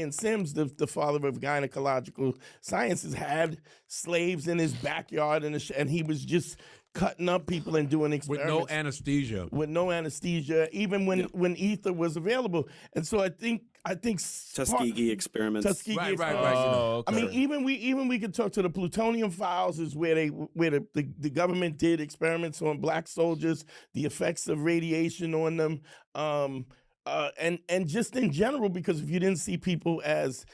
And Sims, the father of gynecological sciences, had slaves in his backyard, and he was just cutting up people and doing experiments. With no anesthesia. With no anesthesia, even when ether was available. And so I think Tuskegee experiments. Tuskegee Right. Oh, okay. I mean, even we could talk to the plutonium files is where the government did experiments on Black soldiers, the effects of radiation on them. And just in general, because if you don't see people as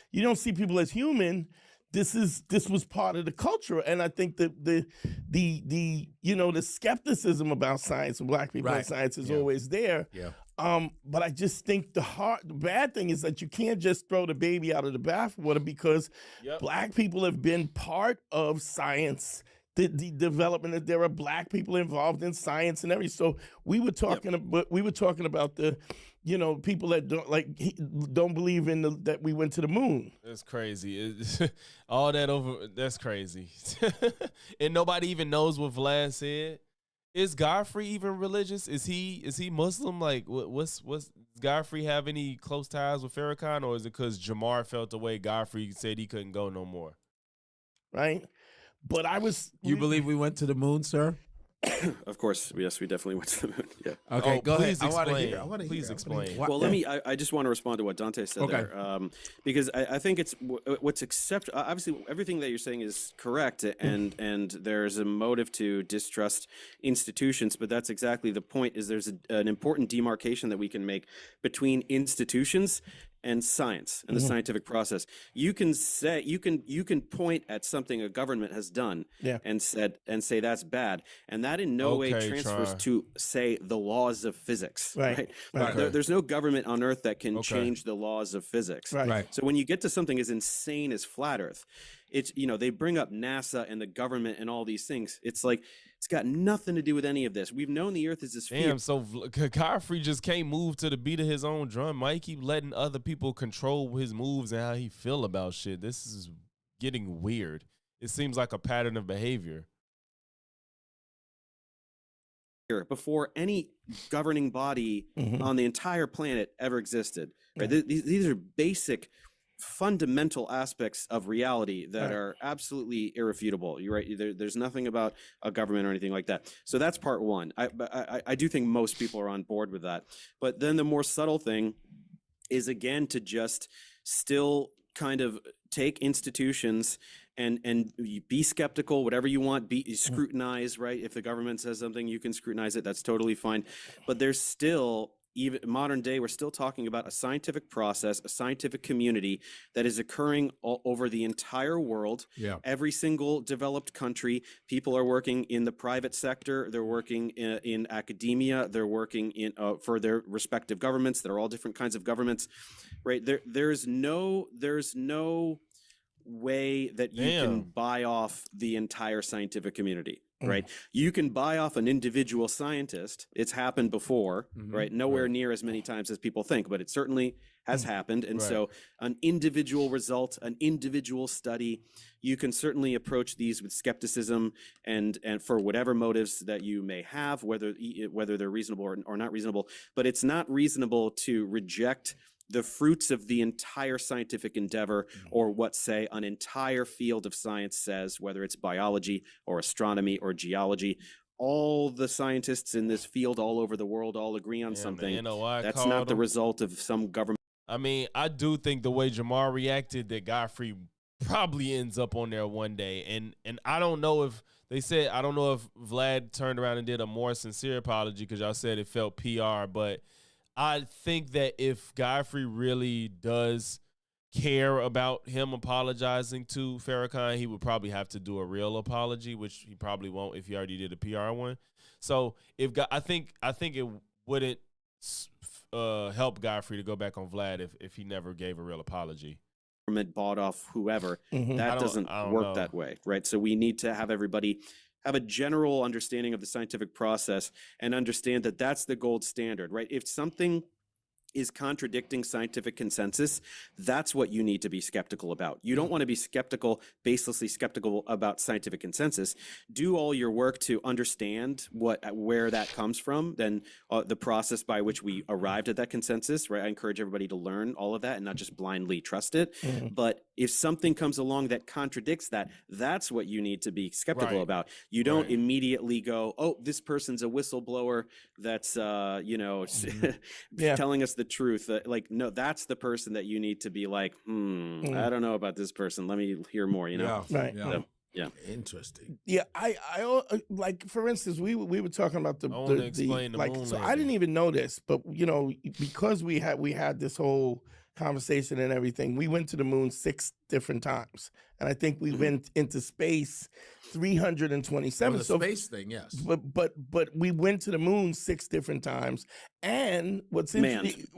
human, this was part of the culture, and I think that the skepticism about science and Black people and science is always there. Yeah. But I just think the bad thing is that you can't just throw the baby out of the bathwater because Black people have been part of science. The development that there are Black people involved in science and everything. So we were talking about the people that don't believe in that we went to the moon. That's crazy. All that over. That's crazy. And nobody even knows what Vlad said. Is Godfrey even religious? Is he Muslim? Like, what's does Godfrey have any close ties with Farrakhan, or is it because Jamar felt the way Godfrey said he couldn't go no more? Right. But You believe we went to the moon, sir? Of course, yes, we definitely went to the moon. Yeah. Okay, go ahead. Please explain. Well, let me. I just want to respond to what Dante said there, because I think it's what's obviously everything that you're saying is correct, and there's a motive to distrust institutions, but that's exactly the point. Is there's an important demarcation that we can make between institutions and science and the scientific process. You can say you can point at something a government has done and say that's bad, and that in no way transfers to say the laws of physics. Right. There's no government on Earth that can change the laws of physics. Right. So when you get to something as insane as flat Earth, it's they bring up NASA and the government and all these things. It's like it's got nothing to do with any of this. We've known the Earth is this. Damn, so Godfrey just can't move to the beat of his own drum. Mike keep letting other people control his moves and how he feel about shit. This is getting weird. It seems like a pattern of behavior. Before any governing body on the entire planet ever existed, right? These are basic, fundamental aspects of reality that are absolutely irrefutable. You're right. There's nothing about a government or anything like that. So that's part one. I do think most people are on board with that. But then the more subtle thing is, again, to just still kind of take institutions and be skeptical, whatever you want, scrutinize, right? If the government says something, you can scrutinize it. That's totally fine. But there's still, even modern day, we're still talking about a scientific process, a scientific community that is occurring all over the entire world. Yeah. Every single developed country, people are working in the private sector. They're working in academia. They're working in for their respective governments. That are all different kinds of governments, right? There's no way that you can buy off the entire scientific community. Right. You can buy off an individual scientist. It's happened before, right? Nowhere near as many times as people think, but it certainly has happened. And so an individual result, an individual study, you can certainly approach these with skepticism and for whatever motives that you may have, whether they're reasonable or not reasonable. But it's not reasonable to reject the fruits of the entire scientific endeavor, or what, say, an entire field of science says, whether it's biology or astronomy or geology. All the scientists in this field all over the world all agree on something. That's not the result of some government. I mean, I do think the way Jamar reacted, that Godfrey probably ends up on there one day. And I don't know if I don't know if Vlad turned around and did a more sincere apology, because y'all said it felt PR, but I think that if Godfrey really does care about him apologizing to Farrakhan, he would probably have to do a real apology, which he probably won't if he already did a PR one. So I think it wouldn't help Godfrey to go back on Vlad if he never gave a real apology. Government bought off whoever. That doesn't work that way, right? So we need to have everybody have a general understanding of the scientific process and understand that that's the gold standard, right? If something is contradicting scientific consensus, that's what you need to be skeptical about. You don't want to be baselessly skeptical about scientific consensus. Do all your work to understand where that comes from, then the process by which we arrived at that consensus, right? I encourage everybody to learn all of that and not just blindly trust it. But if something comes along that contradicts that, that's what you need to be skeptical about. You don't immediately go, oh, this person's a whistleblower that's, telling us the truth. No, that's the person that you need to be like, I don't know about this person. Let me hear more, Yeah. Right. So, yeah. Interesting. Yeah. I like, for instance, we were talking about the moon so I didn't even know this, but because we had this whole conversation and everything, we went to the moon 6 different times, and I think we went into space 327. The space thing, yes. But we went to the moon 6 different times, and what's interesting,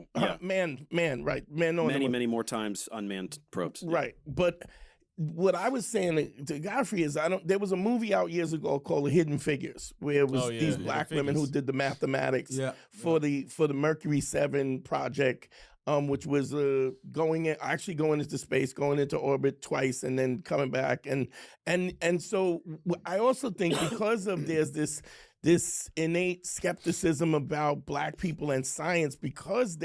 many more times unmanned probes. Right, but what I was saying to Godfrey is, there was a movie out years ago called Hidden Figures, where it was these black women who did the mathematics for the Mercury 7 project. Which was going into space, going into orbit twice, and then coming back, and so I also think because of there's this innate skepticism about black people and science because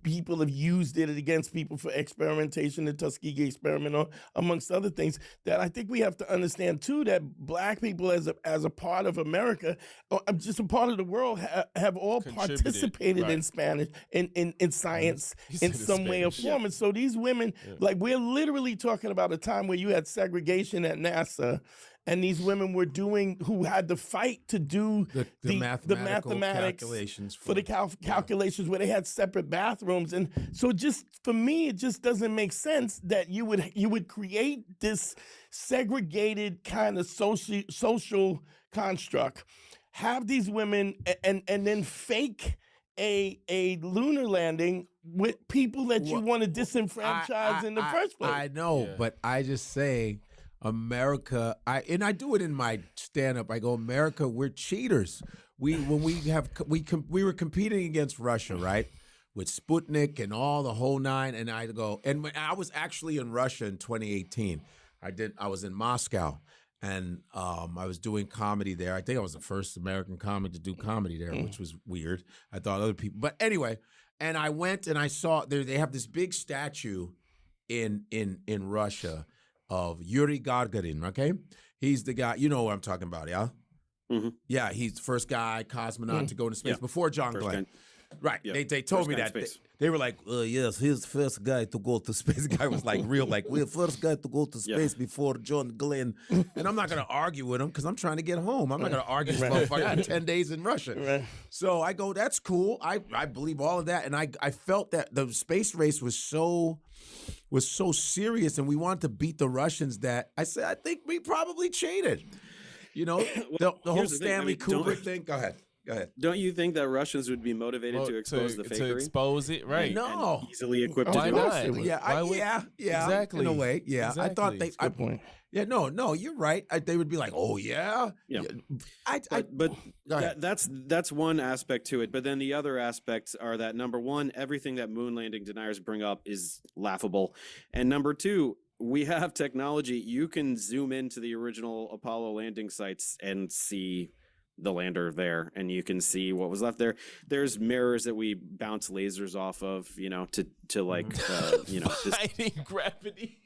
people have used it against people for experimentation, the Tuskegee experiment, or amongst other things, that I think we have to understand too that black people as a part of America, or just a part of the world, have all participated in Spanish, in science in some way or form. And so these women, like, we're literally talking about a time where you had segregation at NASA. And these women who had to fight to do the mathematical calculations for the calculations where they had separate bathrooms. And so just, for me, it just doesn't make sense that you would create this segregated kind of social construct, have these women and then fake a lunar landing with people that you want to disenfranchise in the first place. I know, but I just say, America, I do it in my stand-up. I go, America, we're cheaters. We were competing against Russia, right, with Sputnik and all the whole nine. And I go, and when I was actually in Russia in 2018. I was in Moscow, and I was doing comedy there. I think I was the first American comic to do comedy there, which was weird. I thought other people, but anyway. And I went and I saw they have this big statue in Russia of Yuri Gagarin, okay? He's the guy, you know what I'm talking about, yeah? Mm-hmm. Yeah, he's the first guy, cosmonaut, to go into space before John Glenn. Right, they told me that. They were like, yes, he's the first guy to go to space. The guy was like, we're the first guy to go to space before John Glenn. And I'm not going to argue with him because I'm trying to get home. I'm not going to argue with this motherfucker. I had 10 days in Russia. Right. So I go, that's cool. I believe all of that. And I felt that the space race was so serious, and we wanted to beat the Russians that I said, I think we probably cheated. You know, the whole Stanley Kubrick thing. Go ahead. Don't you think that Russians would be motivated to expose the fakery? To expose it, right? No. And easily equipped to do it. Yeah, exactly. In a way, yeah. Exactly. I thought they. Good point. Yeah, no, you're right. They would be like, oh yeah. But that's one aspect to it. But then the other aspects are that, number one, everything that moon landing deniers bring up is laughable, and number two, we have technology. You can zoom into the original Apollo landing sites and see the lander there, and you can see what was left there. There's mirrors that we bounce lasers off of, to like, fighting gravity.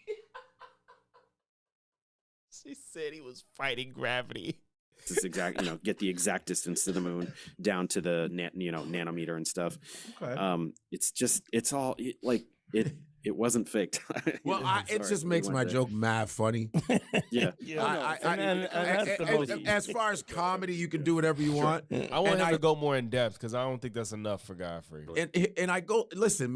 She said he was fighting gravity. This exact, get the exact distance to the moon down to the nanometer and stuff. Okay. It's all like it. It wasn't faked. Well, it just makes my joke mad funny. Yeah. As far as comedy, you can do whatever you want. I want him to go more in depth because I don't think that's enough for Godfrey. And I go, listen,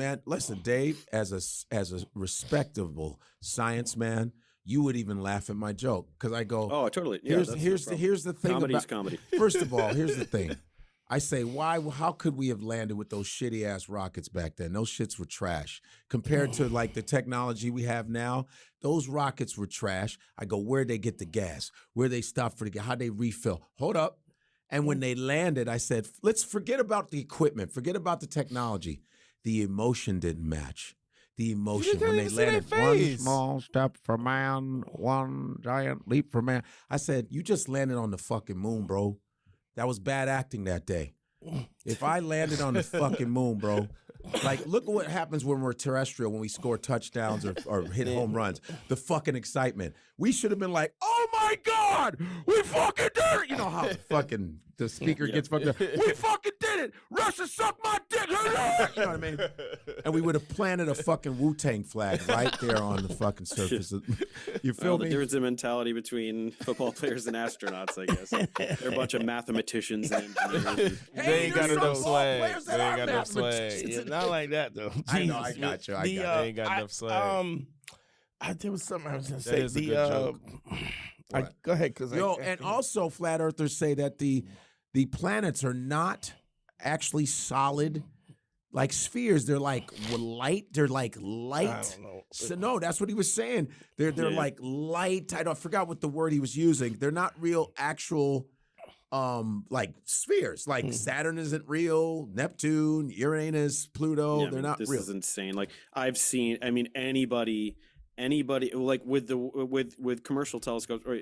Dave, as a respectable science man, you would even laugh at my joke because I go, oh, totally. Yeah, here's the thing. Comedy's comedy. First of all, here's the thing. I say, how could we have landed with those shitty ass rockets back then? Those shits were trash. Compared to like the technology we have now, those rockets were trash. I go, where'd they get the gas? Where'd they stop for the gas? How'd they refill? Hold up. And when they landed, I said, let's forget about the equipment. Forget about the technology. The emotion didn't match. The emotion when they landed. One small step for man, one giant leap for man. I said, you just landed on the fucking moon, bro. That was bad acting that day. If I landed on the fucking moon, bro, like, look at what happens when we're terrestrial, when we score touchdowns or hit home runs. The fucking excitement. We should have been like, oh my God, we fucking did it. You know how the speaker gets fucked up. We fucking did it. Russia sucked my dick. You know what I mean? And we would have planted a fucking Wu-Tang flag right there on the fucking surface. You feel me? The difference in mentality between football players and astronauts, I guess. They're a bunch of mathematicians and engineers. They ain't got enough swag. They ain't got enough swag. Not like that, though. I know, I got you. They ain't got enough swag. There was something I was going to say. That is a good joke. Go ahead. And also flat earthers say that the planets are not actually solid like spheres. They're like light. They're like light. I don't know. So no, that's what he was saying. They're like light. I forgot what the word he was using. They're not real actual like spheres. Like Saturn isn't real, Neptune, Uranus, Pluto, they're not this real. This is insane. Like I've seen, anybody anybody like with commercial telescopes or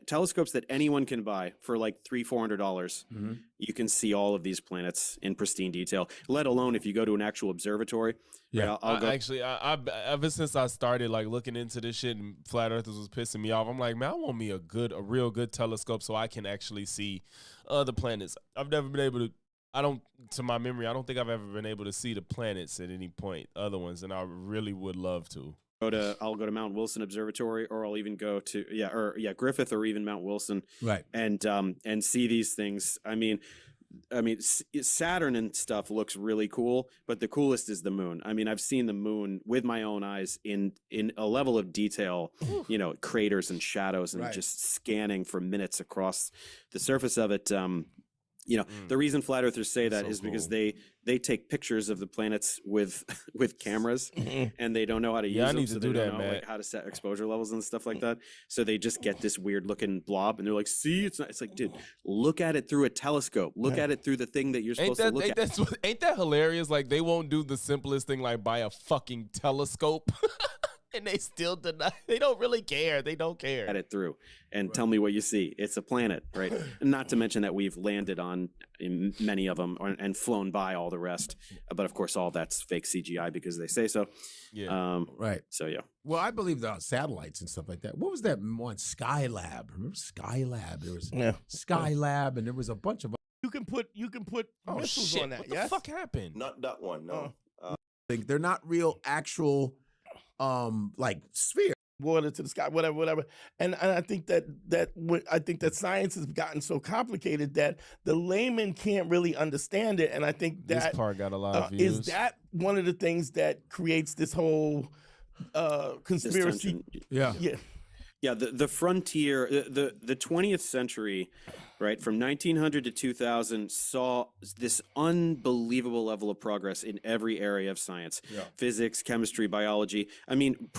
telescopes that anyone can buy for like $300-400, you can see all of these planets in pristine detail. Let alone if you go to an actual observatory. Yeah, right, I'll go. Actually, I ever since I started like looking into this shit and flat earthers was pissing me off, I'm like, man, I want me a real good telescope so I can actually see other planets. I've never been able to. To my memory, I don't think I've ever been able to see the planets at any point, other ones, and I really would love to. I'll go to Mount Wilson Observatory, or I'll even go to Griffith or even Mount Wilson, right? And see these things. I mean, Saturn and stuff looks really cool, but the coolest is the moon. I mean, I've seen the moon with my own eyes in a level of detail, you know, craters and shadows, and just scanning for minutes across the surface of it. You know, the reason flat earthers say that is because they take pictures of the planets with cameras, and they don't know how to use them. I need so to they do don't that, know man. like how to set exposure levels and stuff like that. So they just get this weird looking blob, and they're like, "See, it's not." It's like, dude, look at it through a telescope. Look at it through the thing that you're supposed to look at. Ain't that hilarious? Like they won't do the simplest thing, like buy a fucking telescope. And they still deny. They don't really care. They don't care. At it through and tell me what you see. It's a planet, right? Not to mention that we've landed on many of them and flown by all the rest. But of course, all that's fake CGI because they say so. Yeah. Right. So yeah. Well, I believe the satellites and stuff like that. What was that one? Skylab. Remember Skylab? There was Skylab, and there was a bunch of. You can put missiles on that. What the fuck happened? Not that one. No. They're not real actual. Like sphere, water to the sky, whatever. And I think that science has gotten so complicated that the layman can't really understand it. And I think that this part got a lot of views. Is that one of the things that creates this whole conspiracy? Yeah. The frontier, the 20th century, right, from 1900 to 2000 saw this unbelievable level of progress in every area of science, physics, chemistry, biology. I mean,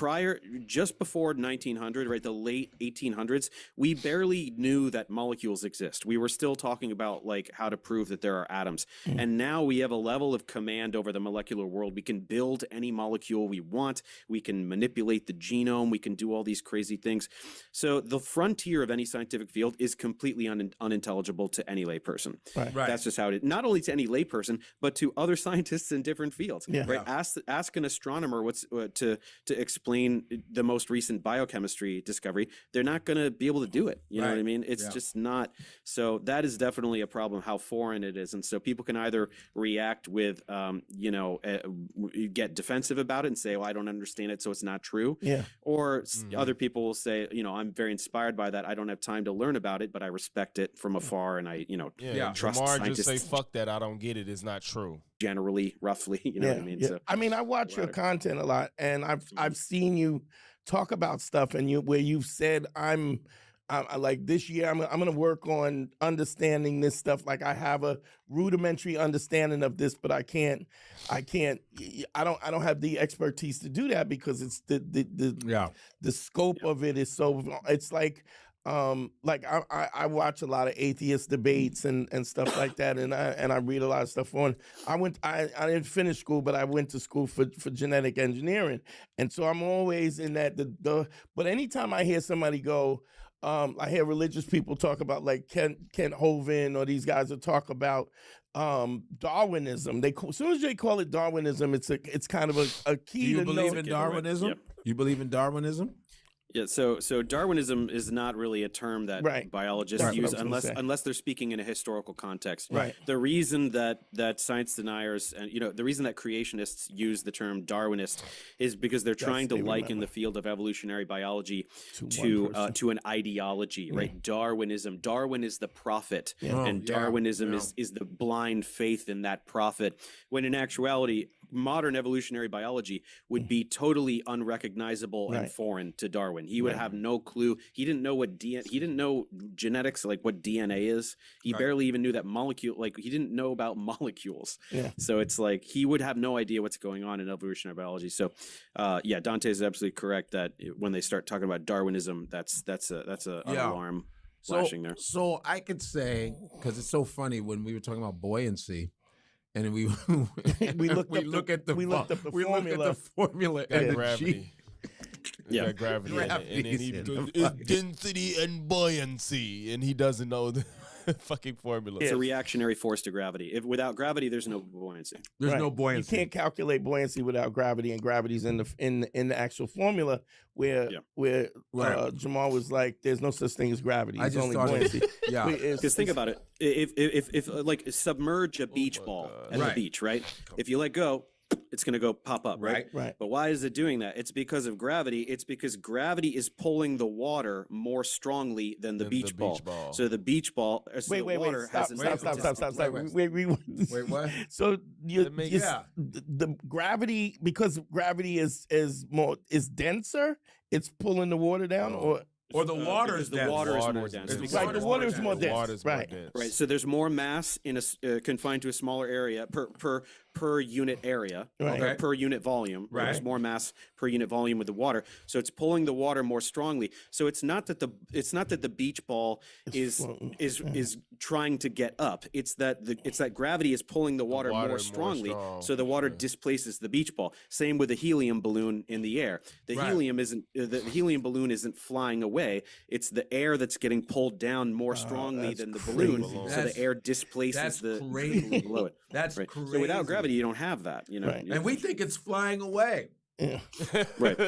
just before 1900, right, the late 1800s, we barely knew that molecules exist. We were still talking about like how to prove that there are atoms. And now we have a level of command over the molecular world. We can build any molecule we want. We can manipulate the genome. We can do all these crazy things. So the frontier of any scientific field is completely unintelligible to any layperson. Right. That's just how it is. Not only to any layperson, but to other scientists in different fields. Right. Ask an astronomer to explain the most recent biochemistry discovery. They're not going to be able to do it. You know what I mean? It's just not. So that is definitely a problem, how foreign it is. And so people can either react with, get defensive about it and say, well, I don't understand it, so it's not true. Yeah. Or other people will say, I'm very inspired by that. I don't have time to learn about it, but I respect it from afar, and I, trust Jamar scientists. just say, fuck that, I don't get it. It's not true. Generally, roughly, you know what I mean? Yeah. So, I mean, I watch your content a lot, and I've seen you talk about stuff, and where you've said, I'm like this year I'm going to work on understanding this stuff. Like I have a rudimentary understanding of this, but I don't have the expertise to do that because it's the scope of it is so. It's like I watch a lot of atheist debates and stuff like that, and I read a lot of stuff on. I didn't finish school, but I went to school for genetic engineering, and so I'm always in that. But anytime I hear somebody go. I hear religious people talk about like Kent Hovind or these guys that talk about Darwinism. As soon as they call it Darwinism, it's kind of a key. Do you believe in Darwinism? Yep. You believe in Darwinism? Yeah, so Darwinism is not really a term that biologists use unless they're speaking in a historical context. Right. The reason that science deniers and the reason that creationists use the term Darwinist is because they're trying to liken the field of evolutionary biology to an ideology, right? Darwinism. Darwin is the prophet, and Darwinism is the blind faith in that prophet. When in actuality, modern evolutionary biology would be totally unrecognizable and foreign to Darwin. He would have no clue. He didn't know he didn't know genetics, like what DNA is. He barely even knew that he didn't know about molecules. Yeah. So it's like he would have no idea what's going on in evolutionary biology. So Dante is absolutely correct that when they start talking about Darwinism, that's an alarm flashing there. So I could say, because it's so funny when we were talking about buoyancy, and we looked at the formula and the gravity. Yeah, gravity. And then he goes, it's density and buoyancy, and he doesn't know the fucking formula. It's a reactionary force to gravity. If without gravity, there's no buoyancy. There's no buoyancy. You can't calculate buoyancy without gravity, and gravity's in the actual formula where Jamar was like, "There's no such thing as gravity. It's only buoyancy." Because think about it. If like submerge a beach ball at the beach, right? If you let go, it's going to go pop up, right? Right. But why is it doing that? It's because of gravity. It's because gravity is pulling the water more strongly than the beach ball. So the beach ball, Wait, stop. Wait, what? So the gravity, because gravity is denser, it's pulling the water down, or the water is the water is more dense. Right, the water is more dense. Right. So there's more mass in a confined to a smaller area per unit area, per unit volume. Right. There's more mass per unit volume with the water, so it's pulling the water more strongly. So it's not that the beach ball is trying to get up. It's that gravity is pulling the water more strongly, so the water displaces the beach ball. Same with the helium balloon in the air. The helium balloon isn't flying away. It's the air that's getting pulled down more strongly than the balloon, so the air displaces the balloon below it. That's crazy. So without gravity, you don't have that. You know, and we think it's flying away. Yeah. Right.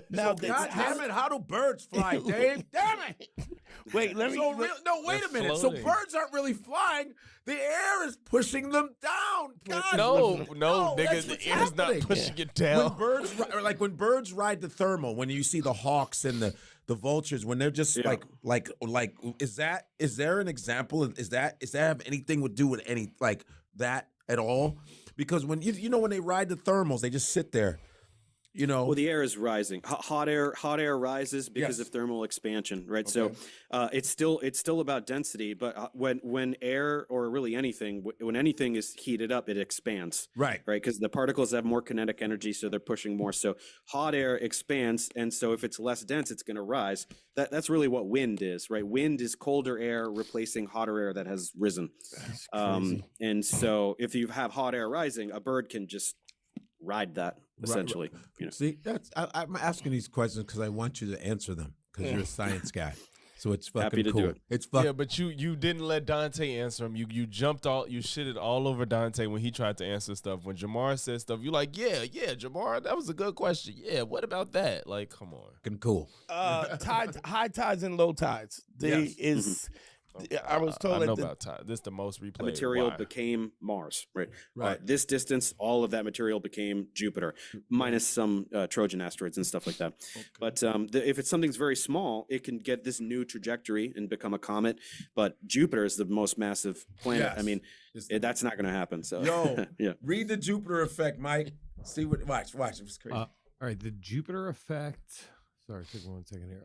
Now, God damn it! How do birds fly, Dave? Damn it! Wait, wait a minute. So birds aren't really flying. The air is pushing them down. God, no, nigga, the air's not pushing it down. When birds ride the thermal, when you see the hawks and the vultures, when they're just like is there an example? Is that have anything to do with any like that at all? Because when when they ride the thermals, they just sit there. Well, the air is rising. Hot air rises because of thermal expansion, right? Okay. So it's still about density, but when air or really anything, when anything is heated up, it expands, right? Because the particles have more kinetic energy, so they're pushing more. So hot air expands, and so if it's less dense, it's going to rise. That's really what wind is, right? Wind is colder air replacing hotter air that has risen. That's crazy. And so if you have hot air rising, a bird can just ride that. Essentially, See, I'm asking these questions because I want you to answer them because you're a science guy. So it's fucking happy to cool. do it. It's but you didn't let Dante answer him. You jumped you shitted all over Dante when he tried to answer stuff. When Jamar said stuff, you're like, yeah, Jamar, that was a good question. Yeah, what about that? Like, come on, fucking cool. High tides and low tides. I was told I know about time. This is the most replayed. The material became Mars, right? This distance, all of that material became Jupiter, minus some Trojan asteroids and stuff like that. Okay. But if it's something's very small, it can get this new trajectory and become a comet. But Jupiter is the most massive planet. Yes. I mean, that's not going to happen. So, read the Jupiter effect, Mike. See what? Watch. It's crazy. All right, the Jupiter effect. Sorry, take 1 second here.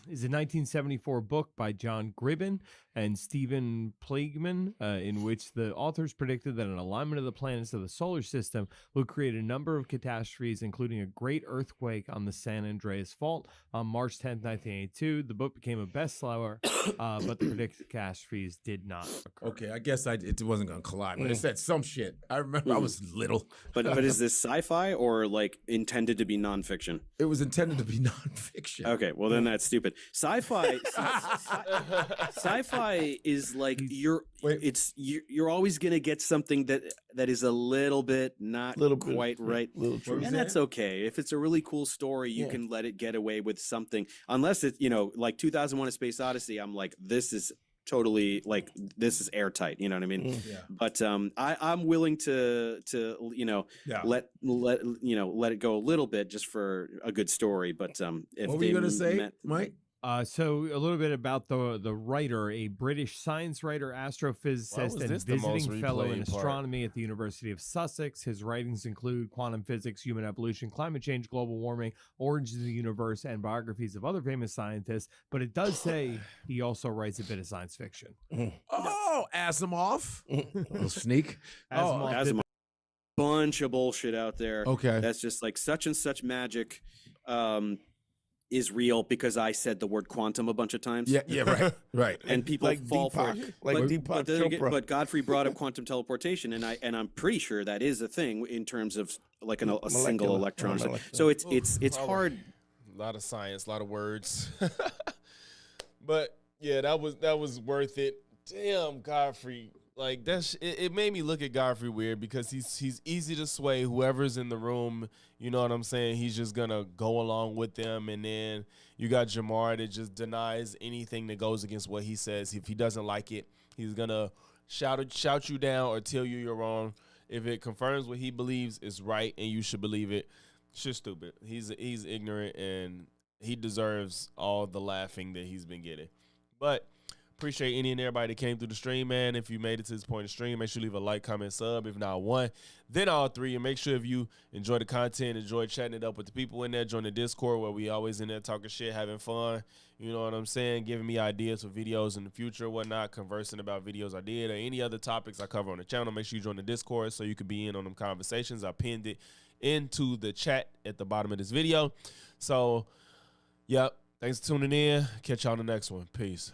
Is a 1974 book by John Gribben and Stephen Plageman, in which the authors predicted that an alignment of the planets of the solar system would create a number of catastrophes, including a great earthquake on the San Andreas Fault on March 10th, 1982. The book became a bestseller, but the predicted catastrophes did not occur. Okay, I guess it wasn't going to collide, but it said some shit. I remember I was little. But is this sci-fi or like intended to be nonfiction? It was intended to be nonfiction. Okay, well then that's stupid. Sci-fi is like you're always gonna get something that is a little bit not quite right, and that's okay. If it's a really cool story, you can let it get away with something, unless it's like 2001: A Space Odyssey. I'm like, this is totally like this is airtight. You know what I mean? Yeah. But I'm willing to let it go a little bit just for a good story. But if what were you gonna say, Mike? So a little bit about the writer, a British science writer, astrophysicist, and visiting fellow in astronomy at the University of Sussex. His writings include quantum physics, human evolution, climate change, global warming, origins of the universe, and biographies of other famous scientists. But it does say he also writes a bit of science fiction. Oh, Asimov. Little sneak. Asimov. Bunch of bullshit out there. Okay. That's just like such and such magic. Is real because I said the word quantum a bunch of times. Yeah, right. And people fall for it. But Godfrey brought up quantum teleportation, and I'm pretty sure that is a thing in terms of like a single electron. So it's hard lot of science, a lot of words. But yeah, that was worth it. Damn, Godfrey. Like it made me look at Godfrey weird because he's easy to sway whoever's in the room. You know what I'm saying? He's just gonna go along with them, and then you got Jamar that just denies anything that goes against what he says. If he doesn't like it, he's gonna shout you down or tell you you're wrong. If it confirms what he believes is right and you should believe it, it's just stupid. He's ignorant and he deserves all the laughing that he's been getting. But appreciate any and everybody that came through the stream, man. If you made it to this point in the stream, make sure you leave a like, comment, sub. If not one, then all three. And make sure if you enjoy the content, enjoy chatting it up with the people in there, join the Discord where we always in there talking shit, having fun. You know what I'm saying? Giving me ideas for videos in the future, whatnot, conversing about videos I did or any other topics I cover on the channel. Make sure you join the Discord so you can be in on them conversations. I pinned it into the chat at the bottom of this video. So, yep. Thanks for tuning in. Catch y'all on the next one. Peace.